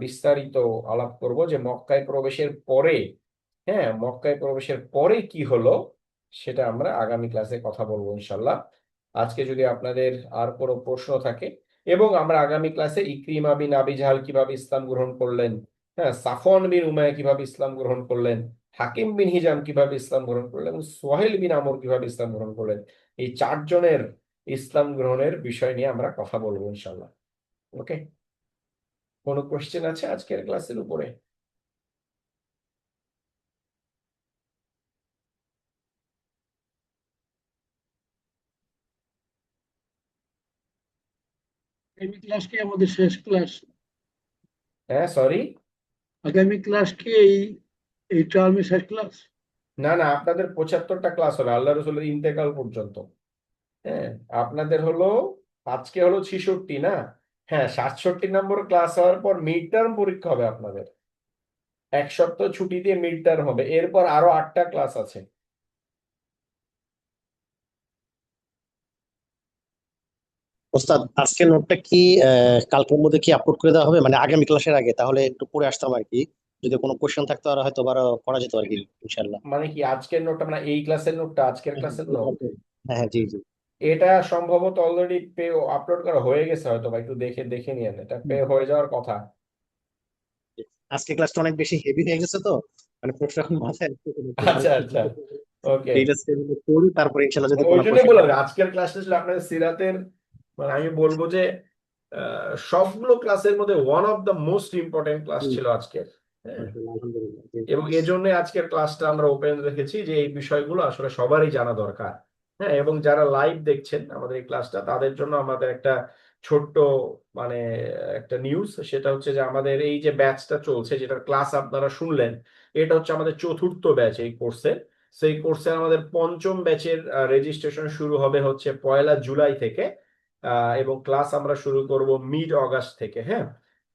বিস্তারিত আলাপ করব যে মক্কায় প্রবেশের পরে, হ্যাঁ, মক্কায় প্রবেশের পরে কি হলো সেটা আমরা আগামী ক্লাসে কথা বলবো ইনশাল্লাহ। আজকে যদি আপনাদের আর কোনো প্রশ্ন থাকে, এবং আমরা আগামী ক্লাসে ইকরিমা বিন আবি জাহাল কিভাবে ইসলাম গ্রহণ করলেন, হ্যাঁ, সাফওয়ান বিন উমাইয়া কিভাবে ইসলাম গ্রহণ করলেন, হাকিম বিন হিজাম কিভাবে ইসলাম গ্রহণ করলেন, এবং সোহেল বিন আমর কিভাবে ইসলাম গ্রহণ করলেন, এই 4 জনের ইসলাম গ্রহণের বিষয় নিয়ে আমরা কথা বলবো ইনশাল্লাহ। ওকে, কোনো কোশ্চেন আছে আজকের ক্লাসের উপরে? আগামী ক্লাস কি আমাদের শেষ ক্লাস? হ্যাঁ, সরি। আগামী ক্লাস কি এই টার্মের শেষ ক্লাস? না না, আপনাদের 75টা ক্লাস হবে আল্লাহ রসুলের ইন্তেকাল পর্যন্ত। হ্যাঁ, আপনাদের হলো আজকে হলো 66 না? হ্যাঁ, 67 নম্বর ক্লাস হওয়ার পর মিড টার্ম পরীক্ষা হবে আপনাদের। 1 সপ্তাহ ছুটি দিয়ে মিড টার্ম হবে, এরপর আরো 8টা ক্লাস আছে। ওস্তাদ, আজকের নোটটা কি কালকের মধ্যে কি আপলোড করে দেওয়া হবে, মানে আগামী ক্লাসের আগে? তাহলে একটু পড়ে আসতাম আর কি, যদি কোনো কোশ্চেন থাকতো আর হয়তো আরো করা যেত আর কি, ইনশাল্লাহ। মানে কি আজকের নোটটা, মানে এই ক্লাসের নোটটা, আজকের ক্লাসের নোট? হ্যাঁ হ্যাঁ, জি জি। এটা সম্ভবত অলরেডি পে আপলোড করা হয়ে গেছে, হয়তো বা একটু দেখে দেখে নিয়েন, এটা পে হয়ে যাওয়ার কথা। আজকে ক্লাসটা অনেক বেশি হেভি হয়ে গেছে তো, মানে প্রশ্ন এখন মাথায় আচ্ছা আচ্ছা, ওকে। পড়ি, তারপরে ইনশাল্লাহ যদি ওই কোনো জন্যই প্রশ্ন বললাম যে আজকের ক্লাসটা ছিল আপনাদের সিরাতের, মানে আমি বলবো যে সবগুলো ক্লাসের মধ্যে one of the most important class ছিল আজকের। হ্যাঁ, আলহামদুলিল্লাহ, জি। এবং এজন্য আজকের ক্লাসটা আমরা ওপেন রেখেছি যে এই বিষয়গুলো আসলে সবারই জানা দরকার। হ্যাঁ, এবং যারা লাইভ দেখছেন আমাদের এই ক্লাসটা, তাদের জন্য আমাদের একটা ছোট্ট মানে একটা নিউজ, সেটা হচ্ছে যে আমাদের এই যে ব্যাচটা চলছে, যেটার ক্লাস আপনারা শুনলেন, এটা হচ্ছে আমাদের 4র্থ ব্যাচ এই কোর্সের। সেই কোর্সের আমাদের 5ম ব্যাচের রেজিস্ট্রেশন শুরু হবে হচ্ছে 1লা জুলাই থেকে, এবং ক্লাস আমরা শুরু করব মিড অগাস্ট থেকে। হ্যাঁ,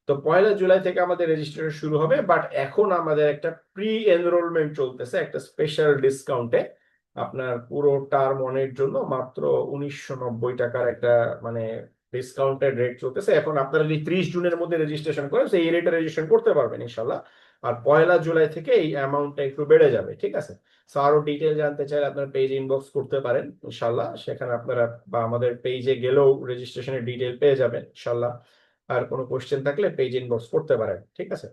তো 1লা জুলাই থেকে আমাদের রেজিস্ট্রেশন শুরু হবে, বাট এখন আমাদের একটা প্রি এনরোলমেন্ট চলতেছে একটা স্পেশাল ডিসকাউন্টে। আপনার পুরো টার্ম ওয়ানের জন্য মাত্র 1990 টাকার একটা মানে ডিসকাউন্টেড রেট চলতেছে। এখন আপনারা যদি 30 জুনের মধ্যে রেজিস্ট্রেশন করেন, সেই রেটে রেজিস্ট্রেশন করতে পারবেন ইনশাল্লাহ। আর 1লা জুলাই থেকে এই অ্যামাউন্টটা একটু বেড়ে যাবে, ঠিক আছে? সো আরো ডিটেল জানতে চাইলে আপনার পেজ ইনবক্স করতে পারেন ইনশাল্লাহ, সেখানে আপনারা বা আমাদের পেজে গেলেও রেজিস্ট্রেশনের ডিটেল পেয়ে যাবেন ইনশাল্লাহ। আর কোনো কোশ্চেন থাকলে পেজ ইনবক্স করতে পারেন, ঠিক আছে?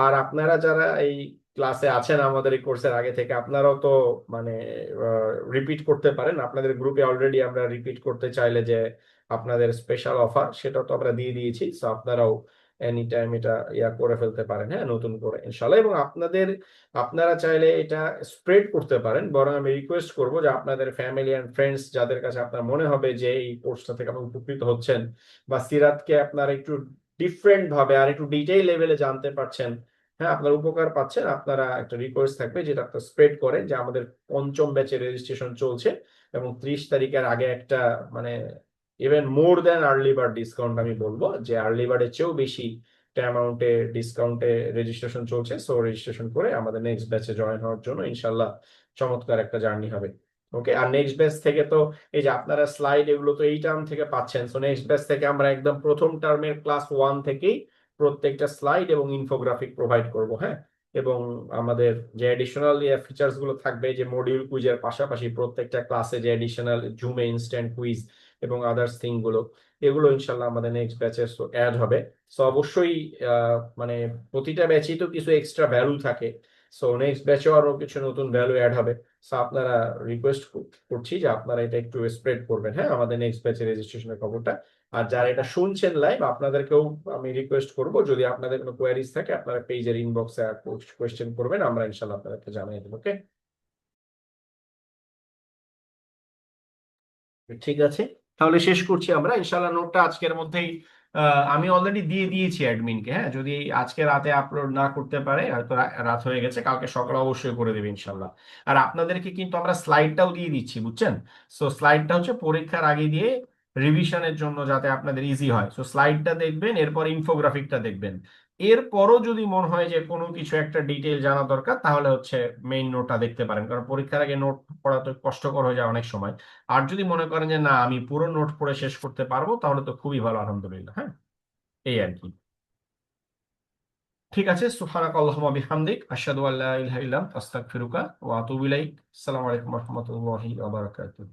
আর আপনারা যারা এই ক্লাসে আছেন আমাদের এই কোর্সের আগে থেকে, আপনারাও তো মানে রিপিট করতে পারেন। আপনাদের গ্রুপে অলরেডি আমরা রিপিট করতে চাইলে যে আপনাদের স্পেশাল অফার, সেটা তো আমরা দিয়ে দিয়েছি। সো আপনারাও এনি টাইম এটা করে ফেলতে পারেন, হ্যাঁ, নতুন করে ইনশাল্লাহ। এবং আপনারা চাইলে এটা স্প্রেড করতে পারেন। বরং আমি রিকোয়েস্ট করব যে আপনাদের ফ্যামিলি অ্যান্ড ফ্রেন্ডস যাদের কাছে আপনার মনে হবে যে এই কোর্সটা থেকে আপনি উপকৃত হচ্ছেন, বা সিরাতকে আপনারা একটু ডিফারেন্ট ভাবে আর একটু ডিটেইল লেভেলে জানতে পারছেন, হ্যাঁ, আপনার উপকার পাচ্ছেন, আপনারা একটা রিকোয়েস্ট থাকবে যেটা আপনার স্প্রেড করেন যে আমাদের 5ম ব্যাচের রেজিস্ট্রেশন চলছে, এবং 30 তারিখের আগে একটা মানে even more than early bird discount, আমি বলবো যে আর্লি বার্ডের চেয়েও বেশি একটা অ্যামাউন্টে ডিসকাউন্টে রেজিস্ট্রেশন চলছে। সো রেজিস্ট্রেশন করে আমাদের নেক্সট ব্যাচে জয়েন হওয়ার জন্য ইনশাল্লাহ চমৎকার একটা জার্নি হবে। ওকে, আর নেক্সট ব্যাচ থেকে তো এই যে আপনারা স্লাইড এগুলো তো এই টার্ম থেকে পাচ্ছেন। সো নেক্সট ব্যাচ থেকে আমরা একদম প্রথম টার্মের ক্লাস 1 থেকেই প্রত্যেকটা স্লাইড এবং ইনফোগ্রাফিক প্রোভাইড করব। হ্যাঁ, এবং আমাদের যে অ্যাডিশনাল ফিচার্স গুলো থাকবে, যে মডিউল কুইজের পাশাপাশি প্রত্যেকটা ক্লাসে যে অ্যাডিশনাল জুমে ইনস্ট্যান্ট কুইজ এবং আদার্স থিং গুলো, এগুলো ইনশাল্লাহ আমাদের নেক্সট ব্যাচে অ্যাড হবে। সো অবশ্যই মানে প্রতিটা ব্যাচেই তো কিছু এক্সট্রা ভ্যালু থাকে। সো নেক্সট ব্যাচেও আরো কিছু নতুন ভ্যালু অ্যাড হবে। সো আপনারা রিকোয়েস্ট করছি যে আপনারা এটা একটু স্প্রেড করবেন, হ্যাঁ, আমাদের নেক্সট ব্যাচে রেজিস্ট্রেশনের খবরটা। আর যারা এটা শুনছেন লাইভ, আপনাদেরকেও আমি রিকোয়েস্ট করব, যদি আপনাদের কোনো কোয়ারিজ থাকে আপনারা পেজের ইনবক্সে কোয়েশ্চেন করবেন, আমরা ইনশাল্লাহ আপনাদেরকে জানিয়ে দেবো। ওকে, ঠিক আছে, তাহলে শেষ করছি আমরা ইনশাল্লাহ। নোটটা আজকের মধ্যেই আমি অলরেডি দিয়ে দিয়েছি অ্যাডমিনকে। হ্যাঁ, যদি আজকে রাতে আপলোড না করতে পারে, হয়তো রাত হয়ে গেছে, কালকে সকালে অবশ্যই করে দেবে ইনশাল্লাহ। আর আপনাদেরকে কিন্তু আমরা স্লাইডটাও দিয়ে দিচ্ছি, বুঝছেন? সো স্লাইডটা হচ্ছে পরীক্ষার আগে দিয়ে রিভিশনের জন্য, যাতে আপনাদের ইজি হয়। সো স্লাইডটা দেখবেন, এরপর ইনফোগ্রাফিকটা দেখবেন। এরপরও যদি মনে হয় যে কোনো কিছু একটা ডিটেইল জানা দরকার, তাহলে হচ্ছে মেইন নোটটা দেখতে পারেন, কারণ পরীক্ষার আগে নোট পড়া তো কষ্টকর হয়ে যায় অনেক সময়। আর যদি মনে করেন যে না, আমি পুরো নোট পড়ে শেষ করতে পারবো, তাহলে তো খুবই ভালো, আলহামদুলিল্লাহ। হ্যাঁ, এই আর কি। ঠিক আছে, সুবহানাক আল্লাহুম্মা বিহামদিক, আশহাদু আল্লা ইলাহা ইল্লা আনতা, আস্তাগফিরুকা ওয়া আতুবু ইলাইক। আসসালামু আলাইকুম ওয়া রাহমাতুল্লাহি ওয়া বারাকাতুহু।